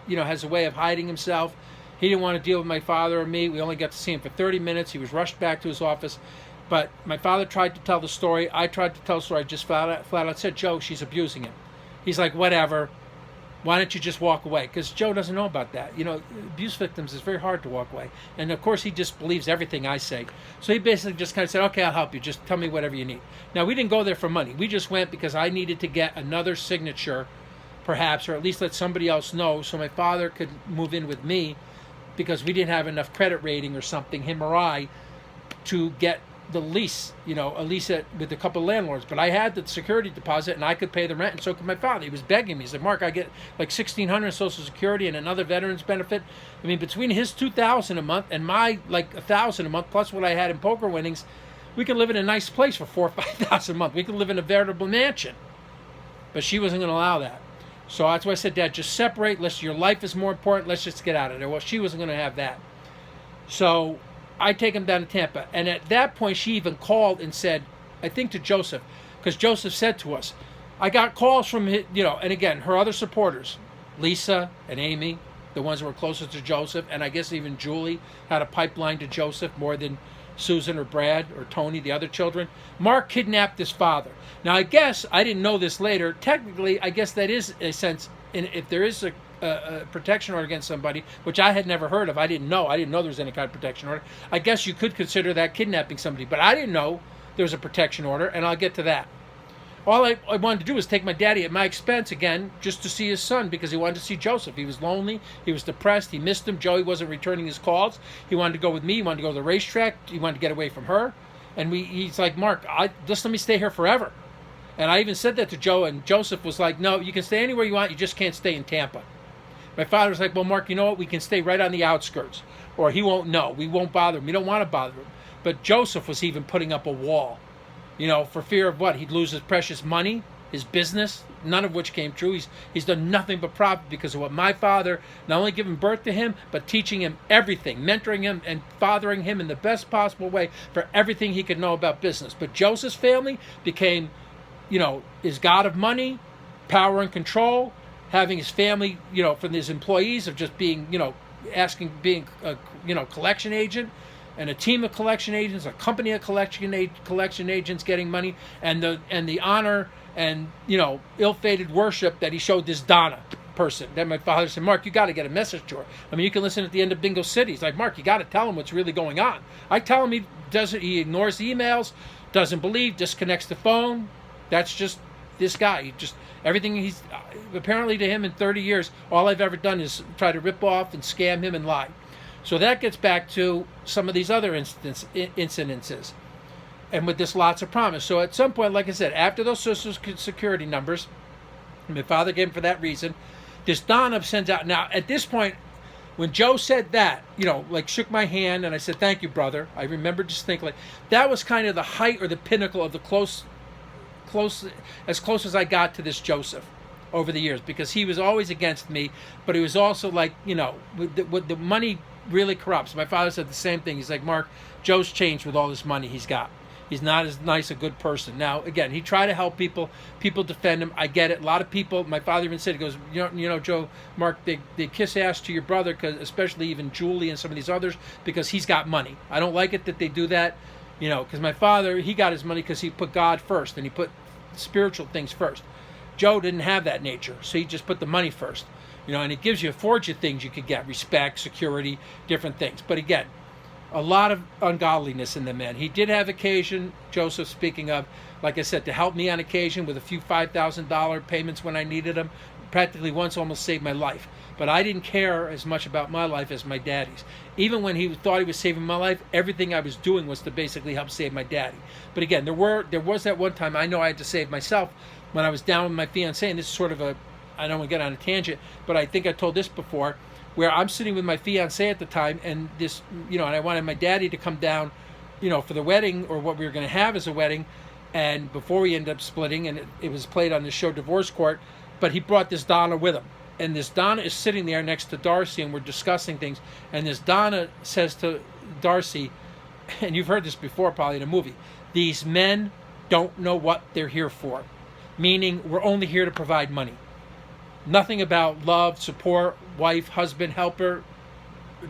has a way of hiding himself. He didn't want to deal with my father or me. We only got to see him for 30 minutes. He was rushed back to his office. But my father tried to tell the story. I tried to tell the story. I just flat out said, Joe, she's abusing him. He's like, whatever. Why don't you just walk away? Because Joe doesn't know about that. Abuse victims, it's very hard to walk away. And, of course, he just believes everything I say. So he basically just kind of said, okay, I'll help you. Just tell me whatever you need. Now, we didn't go there for money. We just went because I needed to get another signature, perhaps, or at least let somebody else know so my father could move in with me because we didn't have enough credit rating or something, him or I, to get the lease, a lease with a couple of landlords. But I had the security deposit and I could pay the rent, and so could my father. He was begging me. He said, Mark, I get like $1,600 Social Security and another veterans benefit. I mean, between his $2,000 a month and my like $1,000 a month plus what I had in poker winnings, we could live in a nice place for $4,000 or $5,000 a month. We could live in a veritable mansion. But she wasn't going to allow that. So that's why I said, Dad, just separate. Your life is more important. Let's just get out of there. Well, she wasn't going to have that. So I take him down to Tampa. And at that point, she even called and said, I think to Joseph, because Joseph said to us, I got calls from, and again, her other supporters, Lisa and Amy, the ones that were closest to Joseph, and I guess even Julie had a pipeline to Joseph more than Susan or Brad or Tony, the other children. Mark kidnapped his father. Now, I guess, I didn't know this later, technically, I guess that is a sense, if there is a protection order against somebody, which I had never heard of, I didn't know there was any kind of protection order, I guess you could consider that kidnapping somebody, but I didn't know there was a protection order, and I'll get to that. All I wanted to do was take my daddy at my expense again, just to see his son, because he wanted to see Joseph. He was lonely. He was depressed. He missed him. Joey wasn't returning his calls. He wanted to go with me. He wanted to go to the racetrack. He wanted to get away from her. And he's like, Mark, just let me stay here forever. And I even said that to Joe, and Joseph was like, no, you can stay anywhere you want. You just can't stay in Tampa. My father was like, well, Mark, you know what? We can stay right on the outskirts, or he won't know. We won't bother him. We don't want to bother him. But Joseph was even putting up a wall. For fear of what? He'd lose his precious money, his business, none of which came true. He's done nothing but profit because of what my father, not only giving birth to him, but teaching him everything, mentoring him and fathering him in the best possible way for everything he could know about business. But Joseph's family became, his god of money, power and control, having his family, from his employees of just being, being a collection agent, and a team of collection agents, a company of collection agents getting money, and the honor and ill-fated worship that he showed this Donna person. Then my father said, Mark, you got to get a message to her. I mean, you can listen at the end of Bingo City. He's like, Mark, you got to tell him what's really going on. I tell him he ignores the emails, doesn't believe, disconnects the phone. That's just this guy. He just everything he's apparently to him in 30 years, all I've ever done is try to rip off and scam him and lie. So that gets back to some of these other incidences, and with this lots of promise. So at some point, like I said, after those Social Security numbers, my father gave him for that reason, this Donna sends out. Now, at this point, when Joe said that, shook my hand, and I said, thank you, brother. I remember distinctly. That was kind of the height or the pinnacle of the as close as I got to this Joseph over the years, because he was always against me, but he was also like, with the money really corrupts. My father said the same thing. He's like, Mark, Joe's changed with all this money he's got. He's not as nice a good person. Now, again, he tried to help people. People defend him. I get it. A lot of people, my father even said, he goes, Joe, Mark, they kiss ass to your brother, because especially even Julie and some of these others, because he's got money. I don't like it that they do that, because my father, he got his money because he put God first, and he put spiritual things first. Joe didn't have that nature, so he just put the money first. And it affords you things you could get, respect, security, different things. But again, a lot of ungodliness in the man. He did have occasion, Joseph speaking of, like I said, to help me on occasion with a few $5,000 payments when I needed them. Practically once almost saved my life. But I didn't care as much about my life as my daddy's. Even when he thought he was saving my life, everything I was doing was to basically help save my daddy. But again, there was that one time I know I had to save myself when I was down with my fiancée, and this is sort of I don't want to get on a tangent, but I think I told this before, where I'm sitting with my fiancée at the time, and this, and I wanted my daddy to come down, for the wedding, or what we were going to have as a wedding, and before we ended up splitting, and it was played on the show Divorce Court, but he brought this Donna with him, and this Donna is sitting there next to Darcy, and we're discussing things, and this Donna says to Darcy, and you've heard this before probably in a movie, these men don't know what they're here for, meaning we're only here to provide money. Nothing about love, support, wife, husband, helper,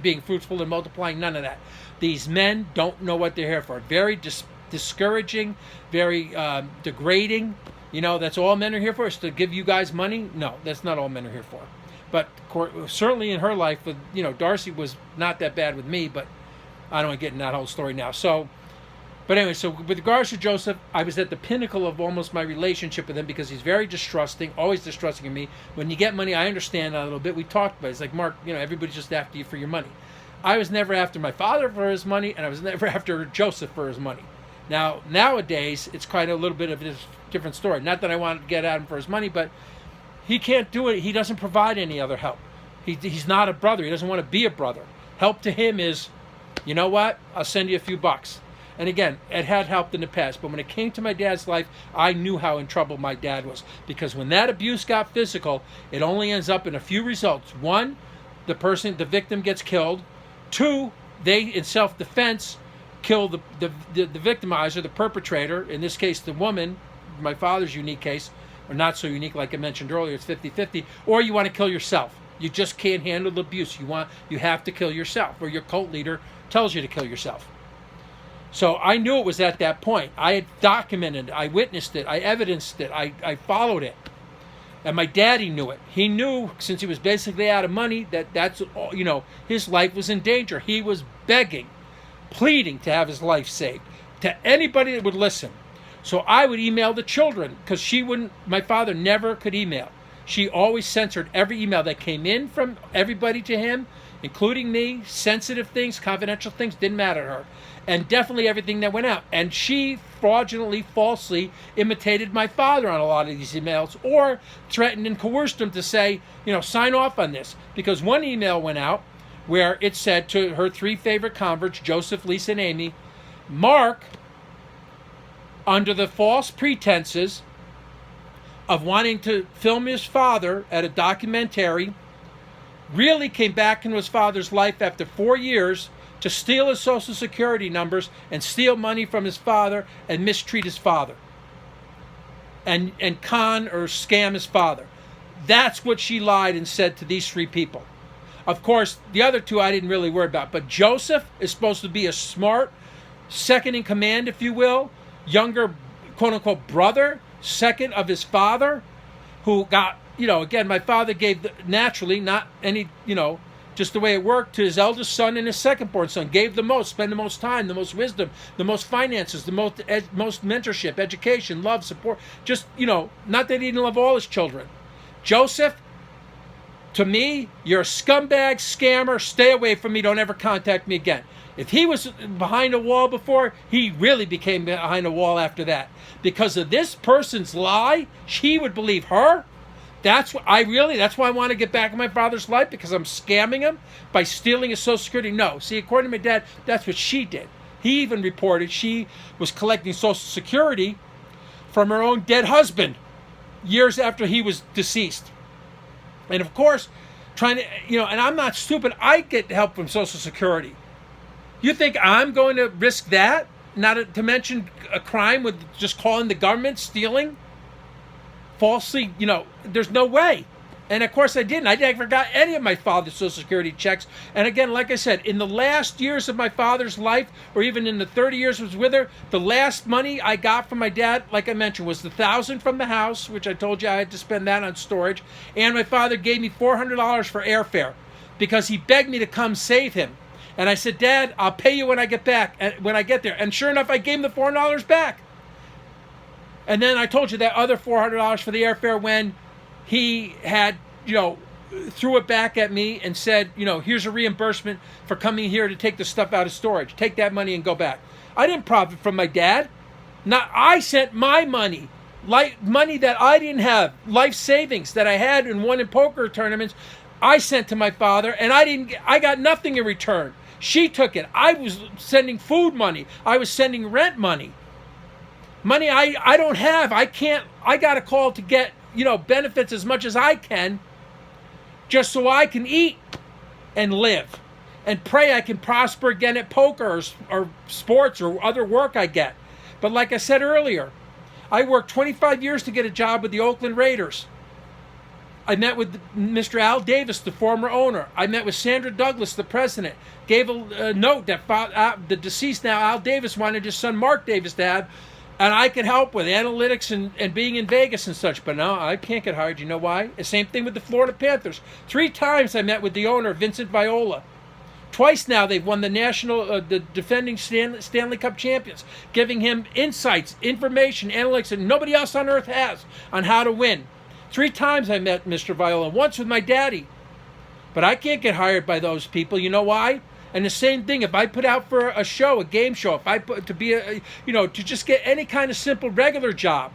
being fruitful and multiplying, none of that. These men don't know what they're here for. Very discouraging, very degrading. That's all men are here for, is to give you guys money? No, that's not all men are here for. But certainly in her life, Darcy was not that bad with me, but I don't want to get in that whole story now. But anyway, so with regards to Joseph, I was at the pinnacle of almost my relationship with him, because he's very distrusting, always distrusting of me. When you get money, I understand that a little bit. We talked about it. It's like, Mark, everybody's just after you for your money. I was never after my father for his money, and I was never after Joseph for his money. Now, nowadays, it's quite a little bit of a different story. Not that I want to get at him for his money, but he can't do it. He doesn't provide any other help. He's not a brother. He doesn't want to be a brother. Help to him is, you know what? I'll send you a few bucks. And again, it had helped in the past. But when it came to my dad's life, I knew how in trouble my dad was. Because when that abuse got physical, it only ends up in a few results. One, the victim gets killed. Two, they, in self-defense, kill the victimizer, the perpetrator, in this case the woman, my father's unique case, or not so unique like I mentioned earlier, it's 50-50, or you want to kill yourself. You just can't handle the abuse. You have to kill yourself, or your cult leader tells you to kill yourself. So I knew it was at that point. I had documented it, I witnessed it, I evidenced it, I followed it. And my daddy knew it. He knew, since he was basically out of money, that's his life was in danger. He was begging, pleading to have his life saved, to anybody that would listen. So I would email the children, because my father never could email. She always censored every email that came in from everybody to him, including me. Sensitive things, confidential things, didn't matter to her. And definitely everything that went out. And she fraudulently, falsely imitated my father on a lot of these emails, or threatened and coerced him to say, sign off on this. Because one email went out where it said to her 3 favorite converts, Joseph, Lisa, and Amy, Mark, under the false pretenses of wanting to film his father at a documentary, really came back into his father's life after 4 years to steal his Social Security numbers and steal money from his father and mistreat his father and con or scam his father. That's what she lied and said to these 3 people. Of course, the other 2 I didn't really worry about, but Joseph is supposed to be a smart, second in command, if you will, younger, quote-unquote, brother, second of his father, who got, again, my father gave, naturally, not any, just the way it worked, to his eldest son and his second-born son, gave the most, spent the most time, the most wisdom, the most finances, the most mentorship, education, love, support, just, not that he didn't love all his children. Joseph, to me, you're a scumbag, scammer, stay away from me, don't ever contact me again. If he was behind a wall before, he really became behind a wall after that. Because of this person's lie, he would believe her. That's why I want to get back in my father's life, because I'm scamming him by stealing his Social Security. No, see, according to my dad, that's what she did. He even reported she was collecting Social Security from her own dead husband years after he was deceased. And of course, trying to, and I'm not stupid, I get help from Social Security. You think I'm going to risk that? Not to mention a crime with just calling the government, stealing? Falsely, there's no way. And of course I didn't. I never got any of my father's Social Security checks. And again, like I said, in the last years of my father's life, or even in the 30 years I was with her, the last money I got from my dad, like I mentioned, was the $1,000 from the house, which I told you I had to spend that on storage. And my father gave me $400 for airfare because he begged me to come save him. And I said, Dad, I'll pay you when I get back, when I get there. And sure enough, I gave him the $400 back. And then I told you that other $400 for the airfare when he had, threw it back at me and said, here's a reimbursement for coming here to take the stuff out of storage. Take that money and go back. I didn't profit from my dad. I sent my money, money that I didn't have, life savings that I had and won in poker tournaments, I sent to my father, and I got nothing in return. She took it. I was sending food money. I was sending rent money. Money I don't have. I got a call to get, benefits as much as I can, just so I can eat and live and pray I can prosper again at poker or sports or other work I get. But like I said earlier, I worked 25 years to get a job with the Oakland Raiders. I met with Mr. Al Davis, the former owner. I met with Sandra Douglas, the president. Gave a note that the deceased now, Al Davis, wanted his son Mark Davis to have, and I could help with analytics and being in Vegas and such. But no, I can't get hired. You know why? The same thing with the Florida Panthers. 3 times I met with the owner, Vincent Viola. Twice now they've won the defending Stanley Cup champions, giving him insights, information, analytics that nobody else on earth has on how to win. 3 times I met Mr. Viola, once with my daddy. But I can't get hired by those people. You know why? And the same thing, if I put out for a show, a game show, if I put to be to just get any kind of simple regular job.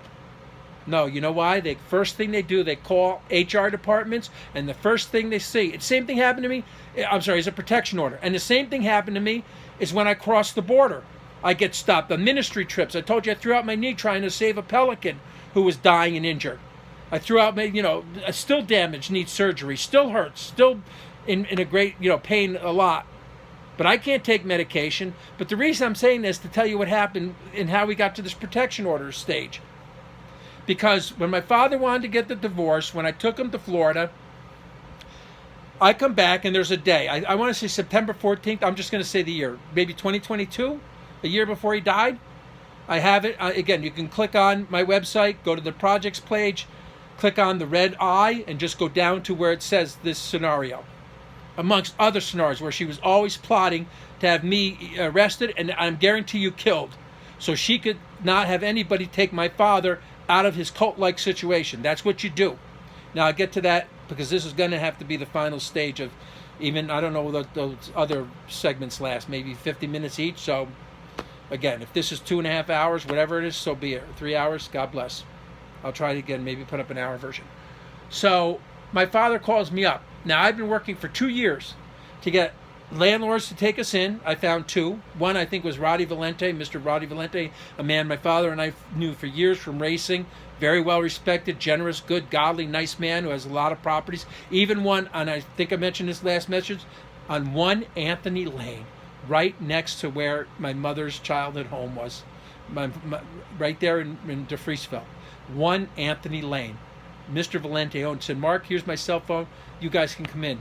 No, you know why? The first thing they do, they call HR departments, and the first thing they see, the same thing happened to me, it's a protection order. And the same thing happened to me is when I crossed the border. I get stopped on ministry trips. I told you I threw out my knee trying to save a pelican who was dying and injured. I threw out my, still damaged, needs surgery, still hurts, still in a great, pain a lot. But I can't take medication. But the reason I'm saying this to tell you what happened and how we got to this protection order stage. Because when my father wanted to get the divorce, when I took him to Florida, I come back and there's a day. I want to say September 14th. I'm just going to say the year. Maybe 2022, a year before he died. I have it. Again, you can click on my website, go to the projects page, click on the red eye, and just go down to where it says this scenario. Amongst other scenarios where she was always plotting to have me arrested and I'm guarantee you killed. So she could not have anybody take my father out of his cult-like situation. That's what you do. Now I'll get to that because this is going to have to be the final stage of even, I don't know what those other segments last, maybe 50 minutes each. So again, if this is 2.5 hours, whatever it is, so be it. 3 hours, God bless. I'll try it again, maybe put up an hour version. So my father calls me up. Now I've been working for 2 years to get landlords to take us in. I found 2. One I think was Roddy Valente, Mr. Roddy Valente, a man my father and I knew for years from racing. Very well respected, generous, good, godly, nice man who has a lot of properties. Even one, and I think I mentioned this last message, on 1 Anthony Lane, right next to where my mother's childhood home was, right there in DeFriesville. 1 Anthony Lane. Mr. Valente owned. Said, Mark, here's my cell phone. You guys can come in.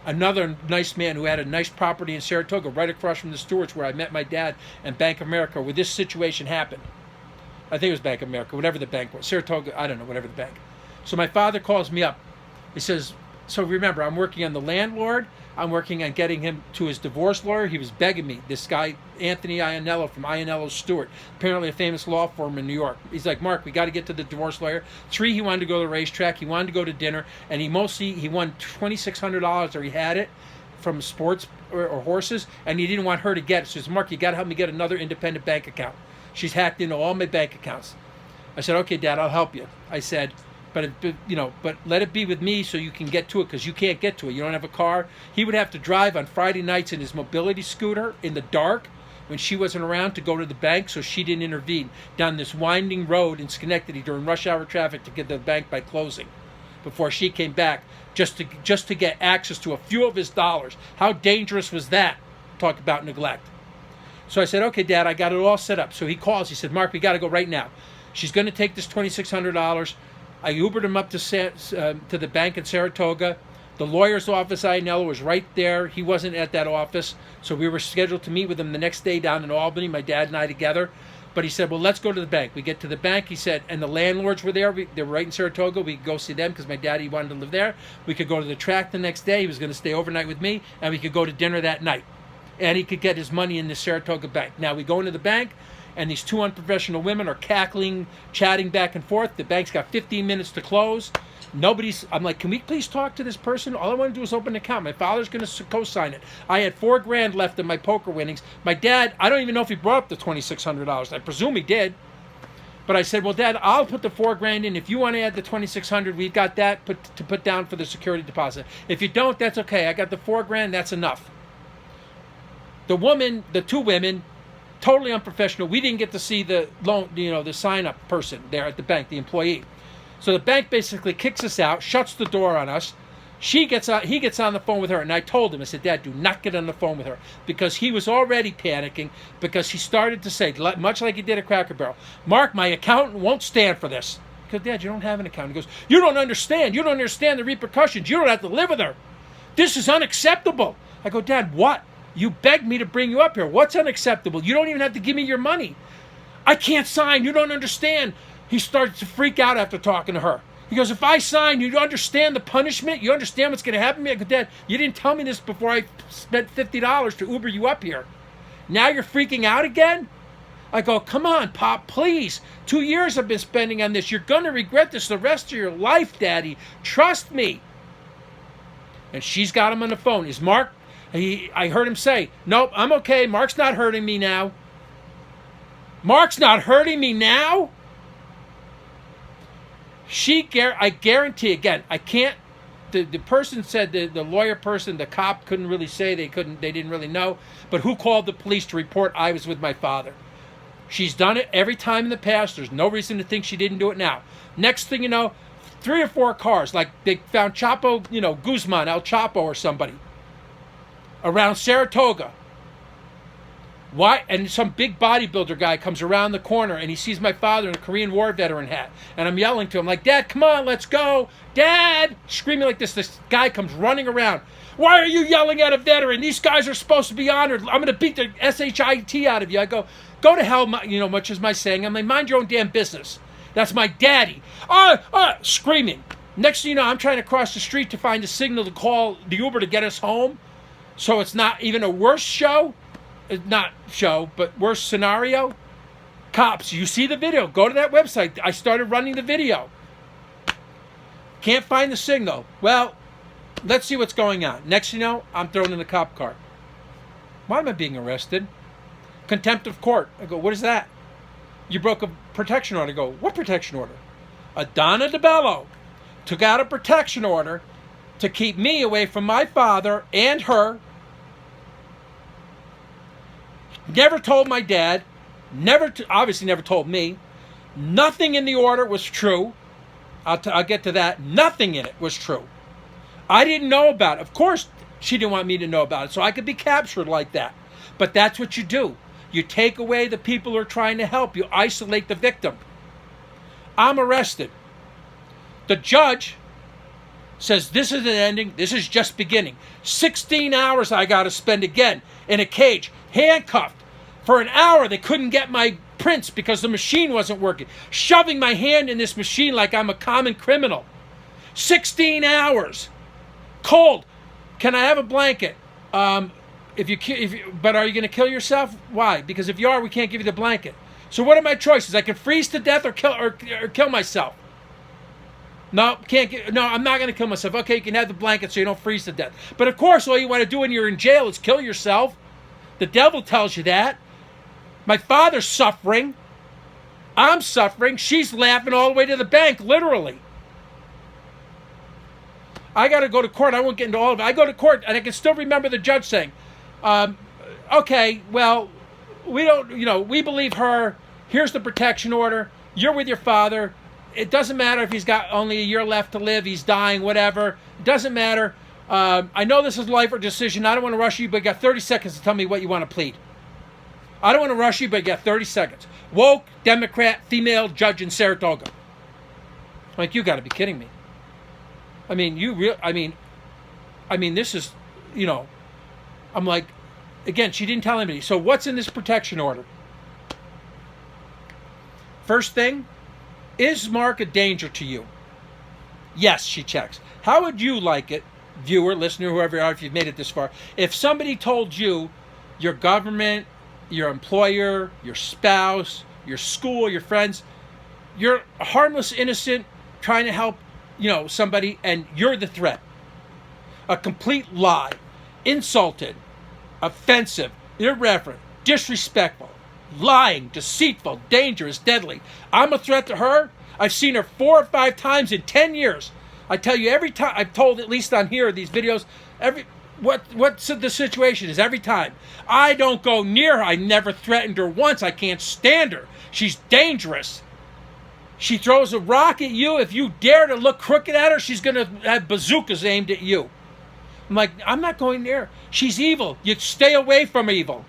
Another nice man who had a nice property in Saratoga, right across from the Stewarts, where I met my dad, and Bank of America, where this situation happened. I think it was Bank of America, whatever the bank was. Saratoga, I don't know, whatever the bank. So my father calls me up. He says, so remember, I'm working on the landlord. I'm working on getting him to his divorce lawyer. He was begging me. This guy, Anthony Ianello from Ianello Stewart, apparently a famous law firm in New York. He's like, Mark, we got to get to the divorce lawyer. 3, he wanted to go to the racetrack. He wanted to go to dinner. And he won $2,600, or he had it, from sports or horses. And he didn't want her to get it. So he says, Mark, you got to help me get another independent bank account. She's hacked into all my bank accounts. I said, okay, Dad, I'll help you. I said, but let it be with me so you can get to it, because you can't get to it. You don't have a car. He would have to drive on Friday nights in his mobility scooter in the dark when she wasn't around to go to the bank, so she didn't intervene down this winding road in Schenectady during rush hour traffic to get to the bank by closing before she came back just to get access to a few of his dollars. How dangerous was that? Talk about neglect. So I said, okay, Dad, I got it all set up. So he calls. He said, Mark, we got to go right now. She's going to take this $2,600. I Ubered him up to the bank in Saratoga. The lawyer's office, Ianello, was right there. He wasn't at that office. So we were scheduled to meet with him the next day down in Albany, my dad and I together. But he said, well, let's go to the bank. We get to the bank, he said, and the landlords were there. They were right in Saratoga. We could go see them because my daddy wanted to live there. We could go to the track the next day. He was going to stay overnight with me, and we could go to dinner that night. And he could get his money in the Saratoga bank. Now we go into the bank, and these 2 unprofessional women are cackling, chatting back and forth. The bank's got 15 minutes to close. I'm like, can we please talk to this person? All I want to do is open an account. My father's going to co-sign it. I had $4,000 left in my poker winnings. My dad, I don't even know if he brought up the $2,600. I presume he did. But I said, well, Dad, I'll put the $4,000 in. If you want to add the $2,600, we've got that to put down for the security deposit. If you don't, that's okay. I got the $4,000. That's enough. The 2 women, totally unprofessional. We didn't get to see the loan, the sign-up person there at the bank, the employee. So the bank basically kicks us out, shuts the door on us. He gets on the phone with her, and I told him, I said, Dad, do not get on the phone with her, because he was already panicking, because he started to say, much like he did at Cracker Barrel, Mark, my accountant won't stand for this. I go, Dad, you don't have an accountant. He goes, you don't understand. You don't understand the repercussions. You don't have to live with her. This is unacceptable. I go, Dad, what? You begged me to bring you up here. What's unacceptable? You don't even have to give me your money. I can't sign. You don't understand. He started to freak out after talking to her. He goes, if I sign, you understand the punishment? You understand what's going to happen to me? I go, Dad, you didn't tell me this before I spent $50 to Uber you up here. Now you're freaking out again? I go, come on, Pop, please. 2 years I've been spending on this. You're going to regret this the rest of your life, Daddy. Trust me. And she's got him on the phone. Is Mark... I heard him say, nope, I'm okay. Mark's not hurting me now. Mark's not hurting me now? I guarantee, again, I can't the person said, the lawyer person, the cop couldn't really say, they didn't really know. But who called the police to report I was with my father? She's done it every time in the past. There's no reason to think she didn't do it now. Next thing you know, 3 or 4 cars, like they found Chapo, Guzman, El Chapo or somebody around Saratoga. Why? And some big bodybuilder guy comes around the corner and he sees my father in a Korean War veteran hat. And I'm yelling to him like, Dad, come on, let's go. Dad! Screaming like this. This guy comes running around. Why are you yelling at a veteran? These guys are supposed to be honored. I'm going to beat the shit out of you. I go to hell, much as my saying. I'm like, mind your own damn business. That's my daddy. Screaming. Next thing you know, I'm trying to cross the street to find a signal to call the Uber to get us home. So it's not even a worse show. Not show, but worse scenario. Cops, you see the video. Go to that website. I started running the video. Can't find the signal. Well, let's see what's going on. Next thing you know, I'm thrown in the cop car. Why am I being arrested? Contempt of court. I go, what is that? You broke a protection order. I go, what protection order? Anthony DiBello took out a protection order to keep me away from my father and her. Never told my dad, obviously never told me. Nothing in the order was true. I'll get to that. Nothing in it was true. I didn't know about it. Of course, she didn't want me to know about it, so I could be captured like that. But that's what you do. You take away the people who are trying to help. You isolate the victim. I'm arrested. The judge says this isn't ending. This is just beginning. 16 hours I got to spend again in a cage, handcuffed. For an hour, they couldn't get my prints because the machine wasn't working. Shoving my hand in this machine like I'm a common criminal. 16 hours. Cold. Can I have a blanket? But are you going to kill yourself? Why? Because if you are, we can't give you the blanket. So what are my choices? I can freeze to death or kill myself. No, I'm not going to kill myself. Okay, you can have the blanket so you don't freeze to death. But of course, all you want to do when you're in jail is kill yourself. The devil tells you that. My father's suffering. I'm suffering. She's laughing all the way to the bank, literally. I got to go to court. I won't get into all of it. I go to court, and I can still remember the judge saying, okay, well, we believe her. Here's the protection order. You're with your father. It doesn't matter if he's got only a year left to live. He's dying, whatever. It doesn't matter. I know this is life or decision. I don't want to rush you, but you got 30 seconds to tell me what you want to plead. I don't want to rush you, but you got 30 seconds. Woke, Democrat, female judge in Saratoga. Like, you got to be kidding me. I mean, this is, I'm like, again, she didn't tell anybody. So what's in this protection order? First thing, is Mark a danger to you? Yes, she checks. How would you like it, viewer, listener, whoever you are, if you've made it this far, if somebody told you, your government, your employer, your spouse, your school, your friends, you're a harmless, innocent, trying to help, somebody, and you're the threat? A complete lie, insulted, offensive, irreverent, disrespectful, lying, deceitful, dangerous, deadly. I'm a threat to her. I've seen her 4 or 5 times in 10 years. I tell you, every time, I've told, at least on here, these videos, what's the situation is every time. I don't go near her. I never threatened her once. I can't stand her. She's dangerous. She throws a rock at you. If you dare to look crooked at her, she's going to have bazookas aimed at you. I'm like, I'm not going near her. She's evil. You stay away from evil.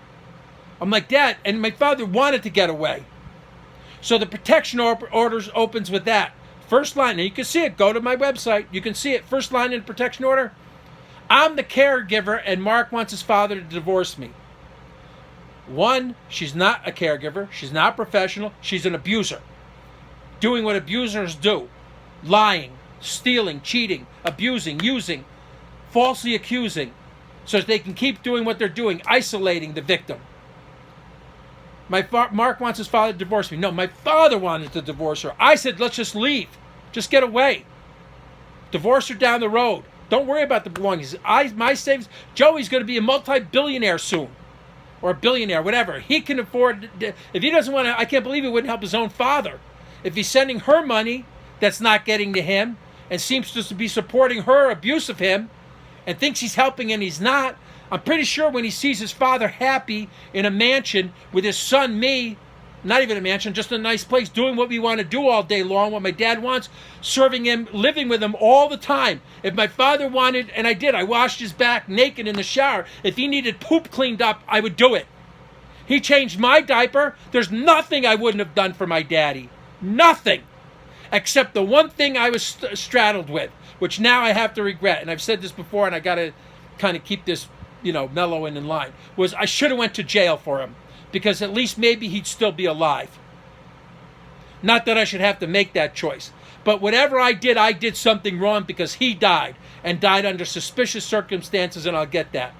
I'm like, Dad, and my father wanted to get away. So the protection orders opens with that. First line, and you can see it. Go to my website. You can see it. First line in the protection order. I'm the caregiver, and Mark wants his father to divorce me. 1, she's not a caregiver. She's not professional. She's an abuser. Doing what abusers do. Lying, stealing, cheating, abusing, using, falsely accusing, so that they can keep doing what they're doing, isolating the victim. Mark wants his father to divorce me. No, my father wanted to divorce her. I said, let's just leave. Just get away. Divorce her down the road. Don't worry about the belongings. My savings. Joey's going to be a multi-billionaire soon. Or a billionaire, whatever. He can afford. If he doesn't want to, I can't believe he wouldn't help his own father. If he's sending her money that's not getting to him, and seems to be supporting her abuse of him and thinks he's helping and he's not, I'm pretty sure when he sees his father happy in a mansion with his son, me, not even a mansion, just a nice place, doing what we want to do all day long, what my dad wants, serving him, living with him all the time. If my father wanted, and I did, I washed his back naked in the shower. If he needed poop cleaned up, I would do it. He changed my diaper. There's nothing I wouldn't have done for my daddy. Nothing. Except the one thing I was straddled with, which now I have to regret, and I've said this before, and I got to kind of keep this, mellow and in line, was I should have went to jail for him, because at least maybe he'd still be alive. Not that I should have to make that choice, but whatever I did something wrong, because he died, and died under suspicious circumstances, and I'll get that.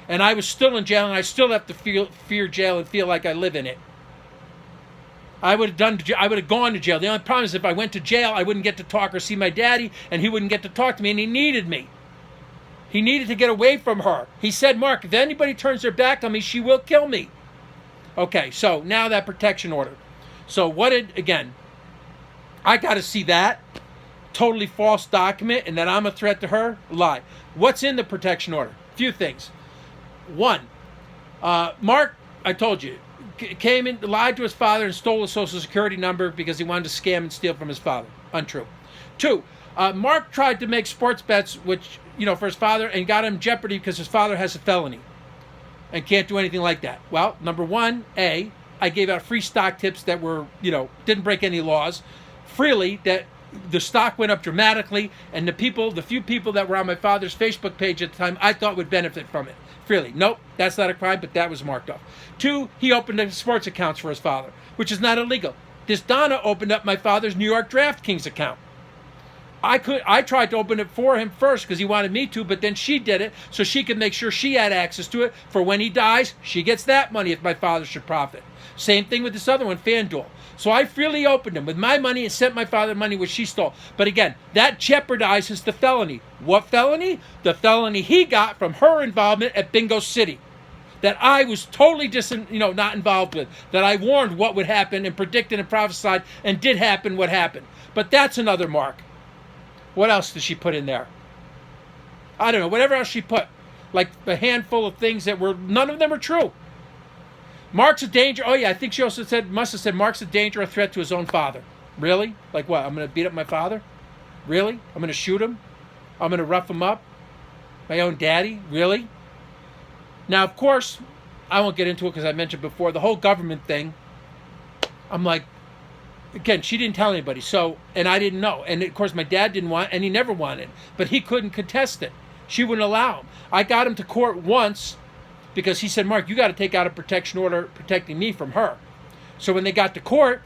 And I was still in jail, and I still have to fear jail and feel like I live in it. I would have gone to jail. The only problem is if I went to jail, I wouldn't get to talk or see my daddy, and he wouldn't get to talk to me, and he needed me. He needed to get away from her. He said, Mark, if anybody turns their back on me, she will kill me. Okay, so now that protection order. So again, I got to see that. Totally false document, and that I'm a threat to her? Lie. What's in the protection order? Few things. One, Mark, I told you, came in, lied to his father, and stole his Social Security number because he wanted to scam and steal from his father. Untrue. Two, Mark tried to make sports bets, which, for his father, and got him in jeopardy because his father has a felony and can't do anything like that. Well, number one, I gave out free stock tips that were, didn't break any laws, freely, that the stock went up dramatically, and the few people that were on my father's Facebook page at the time, I thought would benefit from it. Freely. Nope, that's not a crime, but that was marked off. Two, he opened sports accounts for his father, which is not illegal. This Donna opened up my father's New York DraftKings account. I tried to open it for him first because he wanted me to, but then she did it so she could make sure she had access to it for when he dies. She gets that money if my father should profit. Same thing with this other one, FanDuel. So I freely opened them with my money and sent my father money which she stole. But again, that jeopardizes the felony. What felony? The felony he got from her involvement at Bingo City. That I was totally not involved with. That I warned what would happen and predicted and prophesied and did happen what happened. But that's another mark. What else did she put in there? I don't know. Whatever else she put. Like a handful of things that none of them are true. Mark's a danger. Oh, yeah, I think she also must have said Mark's a danger, a threat to his own father. Really? Like what? I'm going to beat up my father? Really? I'm going to shoot him? I'm going to rough him up? My own daddy? Really? Now, of course, I won't get into it because I mentioned before, the whole government thing. I'm like, again, she didn't tell anybody. So, and I didn't know. And of course, my dad didn't want, and he never wanted, but he couldn't contest it. She wouldn't allow him. I got him to court once because he said, Mark, you got to take out a protection order protecting me from her. So when they got to court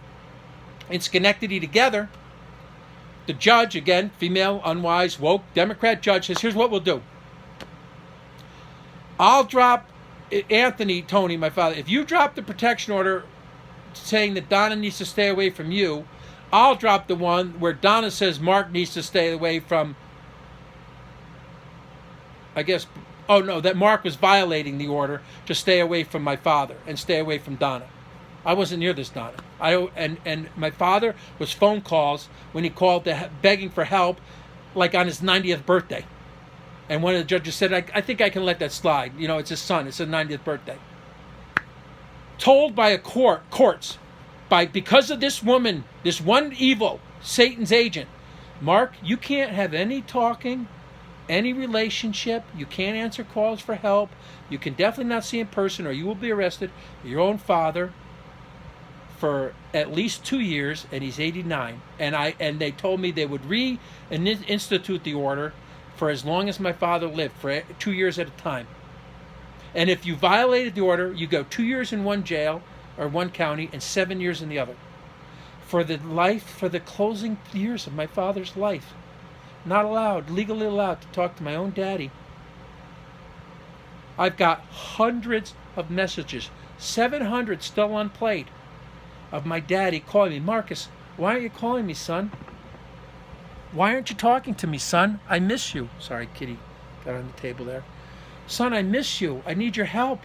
in Schenectady together, the judge, again, female, unwise, woke, Democrat judge, says, here's what we'll do. I'll drop Tony, my father. If you drop the protection order saying that Donna needs to stay away from you, I'll drop the one where Donna says Mark needs to stay away from, that Mark was violating the order to stay away from my father and stay away from Donna. I wasn't near this Donna. And my father was phone calls when he called begging for help, like on his 90th birthday. And one of the judges said, I think I can let that slide. It's his son. It's his 90th birthday. Told by because of this woman, this one evil, Satan's agent, Mark, you can't have any talking, any relationship. You can't answer calls for help. You can definitely not see in person or you will be arrested. Your own father for at least 2 years, and he's 89. And they told me they would reinstitute the order for as long as my father lived, for 2 years at a time. And if you violated the order, you go 2 years in one jail or one county and 7 years in the other. For the closing years of my father's life. Not allowed, legally allowed to talk to my own daddy. I've got hundreds of messages, 700 still unplayed, of my daddy calling me, Marcus, why aren't you calling me, son? Why aren't you talking to me, son? I miss you. Sorry, kitty got on the table there. Son, I miss you. I need your help.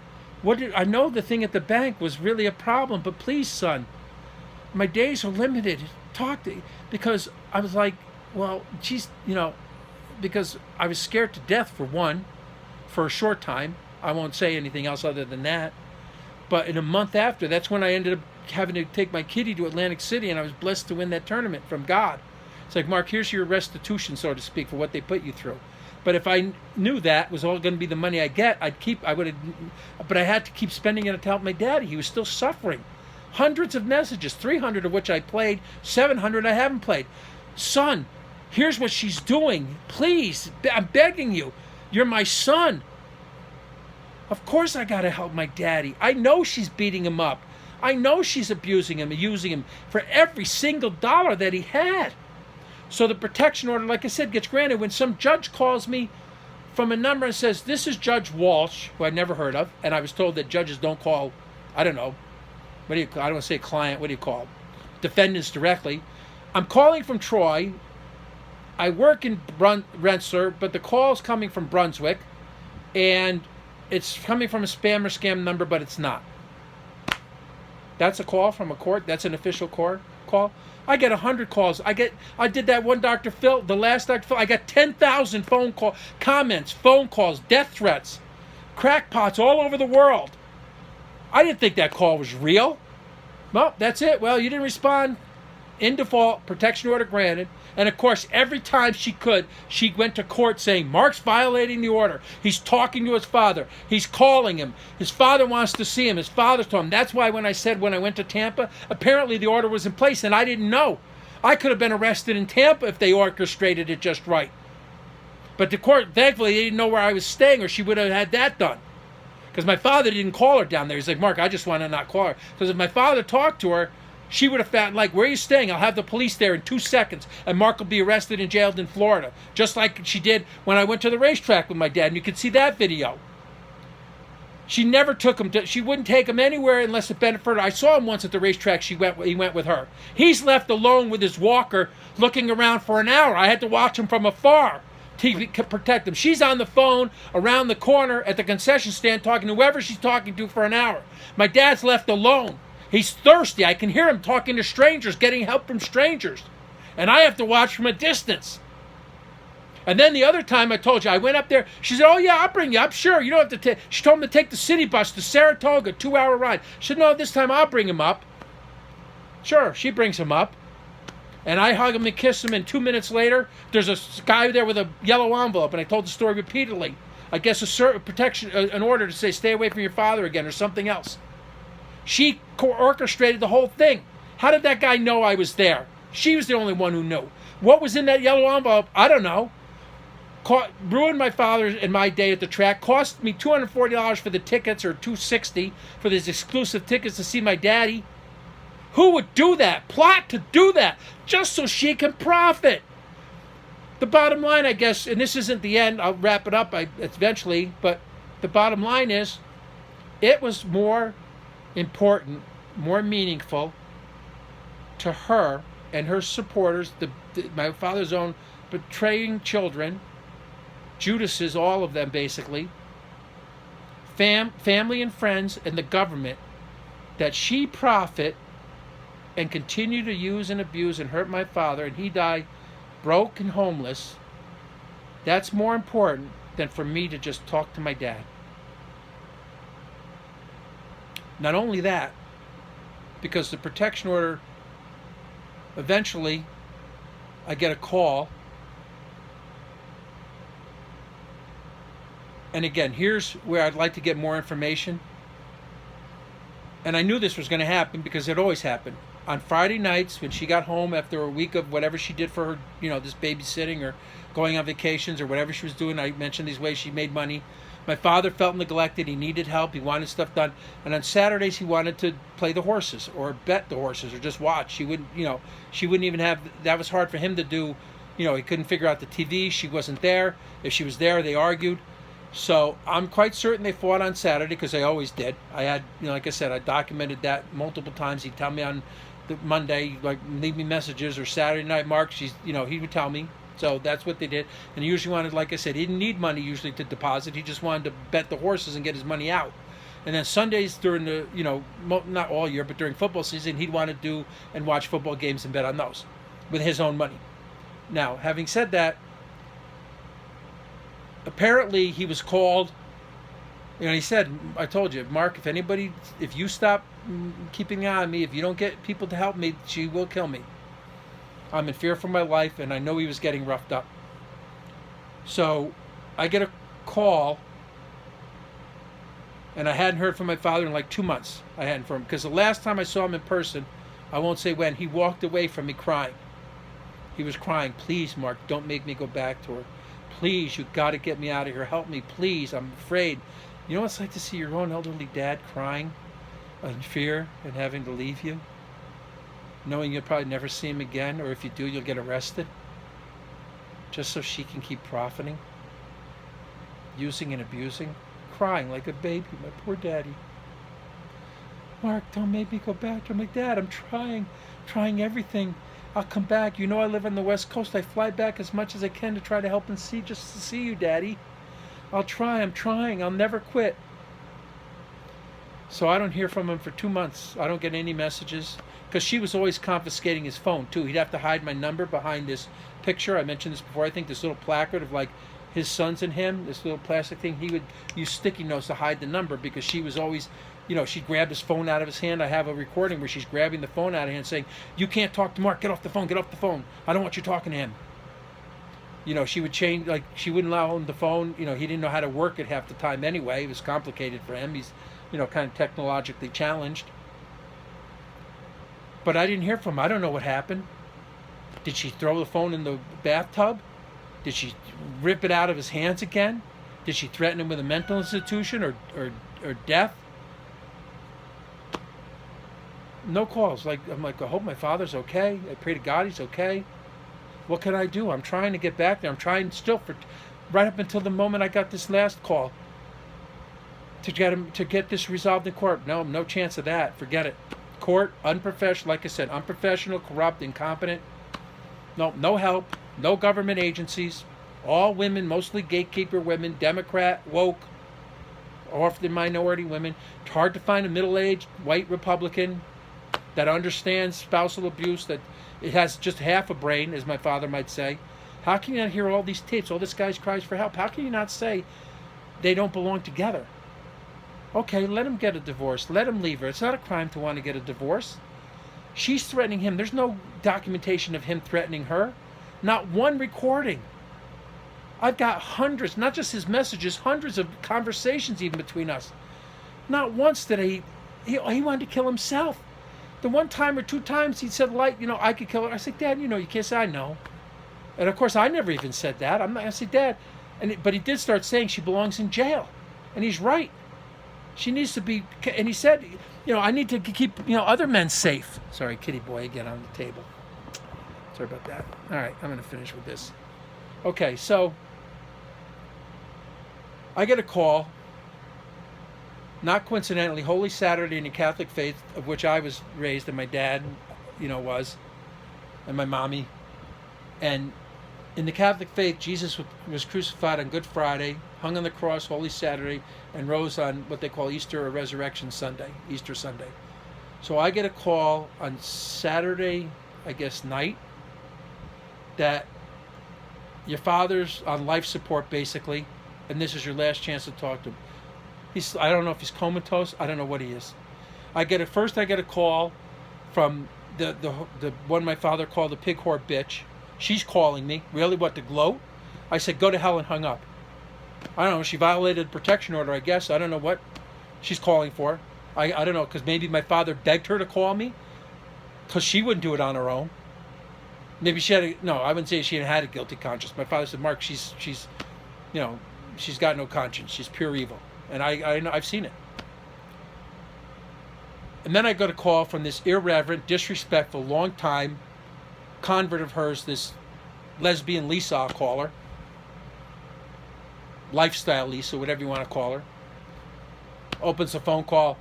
I know the thing at the bank was really a problem, but please, son, my days are limited. Talk to me. Because I was like, Well, she's, because I was scared to death, for one, for a short time. I won't say anything else other than that. But in a month after, that's when I ended up having to take my kitty to Atlantic City, and I was blessed to win that tournament from God. It's like, Mark, here's your restitution, so to speak, for what they put you through. But if I knew that was all going to be the money I get, I would have, but I had to keep spending it to help my daddy. He was still suffering. Hundreds of messages, 300 of which I played, 700 I haven't played. Son, here's what she's doing. Please, I'm begging you. You're my son. Of course I got to help my daddy. I know she's beating him up. I know she's abusing him and using him for every single dollar that he had. So the protection order, like I said, gets granted when some judge calls me from a number and says, this is Judge Walsh, who I'd never heard of, and I was told that judges don't call, I don't know, I don't want to say client, what do you call it? Defendants directly. I'm calling from Troy. I work in Rensselaer, but the call's coming from Brunswick, and it's coming from a spam or scam number, but it's not. That's a call from a court. That's an official court call. I get 100 calls. I did that one Dr. Phil, the last Dr. Phil. I got 10,000 phone call comments, phone calls, death threats, crackpots all over the world. I didn't think that call was real. Well, that's it. Well, you didn't respond. In default, protection order granted. And of course, every time she could, she went to court saying, Mark's violating the order. He's talking to his father. He's calling him. His father wants to see him. His father told him. That's why when I said when I went to Tampa, apparently the order was in place and I didn't know. I could have been arrested in Tampa if they orchestrated it just right. But the court, thankfully, they didn't know where I was staying or she would have had that done. Because my father didn't call her down there. He's like, Mark, I just want to not call her. Because if my father talked to her, she would have found, like, where are you staying? I'll have the police there in 2 seconds. And Mark will be arrested and jailed in Florida. Just like she did when I went to the racetrack with my dad. And you can see that video. She never took him. She wouldn't take him anywhere unless it benefited her. I saw him once at the racetrack. He went with her. He's left alone with his walker looking around for an hour. I had to watch him from afar to protect him. She's on the phone around the corner at the concession stand talking to whoever she's talking to for an hour. My dad's left alone. He's thirsty. I can hear him talking to strangers, getting help from strangers. And I have to watch from a distance. And then the other time I told you, I went up there. She said, oh, yeah, I'll bring you up. Sure, you don't have to take. She told him to take the city bus to Saratoga, 2-hour ride. She said, no, this time I'll bring him up. Sure, she brings him up. And I hug him and kiss him. And 2 minutes later, there's a guy there with a yellow envelope. And I told the story repeatedly. I guess an order to say, stay away from your father again or something else. She orchestrated the whole thing. How did that guy know I was there? She was the only one who knew. What was in that yellow envelope? I don't know. Ruined my father and my day at the track. Cost me $240 for the tickets, or $260 for these exclusive tickets to see my daddy. Who would do that? Plot to do that just so she can profit. The bottom line, I guess, and this isn't the end. I'll wrap it up eventually. But the bottom line is, it was more important, more meaningful to her and her supporters, my father's own betraying children, Judases, all of them basically, family and friends, and the government, that she profit and continue to use and abuse and hurt my father, and he die broke and homeless. That's more important than for me to just talk to my dad. Not only that, because the protection order, eventually I get a call. And again, here's where I'd like to get more information. And I knew this was going to happen because it always happened. On Friday nights, when she got home after a week of whatever she did for her, this babysitting or going on vacations or whatever she was doing, I mentioned these ways she made money. My father felt neglected. He needed help. He wanted stuff done. And on Saturdays, he wanted to play the horses or bet the horses or just watch. She wouldn't even have, that was hard for him to do. He couldn't figure out the TV. She wasn't there. If she was there, they argued. So I'm quite certain they fought on Saturday, because they always did. I had, like I said, I documented that multiple times. He'd tell me on the Monday, like, leave me messages, or Saturday night, Mark, he would tell me. So that's what they did. And he usually wanted, like I said, he didn't need money usually to deposit. He just wanted to bet the horses and get his money out. And then Sundays during the, not all year, but during football season, he'd want to do and watch football games and bet on those with his own money. Now, having said that, apparently he was called. He said, I told you, Mark, if you stop keeping an eye on me, if you don't get people to help me, she will kill me. I'm in fear for my life, and I know he was getting roughed up. So I get a call, and I hadn't heard from my father in like 2 months. I hadn't from him, because the last time I saw him in person, I won't say when, he walked away from me crying. He was crying, please, Mark, don't make me go back to her. Please, you got to get me out of here. Help me, please. I'm afraid. You know what it's like to see your own elderly dad crying in fear and having to leave you? Knowing you'll probably never see him again, or if you do, you'll get arrested. Just so she can keep profiting. Using and abusing. Crying like a baby, my poor daddy. Mark, don't make me go back. I'm like, Dad, I'm trying everything. I'll come back. You know I live on the West Coast. I fly back as much as I can to try to help and see, just to see you, Daddy. I'll try. I'm trying. I'll never quit. So I don't hear from him for 2 months. I don't get any messages. Because she was always confiscating his phone, too. He'd have to hide my number behind this picture. I mentioned this before. I think this little placard of, like, his sons and him, this little plastic thing. He would use sticky notes to hide the number because she was always, she'd grab his phone out of his hand. I have a recording where she's grabbing the phone out of his hand saying, you can't talk to Mark. Get off the phone. Get off the phone. I don't want you talking to him. She would change, like, she wouldn't allow him the phone. He didn't know how to work it half the time anyway. It was complicated for him. He's, kind of technologically challenged. But I didn't hear from him. I don't know what happened. Did she throw the phone in the bathtub? Did she rip it out of his hands again? Did she threaten him with a mental institution or death? No calls. I'm like, I hope my father's okay. I pray to God he's okay. What can I do? I'm trying to get back there. I'm trying still right up until the moment I got this last call to get this resolved in court. No chance of that. Forget it. Court, unprofessional, like I said, unprofessional, corrupt, incompetent. No help, no government agencies, all women, mostly gatekeeper women, Democrat, woke, often minority women. It's hard to find a middle-aged white Republican that understands spousal abuse, that it has just half a brain, as my father might say. How can you not hear all these tapes, all this guy's cries for help? How can you not say they don't belong together? Okay, let him get a divorce. Let him leave her. It's not a crime to want to get a divorce. She's threatening him. There's no documentation of him threatening her. Not one recording. I've got hundreds, not just his messages, hundreds of conversations even between us. Not once did he wanted to kill himself. The one time or 2 times he said, I could kill her. I said, Dad, you can't say I know. And of course, I never even said that. I said, Dad, but he did start saying she belongs in jail. And he's right. She needs to be, and he said, I need to keep, other men safe. Sorry, kitty boy again on the table. Sorry about that. All right, I'm going to finish with this. Okay, so I get a call, not coincidentally, Holy Saturday in the Catholic faith, of which I was raised, and my dad, was, and my mommy. And in the Catholic faith, Jesus was crucified on Good Friday, hung on the cross Holy Saturday, and rose on what they call Easter or Resurrection Sunday, Easter Sunday. So I get a call on Saturday, I guess, night, that your father's on life support, basically, and this is your last chance to talk to him. I don't know if he's comatose. I don't know what he is. I get a call from the one my father called the pig whore bitch. She's calling me. Really, what, to gloat? I said, go to hell, and hung up. I don't know. She violated a protection order, I guess. I don't know what she's calling for. I don't know, because maybe my father begged her to call me, because she wouldn't do it on her own. Maybe she had I wouldn't say she had a guilty conscience. My father said, Mark, she's got no conscience. She's pure evil. And I've seen it. And then I got a call from this irreverent, disrespectful, long-time convert of hers, this lesbian Lisa, I'll call her. Lifestyle Lisa, whatever you want to call her. Opens the phone call.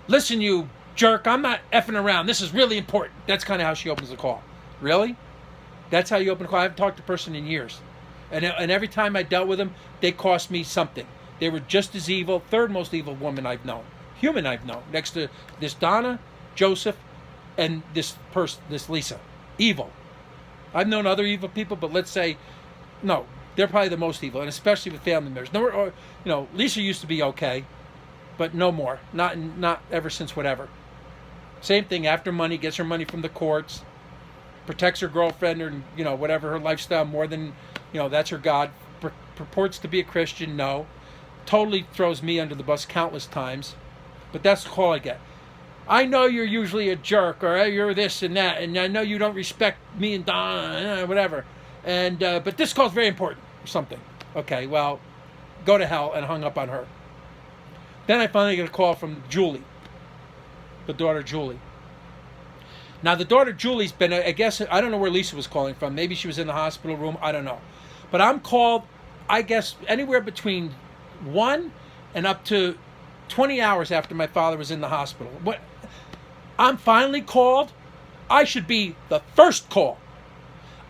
Listen, you jerk, I'm not effing around. This is really important. That's kind of how she opens the call. Really? That's how you open a call? I haven't talked to a person in years. And every time I dealt with them, they cost me something. They were just as evil, third most evil woman I've known. Human I've known. Next to this Donna, Joseph, and this Lisa. Evil. I've known other evil people, but let's say, no, they're probably the most evil, and especially with family members. No, or, Lisa used to be okay, but no more. Not ever since whatever. Same thing. After money, gets her money from the courts, protects her girlfriend or whatever her lifestyle more than that's her God. Purports to be a Christian. No, totally throws me under the bus countless times, but that's the call I get. I know you're usually a jerk, or you're this and that, and I know you don't respect me and Don, whatever. And but this call's very important, or something. Okay, well, go to hell, and hung up on her. Then I finally get a call from Julie, the daughter Julie. Now the daughter Julie's been, I guess, I don't know where Lisa was calling from. Maybe she was in the hospital room. I don't know. But I'm called, I guess, anywhere between 1 and up to 20 hours after my father was in the hospital. I'm finally called. I should be the first call.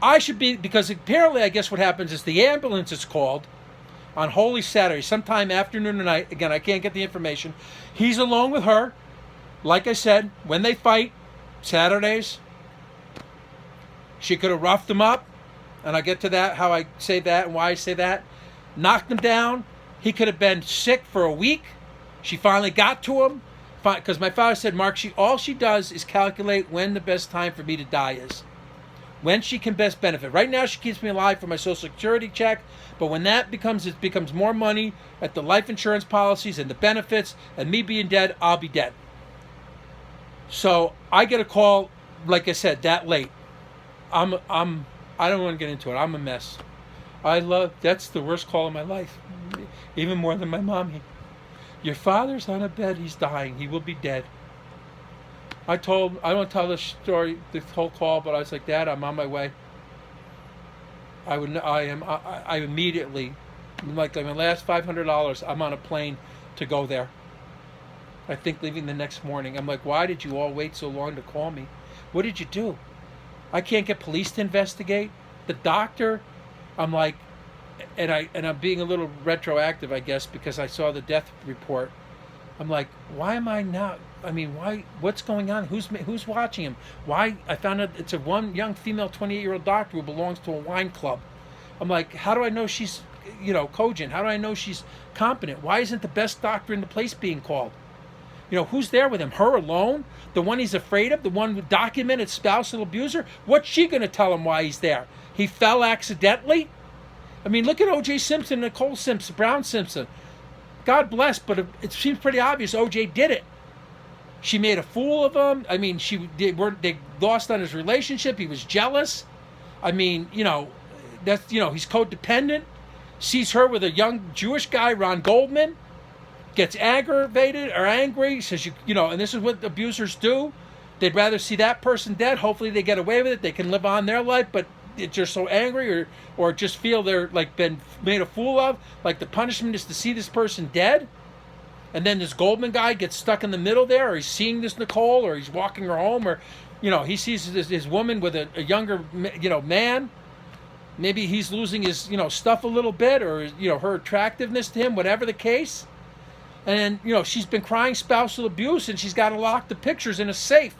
I should be, because apparently I guess what happens is the ambulance is called on Holy Saturday, sometime afternoon or night. Again, I can't get the information. He's alone with her. Like I said, when they fight, Saturdays, she could have roughed him up, and I'll get to that, how I say that and why I say that. Knocked him down. He could have been sick for a week. She finally got to him, because my father said, Mark, all she does is calculate when the best time for me to die is. When she can best benefit. Right now she keeps me alive for my Social Security check, but when it becomes more money at the life insurance policies and the benefits and me being dead, I'll be dead. So I get a call, like I said, that late. I don't want to get into it. I'm a mess. That's the worst call of my life. Even more than my mommy. Your father's on a bed, he's dying, he will be dead. I don't tell this story, this whole call, but I was like, Dad, I'm on my way. I immediately, like my last $500, I'm on a plane to go there. I think leaving the next morning. I'm like, why did you all wait so long to call me? What did you do? I can't get police to investigate. The doctor, I'm like, and I'm being a little retroactive, I guess, because I saw the death report. I'm like, why am I not? I mean, why? What's going on? Who's watching him? Why? I found out it's one young female 28-year-old doctor who belongs to a wine club. I'm like, how do I know she's, cogent? How do I know she's competent? Why isn't the best doctor in the place being called? Who's there with him? Her alone? The one he's afraid of? The one with documented spousal abuser? What's she going to tell him why he's there? He fell accidentally? I mean, look at O.J. Simpson, Nicole Simpson, Brown Simpson. God bless, but it seems pretty obvious O.J. did it. She made a fool of him. I mean, they lost on his relationship. He was jealous. I mean, he's codependent. Sees her with a young Jewish guy, Ron Goldman. Gets aggravated or angry. Says, and this is what abusers do. They'd rather see that person dead. Hopefully they get away with it. They can live on their life, but they're just so angry or just feel they're like been made a fool of. Like the punishment is to see this person dead. And then this Goldman guy gets stuck in the middle there, or he's seeing this Nicole, or he's walking her home, or, he sees his woman with a younger, man. Maybe he's losing his, stuff a little bit, or, her attractiveness to him, whatever the case. And, she's been crying spousal abuse, and she's got to lock the pictures in a safe.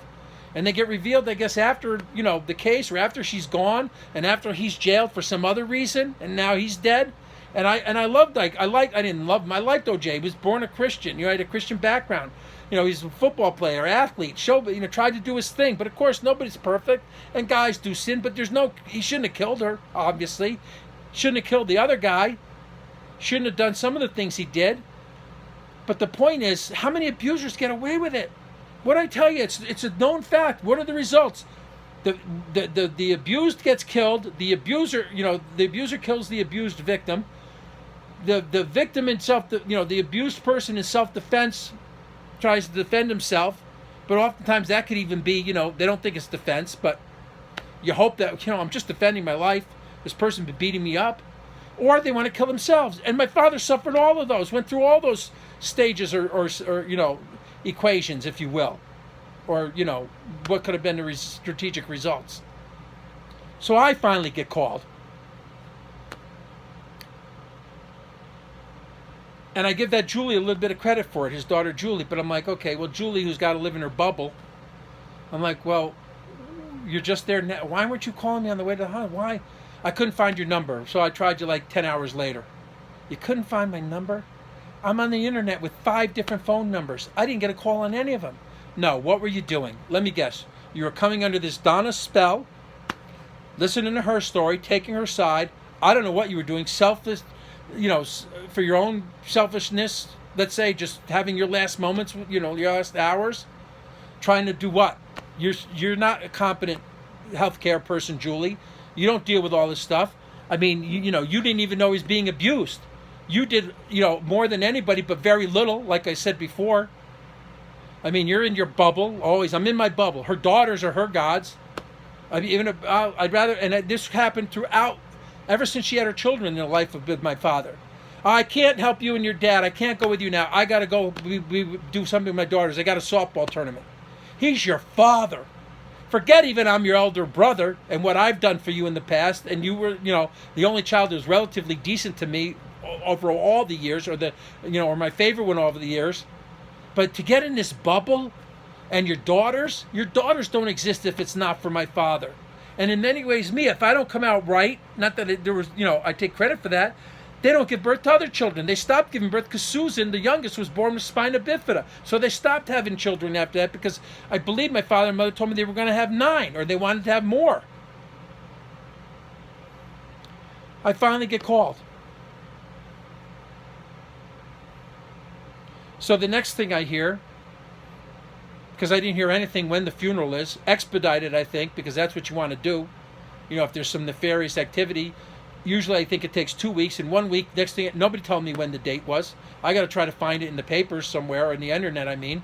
And they get revealed, I guess, after, the case, or after she's gone, and after he's jailed for some other reason, and now he's dead. And I didn't love him. I liked OJ. He was born a Christian. He had a Christian background. He's a football player, athlete, tried to do his thing. But of course, nobody's perfect, and guys do sin. But he shouldn't have killed her. Obviously, shouldn't have killed the other guy. Shouldn't have done some of the things he did. But the point is, how many abusers get away with it? What I tell you, it's a known fact. What are the results? The abused gets killed. The abuser kills the abused victim. The victim in the abused person in self-defense tries to defend himself, but oftentimes that could even be, they don't think it's defense, but you hope that, I'm just defending my life. This person been beating me up. Or they want to kill themselves. And my father suffered all of those, went through all those stages or equations, if you will. Or, what could have been the strategic results. So I finally get called. And I give that Julie a little bit of credit for it, his daughter Julie. But I'm like, okay, well, Julie, who's got to live in her bubble. I'm like, well, You're just there now. Why weren't you calling me on the way to the hospital? Why? I couldn't find your number, so I tried you like 10 hours later. You couldn't find my number? I'm on the internet with 5 different phone numbers. I didn't get a call on any of them. No, what were you doing? Let me guess. You were coming under this Donna spell, listening to her story, taking her side. I don't know what you were doing. Selfish, for your own selfishness, let's say, just having your last moments, your last hours. Trying to do what? You're not a competent healthcare person, Julie. You don't deal with all this stuff. I mean, you didn't even know he's being abused. You did, more than anybody, but very little, like I said before. I mean, you're in your bubble, always. I'm in my bubble. Her daughters are her gods. I mean, I'd rather, and this happened throughout, ever since she had her children in the life with my father. I can't help you and your dad. I can't go with you now. I got to go we do something with my daughters. I got a softball tournament. He's your father. Forget even I'm your elder brother and what I've done for you in the past. And you were, the only child that was relatively decent to me over all the years, or or my favorite one over the years. But to get in this bubble, and your daughters don't exist if it's not for my father. And in many ways, if I don't come out right, not that there was, I take credit for that. They don't give birth to other children. They stopped giving birth because Susan, the youngest, was born with spina bifida. So they stopped having children after that because I believe my father and mother told me they were going to have 9 or they wanted to have more. I finally get called. So the next thing I hear, because I didn't hear anything when the funeral is, expedited, I think, because that's what you want to do. If there's some nefarious activity. Usually I think it takes 2 weeks. In 1 week, next thing, nobody told me when the date was. I got to try to find it in the papers somewhere, or in the internet, I mean.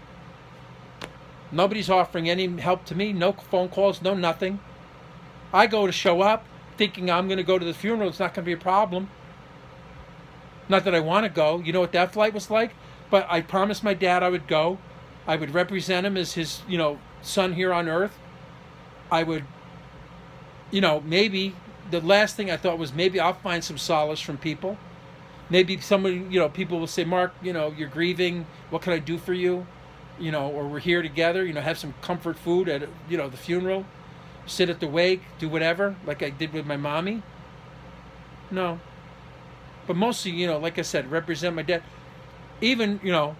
Nobody's offering any help to me. No phone calls, no nothing. I go to show up thinking I'm going to go to the funeral. It's not going to be a problem. Not that I want to go. You know what that flight was like? But I promised my dad I would go. I would represent him as his, son here on earth. I would, maybe... The last thing I thought was maybe I'll find some solace from people. Maybe somebody, people will say, Mark, you're grieving. What can I do for you? Or we're here together, have some comfort food at, the funeral. Sit at the wake, do whatever, like I did with my mommy. No. But mostly, like I said, represent my dad. Even,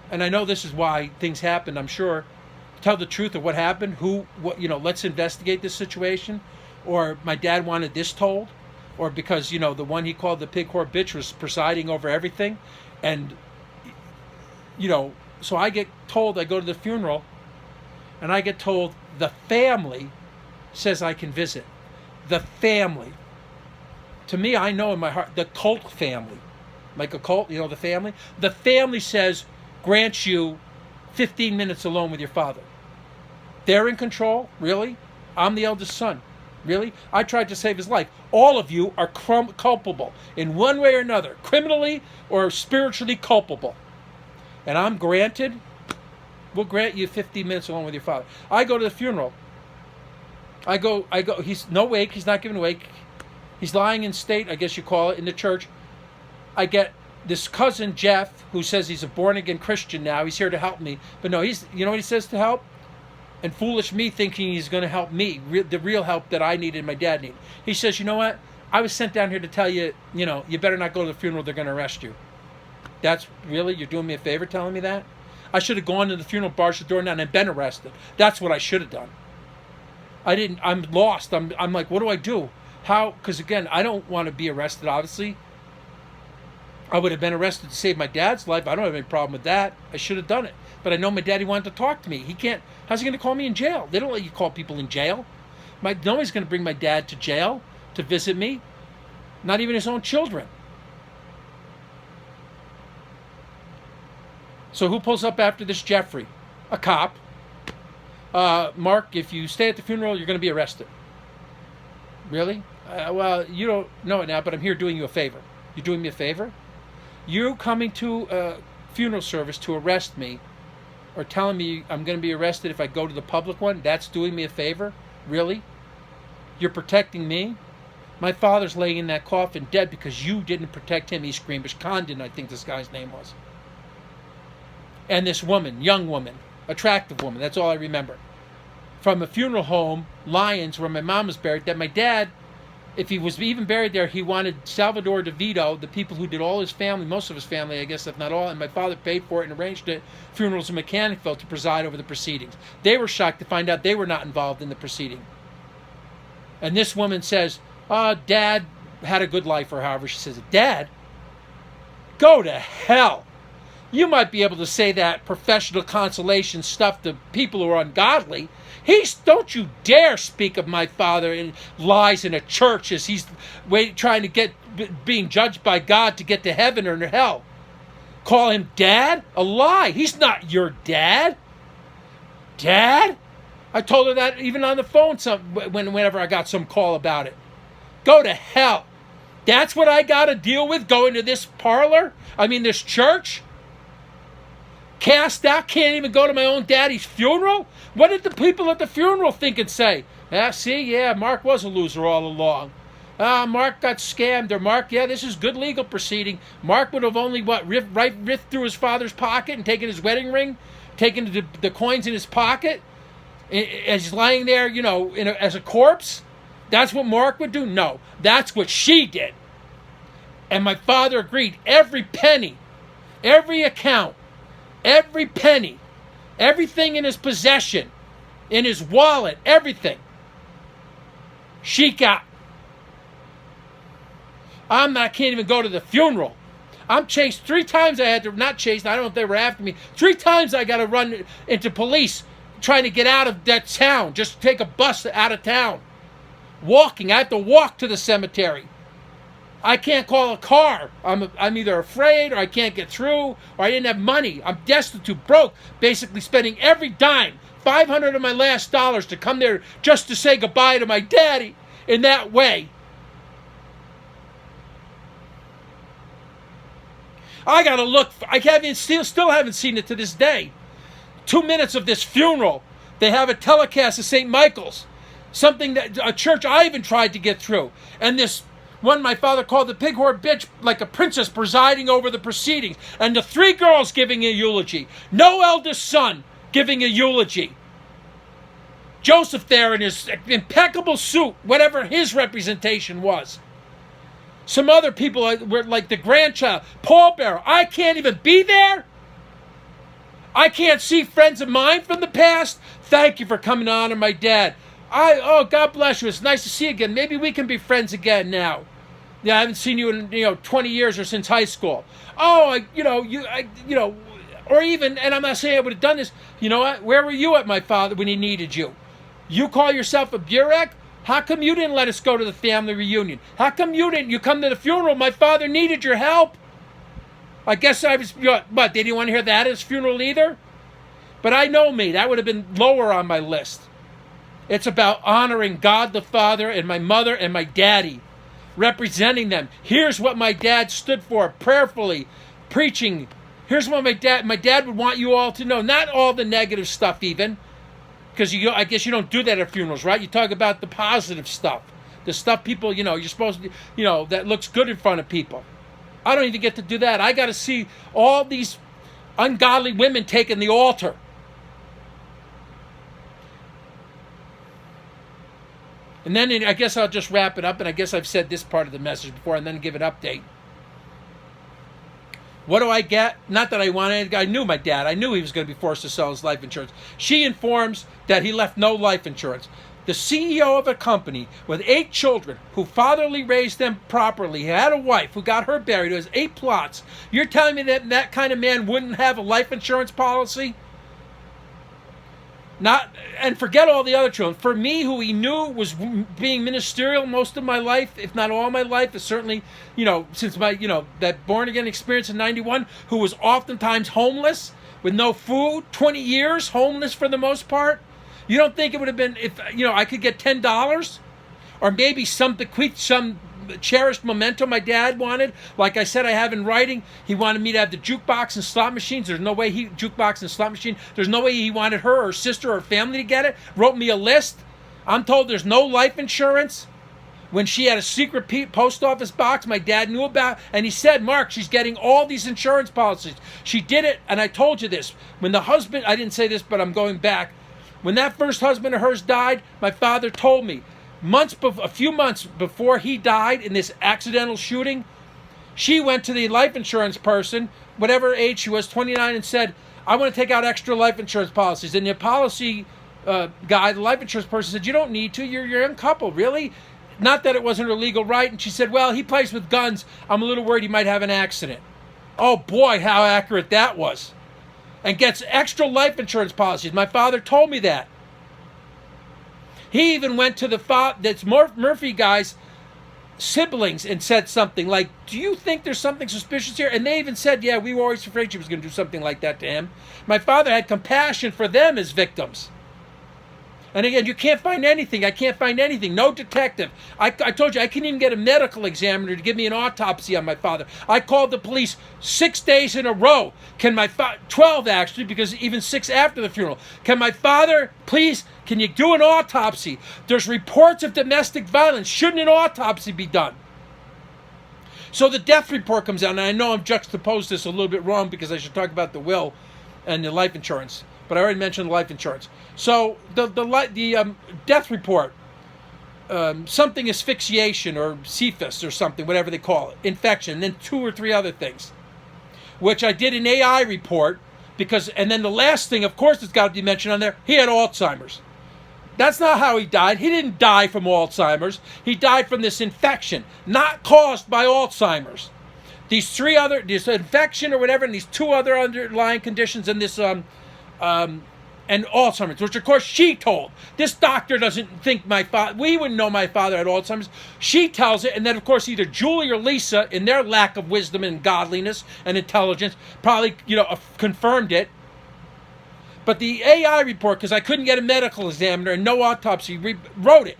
and I know this is why things happened, I'm sure. Tell the truth of what happened, let's investigate this situation. Or my dad wanted this told, or because, the one he called the pig whore bitch was presiding over everything. And, so I get told, I go to the funeral, and I get told the family says I can visit. The family. To me, I know in my heart, the cult family, like a cult, the family. The family says, grants you 15 minutes alone with your father. They're in control? Really? I'm the eldest son. Really? I tried to save his life. All of you are culpable in one way or another, criminally or spiritually culpable. And I'm granted, we'll grant you 15 minutes alone with your father. I go to the funeral. I go, he's no wake, he's not giving a wake. He's lying in state, I guess you call it, in the church. I get this cousin, Jeff, who says he's a born-again Christian now. He's here to help me. But no, you know what he says to help? And foolish me thinking he's going to help me, the real help that I needed and my dad needed. He says, you know what? I was sent down here to tell you, you better not go to the funeral. They're going to arrest you. That's really, you're doing me a favor telling me that? I should have gone to the funeral, barged the door down, and been arrested. That's what I should have done. I'm lost. I'm like, what do I do? How? Because again, I don't want to be arrested, obviously. I would have been arrested to save my dad's life. I don't have any problem with that. I should have done it. But I know my daddy wanted to talk to me. He can't. How's he going to call me in jail? They don't let you call people in jail. Nobody's going to bring my dad to jail to visit me. Not even his own children. So who pulls up after this Jeffrey? A cop. Mark, if you stay at the funeral, you're going to be arrested. Really? Well, you don't know it now, but I'm here doing you a favor. You're doing me a favor? You coming to a funeral service to arrest me, or telling me I'm going to be arrested if I go to the public one, that's doing me a favor? Really? You're protecting me? My father's laying in that coffin dead because you didn't protect him. He screamed. Condon, I think this guy's name was. And this woman, young woman, attractive woman, that's all I remember. from a funeral home, Lyons, where my mom was buried, that my dad, if he was even buried there, he wanted Salvador DeVito, the people who did all his family, most of his family, I guess, if not all, and my father paid for it and arranged it, funerals in Mechanicville, to preside over the proceedings. They were shocked to find out they were not involved in the proceeding. And this woman says, Dad had a good life, or however she says it. Dad? Go to hell. You might be able to say that professional consolation stuff to people who are ungodly. Don't you dare speak of my father in lies in a church as he's trying to get being judged by God to get to heaven or to hell. Call him Dad? A lie. He's not your dad. Dad? I told her that even on the phone whenever I got some call about it. Go to hell. That's what I got to deal with going to this this church? Cast out, can't even go to my own daddy's funeral? What did the people at the funeral think and say? Mark was a loser all along. Mark got scammed, or Mark, this is good legal proceeding. Mark would have only, ripped through his father's pocket and taken his wedding ring, taken the coins in his pocket, as he's lying there, as a corpse? That's what Mark would do? No, that's what she did. And my father agreed. Every penny, every account, every penny, everything in his possession, in his wallet, everything, she got. Can't even go to the funeral. I'm chased 3 times. I had to, not chased, I don't know if they were after me. 3 times I got to run into police trying to get out of that town, just take a bus out of town. Walking, I have to walk to the cemetery. I can't call a car. I'm either afraid, or I can't get through, or I didn't have money. I'm destitute, broke, basically spending every dime, $500 of my last dollars, to come there just to say goodbye to my daddy in that way. I gotta look. Still haven't seen it to this day. 2 minutes of this funeral. They have a telecast of St. Michael's, something that a church I even tried to get through, and this one my father called the pig whore bitch, like a princess presiding over the proceedings, and the 3 girls giving a eulogy. No eldest son giving a eulogy. Joseph there in his impeccable suit, whatever his representation was. Some other people were like the grandchild, pallbearer. I can't even be there. I can't see friends of mine from the past. Thank you for coming to honor my dad. God bless you. It's nice to see you again. Maybe we can be friends again now. I haven't seen you in 20 years or since high school. Or even, and I'm not saying I would have done this. You know what? Where were you at my father when he needed you? You call yourself a Burek? How come you didn't let us go to the family reunion? How come you come to the funeral? My father needed your help. I guess I was, they didn't want to hear that at his funeral either? But I know me. That would have been lower on my list. It's about honoring God the Father and my mother and my daddy, representing them. Here's what my dad stood for, prayerfully, preaching. Here's what my dad would want you all to know. Not all the negative stuff even, because I guess you don't do that at funerals, right? You talk about the positive stuff, the stuff people, you're supposed to, that looks good in front of people. I don't even get to do that. I got to see all these ungodly women taking the altar. And then I guess I'll just wrap it up, and I guess I've said this part of the message before, and then give an update. What do I get? Not that I wanted. I knew my dad. I knew he was going to be forced to sell his life insurance. She informs that he left no life insurance. The CEO of a company with 8 children, who fatherly raised them properly, had a wife who got her buried, who has 8 plots. You're telling me that kind of man wouldn't have a life insurance policy? And forget all the other children. For me, who he knew was being ministerial most of my life, if not all my life, is certainly, since my, that born-again experience in 91, who was oftentimes homeless with no food, 20 years homeless for the most part. You don't think it would have been, if, I could get $10? Or maybe some cherished memento my dad wanted. Like I said, I have in writing, he wanted me to have the jukebox and slot machines. There's no way there's no way he wanted her or sister or family to get it. Wrote me a list. I'm told there's no life insurance. When she had a secret post office box my dad knew about, and he said, Mark, she's getting all these insurance policies. She did it, and I told you this. When the husband, I didn't say this, but I'm going back. When that first husband of hers died, my father told me, a few months before he died in this accidental shooting, she went to the life insurance person, whatever age she was, 29, and said, I want to take out extra life insurance policies. And the policy guy, the life insurance person, said, you don't need to. You're a young couple, really? Not that it wasn't her legal right. And she said, well, he plays with guns. I'm a little worried he might have an accident. Oh, boy, how accurate that was. And gets extra life insurance policies. My father told me that. He even went to that's Murphy guy's siblings and said something like, do you think there's something suspicious here? And they even said, yeah, we were always afraid she was going to do something like that to him. My father had compassion for them as victims. And again, you can't find anything. I can't find anything. No detective. I told you, I couldn't even get a medical examiner to give me an autopsy on my father. I called the police 6 days in a row. 12 actually, because even 6 after the funeral. Can my father, please, can you do an autopsy? There's reports of domestic violence. Shouldn't an autopsy be done? So the death report comes out, and I know I've juxtaposed this a little bit wrong because I should talk about the will and the life insurance. But I already mentioned the life insurance. So the death report, something asphyxiation or cephus or something, whatever they call it, infection, and then 2 or 3 other things, which I did an AI report and then the last thing, of course, it's got to be mentioned on there, he had Alzheimer's. That's not how he died. He didn't die from Alzheimer's. He died from this infection, not caused by Alzheimer's. This infection or whatever, and these 2 other underlying conditions, and this and Alzheimer's, which of course she told. This doctor doesn't think we wouldn't know my father had Alzheimer's. She tells it, and then of course either Julie or Lisa, in their lack of wisdom and godliness and intelligence, probably confirmed it. But the AI report, because I couldn't get a medical examiner and no autopsy, wrote it.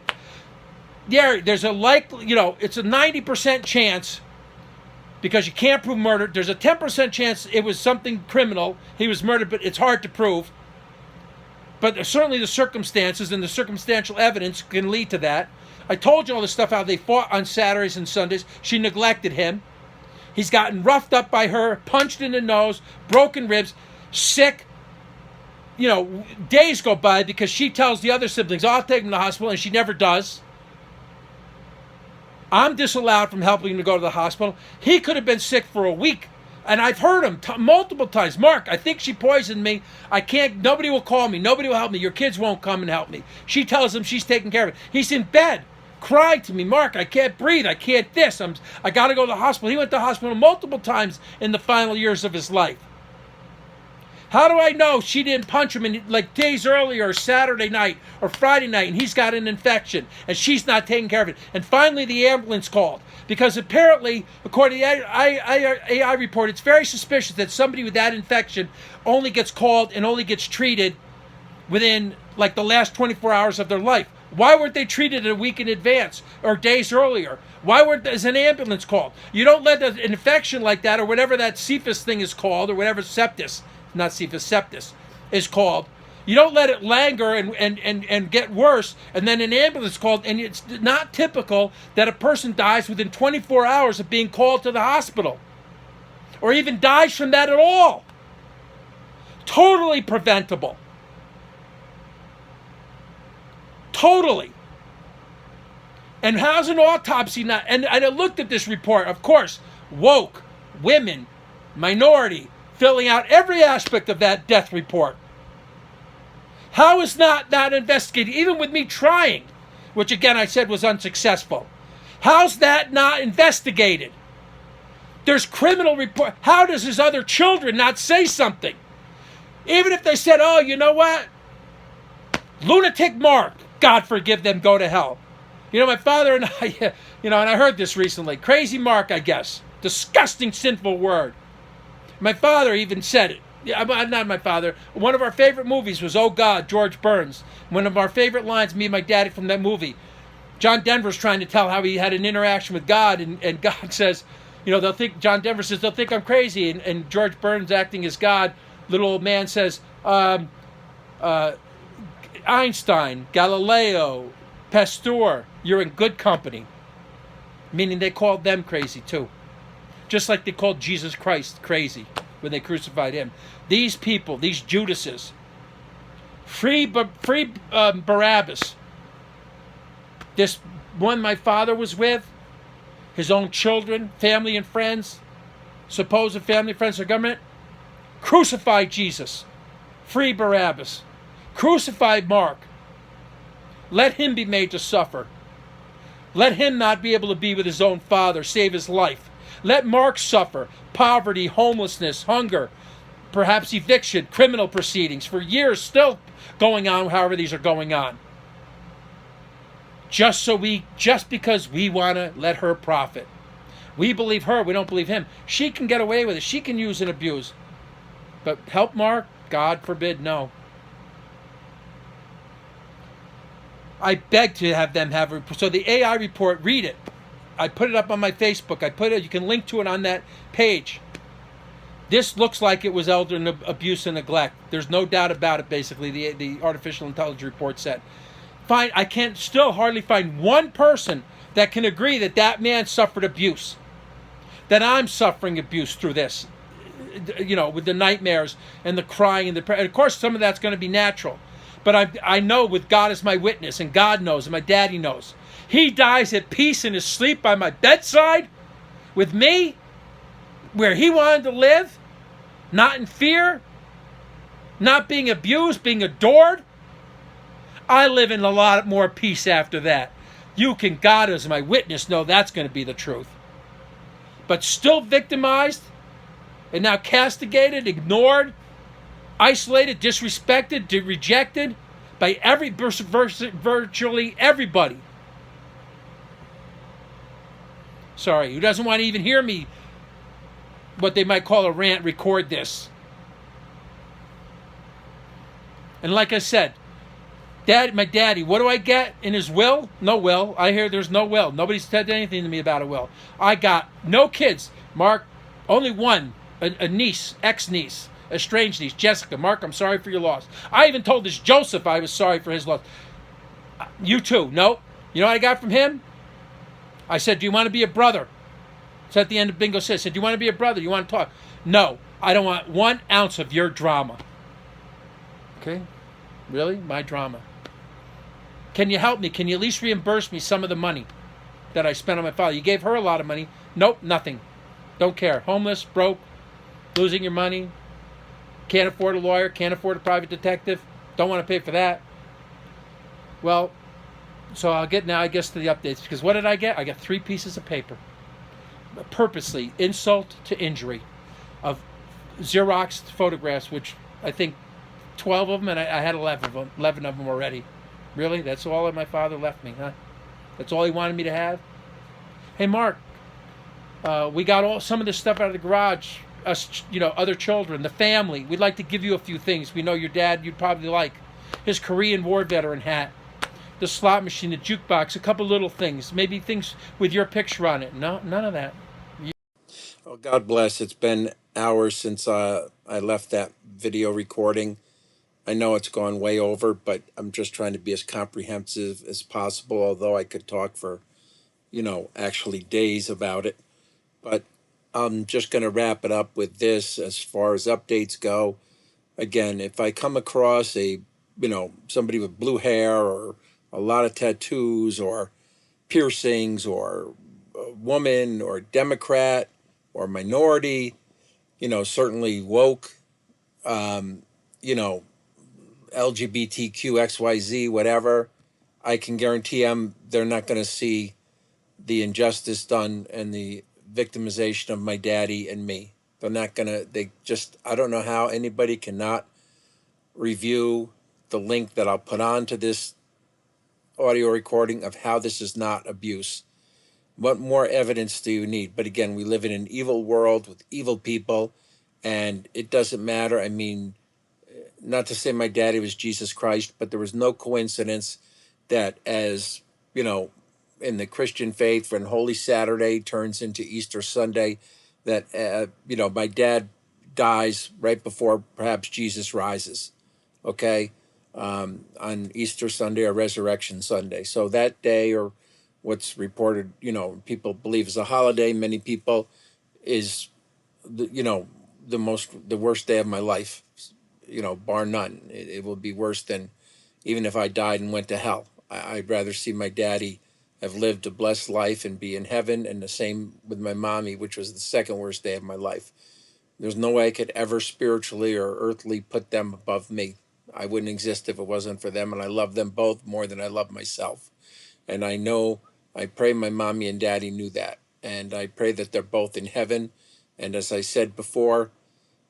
Yeah, there's a it's a 90% chance, because you can't prove murder. There's a 10% chance it was something criminal. He was murdered, but it's hard to prove. But certainly the circumstances and the circumstantial evidence can lead to that. I told you all this stuff, how they fought on Saturdays and Sundays. She neglected him. He's gotten roughed up by her, punched in the nose, broken ribs, sick. Days go by because she tells the other siblings, I'll take him to the hospital, and she never does. I'm disallowed from helping him to go to the hospital. He could have been sick for a week. And I've heard him multiple times. Mark, I think she poisoned me. I can't, nobody will call me. Nobody will help me. Your kids won't come and help me. She tells him she's taking care of it. He's in bed, cried to me, Mark, I can't breathe. I can't this. I got to go to the hospital. He went to the hospital multiple times in the final years of his life. How do I know she didn't punch him days earlier, or Saturday night or Friday night, and he's got an infection and she's not taking care of it? And finally the ambulance called, because apparently, according to the AI report, it's very suspicious that somebody with that infection only gets called and only gets treated within the last 24 hours of their life. Why weren't they treated a week in advance or days earlier? Why is an ambulance called? You don't let an infection like that, or whatever that cephus thing is called, or whatever sepsis is called. You don't let it linger and get worse, and then an ambulance called, and it's not typical that a person dies within 24 hours of being called to the hospital, or even dies from that at all. Totally preventable. Totally. And how's an autopsy not? And I looked at this report, of course, woke, women, minority, filling out every aspect of that death report. How is not investigated, even with me trying, which again I said was unsuccessful? How's that not investigated? There's criminal report. How does his other children not say something? Even if they said, oh, you know what? Lunatic Mark, God forgive them, go to hell. My father and I, and I heard this recently. Crazy Mark, I guess. Disgusting, sinful word. My father even said it. Yeah, not my father. One of our favorite movies was Oh God, George Burns. One of our favorite lines, me and my daddy, from that movie. John Denver's trying to tell how he had an interaction with God, and God says, John Denver says, they'll think I'm crazy. And George Burns, acting as God, little old man, says, Einstein, Galileo, Pasteur, you're in good company. Meaning they called them crazy too. Just like they called Jesus Christ crazy when they crucified him. These people, these Judases, Free Barabbas. This one my father was with, his own children, family and friends, supposed family, friends, or government. Crucify Jesus. Free Barabbas. Crucify Mark. Let him be made to suffer. Let him not be able to be with his own father, save his life. Let Mark suffer poverty, homelessness, hunger, perhaps eviction, criminal proceedings for years still going on, however these are going on. Just because we want to let her profit. We believe her, we don't believe him. She can get away with it. She can use and abuse. But help Mark? God forbid, no. I beg to have them have a report. So the AI report, read it. I put it up on my Facebook. You can link to it on that page. This looks like it was elder abuse and neglect. There's no doubt about it, basically, the artificial intelligence report said. Fine, I can't still hardly find one person that can agree that that man suffered abuse. That I'm suffering abuse through this. With the nightmares and the crying and of course some of that's going to be natural. But I know with God as my witness, and God knows, and my daddy knows. He dies at peace in his sleep by my bedside with me, where he wanted to live, not in fear, not being abused, being adored. I live in a lot more peace after that. You can, God as my witness, know that's going to be the truth. But still victimized, and now castigated, ignored, isolated, disrespected, rejected by virtually everybody. Sorry, who doesn't want to even hear me, what they might call a rant, record this. And like I said, my daddy, what do I get in his will? No will. I hear there's no will. Nobody's said anything to me about a will. I got no kids. Mark, only one, a niece, ex-niece, a strange niece, Jessica. Mark, I'm sorry for your loss. I even told this Joseph I was sorry for his loss. You too. No. You know what I got from him? I said, do you want to be a brother? It's at the end of Bingo Says. I said, do you want to be a brother? Do you want to talk? No. I don't want 1 ounce of your drama. Okay? Really? My drama. Can you help me? Can you at least reimburse me some of the money that I spent on my father? You gave her a lot of money. Nope, nothing. Don't care. Homeless, broke, losing your money. Can't afford a lawyer. Can't afford a private detective. Don't want to pay for that. Well, so I'll get now, I guess, to the updates. Because what did I get? I got 3 pieces of paper. Purposely, insult to injury, of Xerox photographs, which I think 12 of them, and I had 11 of them already. Really? That's all that my father left me, huh? That's all he wanted me to have? Hey, Mark, we got some of this stuff out of the garage. Us, other children, the family. We'd like to give you a few things. We know your dad you'd probably like. His Korean War veteran hat, the slot machine, the jukebox, a couple little things. Maybe things with your picture on it. No, none of that. Oh, God bless. It's been hours since I left that video recording. I know it's gone way over, but I'm just trying to be as comprehensive as possible, although I could talk for, actually days about it. But I'm just going to wrap it up with this as far as updates go. Again, if I come across somebody with blue hair or a lot of tattoos or piercings or a woman or Democrat or minority, certainly woke, you know, LGBTQ, XYZ, whatever, I can guarantee they're not going to see the injustice done and the victimization of my daddy and me. They're not going to, I don't know how anybody cannot review the link that I'll put on to this audio recording of how this is not abuse. What more evidence do you need? But again, we live in an evil world with evil people, and it doesn't matter. I mean, not to say my daddy was Jesus Christ, but there was no coincidence that as, in the Christian faith, when Holy Saturday turns into Easter Sunday, that, my dad dies right before perhaps Jesus rises, okay, on Easter Sunday or Resurrection Sunday. So that day, or what's reported, people believe is a holiday, many people, is, the worst day of my life. bar none. It will be worse than even if I died and went to hell. I'd rather see my daddy have lived a blessed life and be in heaven, and the same with my mommy, which was the second worst day of my life. There's no way I could ever spiritually or earthly put them above me. I wouldn't exist if it wasn't for them, and I love them both more than I love myself. And I pray my mommy and daddy knew that. And I pray that they're both in heaven. And as I said before,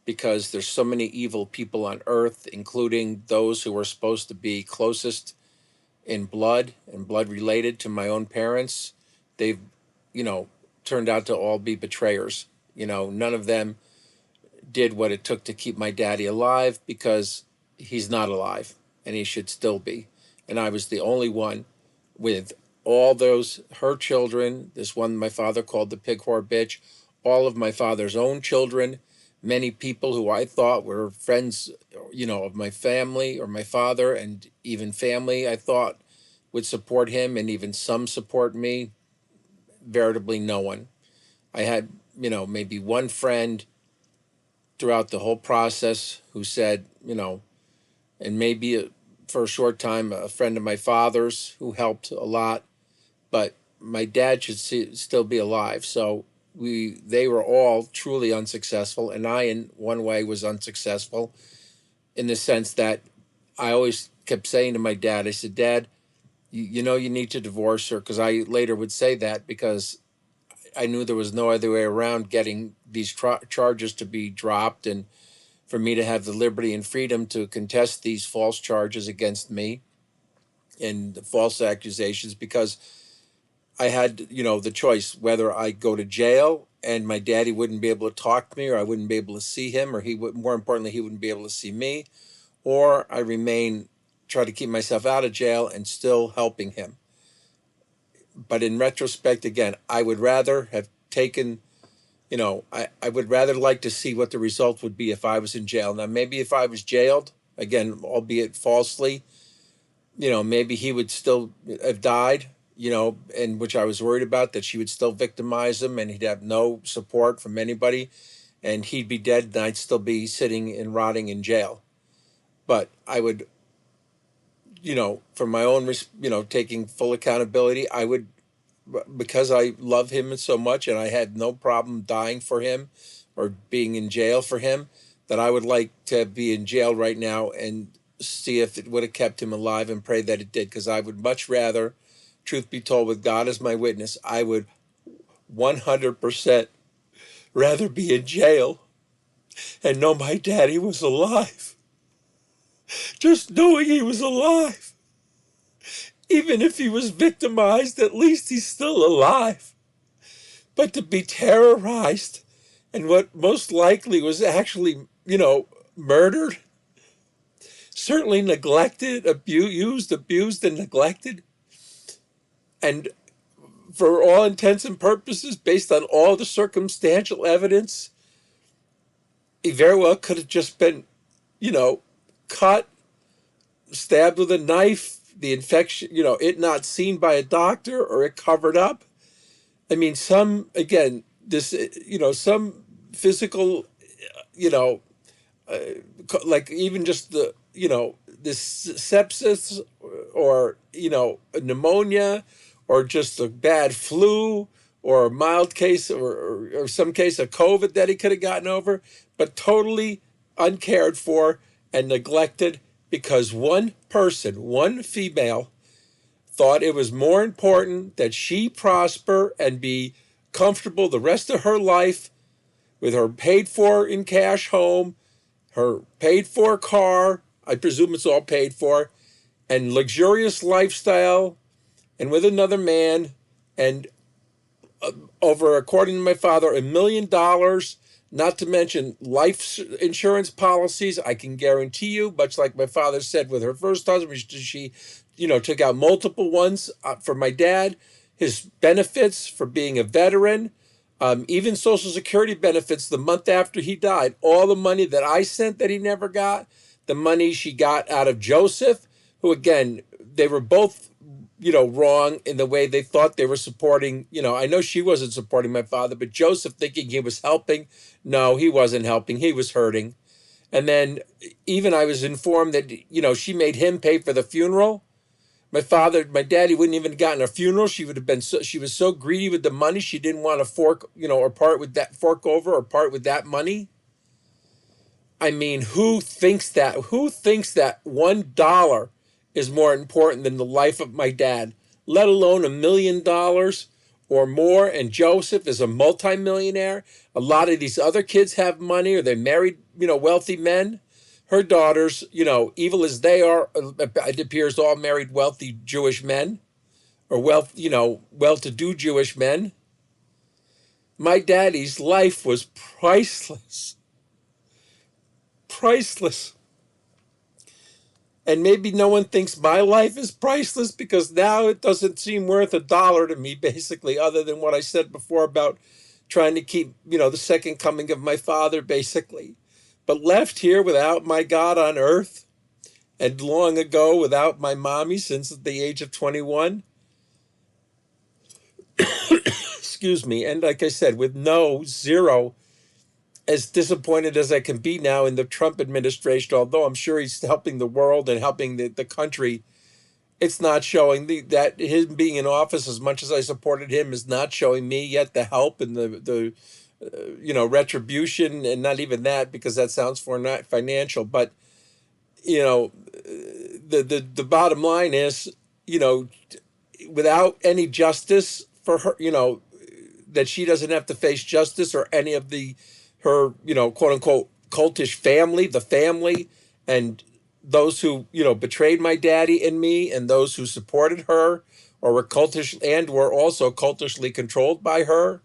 because there's so many evil people on earth, including those who were supposed to be closest in blood and blood related to my own parents, they've, you know, turned out to all be betrayers. None of them did what it took to keep my daddy alive, because he's not alive and he should still be. And I was the only one with all those, her children, this one my father called the pig whore bitch, all of my father's own children, many people who I thought were friends, of my family or my father, and even family I thought would support him, and even some support me. Veritably no one. I had, maybe one friend throughout the whole process who said, and maybe for a short time, a friend of my father's who helped a lot, but my dad should still be alive. So they were all truly unsuccessful, and I, in one way, was unsuccessful in the sense that I always kept saying to my dad, I said, Dad, you need to divorce her, because I later would say that because I knew there was no other way around getting these charges to be dropped, and for me to have the liberty and freedom to contest these false charges against me and the false accusations, because I had, the choice whether I go to jail and my daddy wouldn't be able to talk to me, or I wouldn't be able to see him, or he would, more importantly, he wouldn't be able to see me, or I try to keep myself out of jail and still helping him. But in retrospect, again, I would rather have taken, I would rather like to see what the result would be if I was in jail. Now, maybe if I was jailed, again, albeit falsely, maybe he would still have died, and which I was worried about, that she would still victimize him and he'd have no support from anybody, and he'd be dead and I'd still be sitting and rotting in jail. But I would, for my own, taking full accountability, I would, because I love him so much and I had no problem dying for him or being in jail for him, that I would like to be in jail right now and see if it would have kept him alive, and pray that it did, because I would much rather, truth be told, with God as my witness, I would 100% rather be in jail and know my daddy was alive. Just knowing he was alive. Even if he was victimized, at least he's still alive. But to be terrorized and what most likely was actually, murdered, certainly neglected, abused, and neglected, and for all intents and purposes, based on all the circumstantial evidence, he very well could have just been, cut, stabbed with a knife, the infection, it not seen by a doctor, or it covered up. I mean, some physical, like even just this sepsis, or, pneumonia, or just a bad flu, or a mild case, or some case of COVID that he could have gotten over, but totally uncared for and neglected, because one person, one female, thought it was more important that she prosper and be comfortable the rest of her life with her paid for in cash home, her paid for car, I presume it's all paid for, and luxurious lifestyle, and with another man, and over, according to my father, $1 million, not to mention life insurance policies. I can guarantee you, much like my father said with her first husband, she took out multiple ones for my dad, his benefits for being a veteran, even Social Security benefits the month after he died, all the money that I sent that he never got, the money she got out of Joseph, who, again, they were both, wrong in the way they thought they were supporting, I know she wasn't supporting my father, but Joseph, thinking he was helping, no, he wasn't helping, he was hurting. And then even I was informed that, she made him pay for the funeral. My daddy wouldn't even have gotten a funeral. She was so greedy with the money. She didn't want to fork over or part with that money. I mean, who thinks that? Who thinks that $1 is more important than the life of my dad, let alone $1 million or more? And Joseph is a multimillionaire. A lot of these other kids have money, or they married, wealthy men. Her daughters, evil as they are, it appears all married wealthy Jewish men, or well-to-do Jewish men. My daddy's life was priceless. Priceless. And maybe no one thinks my life is priceless because now it doesn't seem worth $1 to me, basically, other than what I said before about trying to keep, the second coming of my father, basically. But left here without my God on earth, and long ago without my mommy since the age of 21, excuse me, and like I said, with zero, as disappointed as I can be now in the Trump administration, although I'm sure he's helping the world and helping the country, it's not showing that him being in office, as much as I supported him, is not showing me yet the help and the retribution, and not even that, because that sounds for not financial. But the bottom line is, without any justice for her, that she doesn't have to face justice, or any of her quote unquote cultish family, the family, and those who betrayed my daddy and me, and those who supported her or were cultish and were also cultishly controlled by her,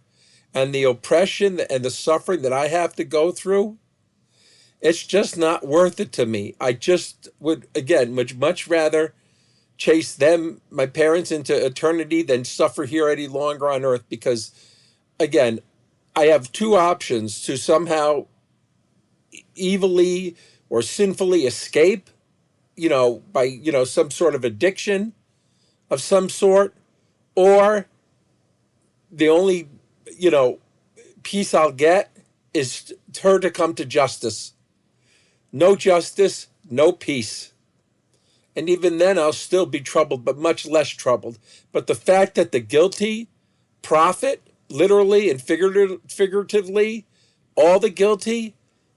and the oppression and the suffering that I have to go through. It's just not worth it to me. I just would, again, much rather chase them, my parents, into eternity than suffer here any longer on earth, because, again, I have two options: to somehow evilly or sinfully escape, by, some sort of addiction of some sort, or the only, peace I'll get is her to come to justice. No justice, no peace. And even then, I'll still be troubled, but much less troubled. But the fact that the guilty profit, literally and figuratively, all the guilty,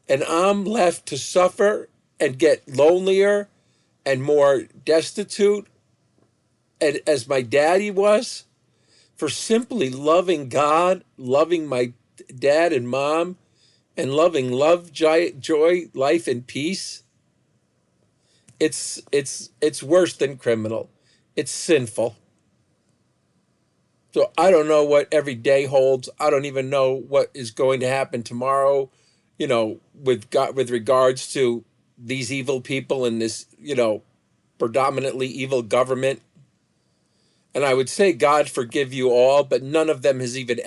and I'm left to suffer and get lonelier and more destitute, and as my daddy was, for simply loving God, loving my dad and mom, and loving love, joy, life, and peace. It's worse than criminal. It's sinful. So I don't know what every day holds. I don't even know what is going to happen tomorrow, with regards to these evil people and this, predominantly evil government. And I would say, God forgive you all, but none of them has even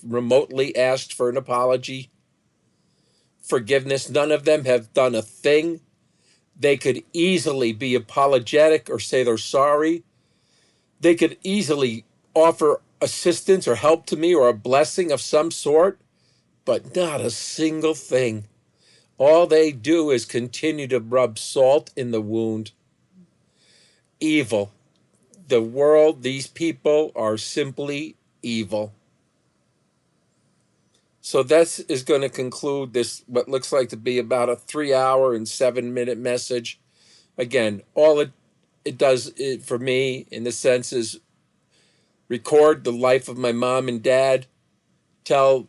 remotely asked for an apology, forgiveness. None of them have done a thing. They could easily be apologetic or say they're sorry. They could easily offer assistance or help to me or a blessing of some sort, but not a single thing. All they do is continue to rub salt in the wound. Evil. The world, these people are simply evil. So that is going to conclude this, what looks like to be about a 3-hour and 7-minute message. Again, all it does for me, in the sense, is record the life of my mom and dad, tell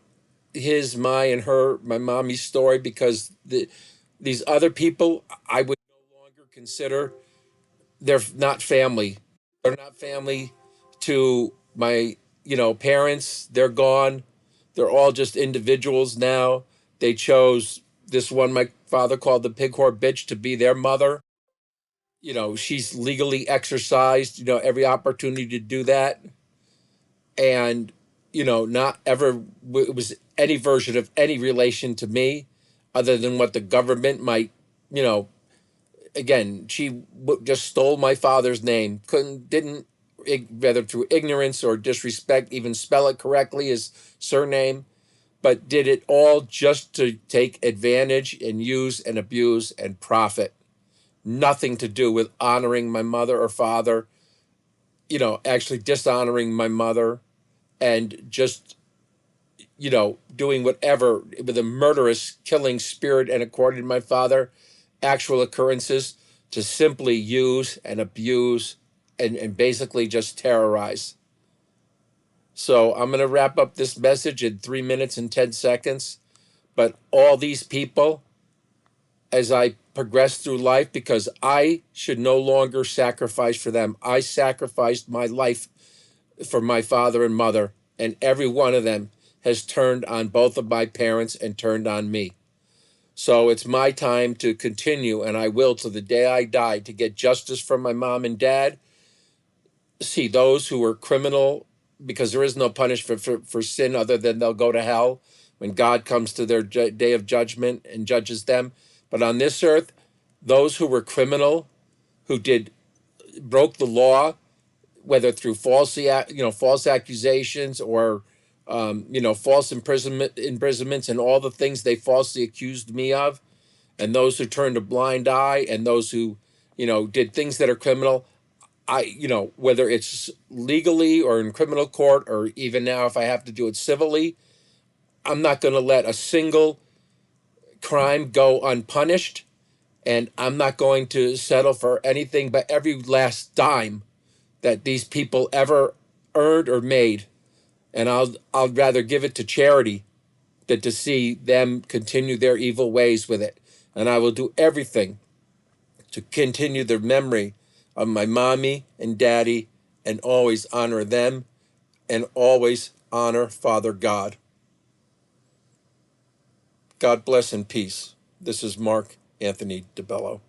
my mommy's story, because these other people I would no longer consider, they're not family. They're not family to my, parents. They're gone. They're all just individuals now. They chose this one my father called the pig whore bitch to be their mother. She's legally exercised, every opportunity to do that. And, not ever was any version of any relation to me, other than what the government might, you know, again, she just stole my father's name. Didn't, whether through ignorance or disrespect, even spell it correctly, his surname. but did it all just to take advantage and use and abuse and profit. Nothing to do with honoring my mother or father, actually dishonoring my mother and just, doing whatever with a murderous killing spirit. And according to my father, actual occurrences to simply use and abuse and basically just terrorize. So I'm going to wrap up this message in 3 minutes and 10 seconds. But all these people, as I progress through life, because I should no longer sacrifice for them. I sacrificed my life for my father and mother, and every one of them has turned on both of my parents and turned on me. So it's my time to continue, and I will to the day I die, to get justice from my mom and dad. See those who were criminal, because there is no punishment for sin other than they'll go to hell when God comes to their day of judgment and judges them. But on this earth, those who were criminal, who broke the law, whether through false accusations or false imprisonments and all the things they falsely accused me of, and those who turned a blind eye, and those who did things that are criminal, whether it's legally or in criminal court, or even now if I have to do it civilly, I'm not going to let a single crime go unpunished, and I'm not going to settle for anything but every last dime that these people ever earned or made. And I'll rather give it to charity than to see them continue their evil ways with it. And I will do everything to continue the memory of my mommy and daddy, and always honor them, and always honor Father God. God bless and peace. This is Mark Anthony DiBello.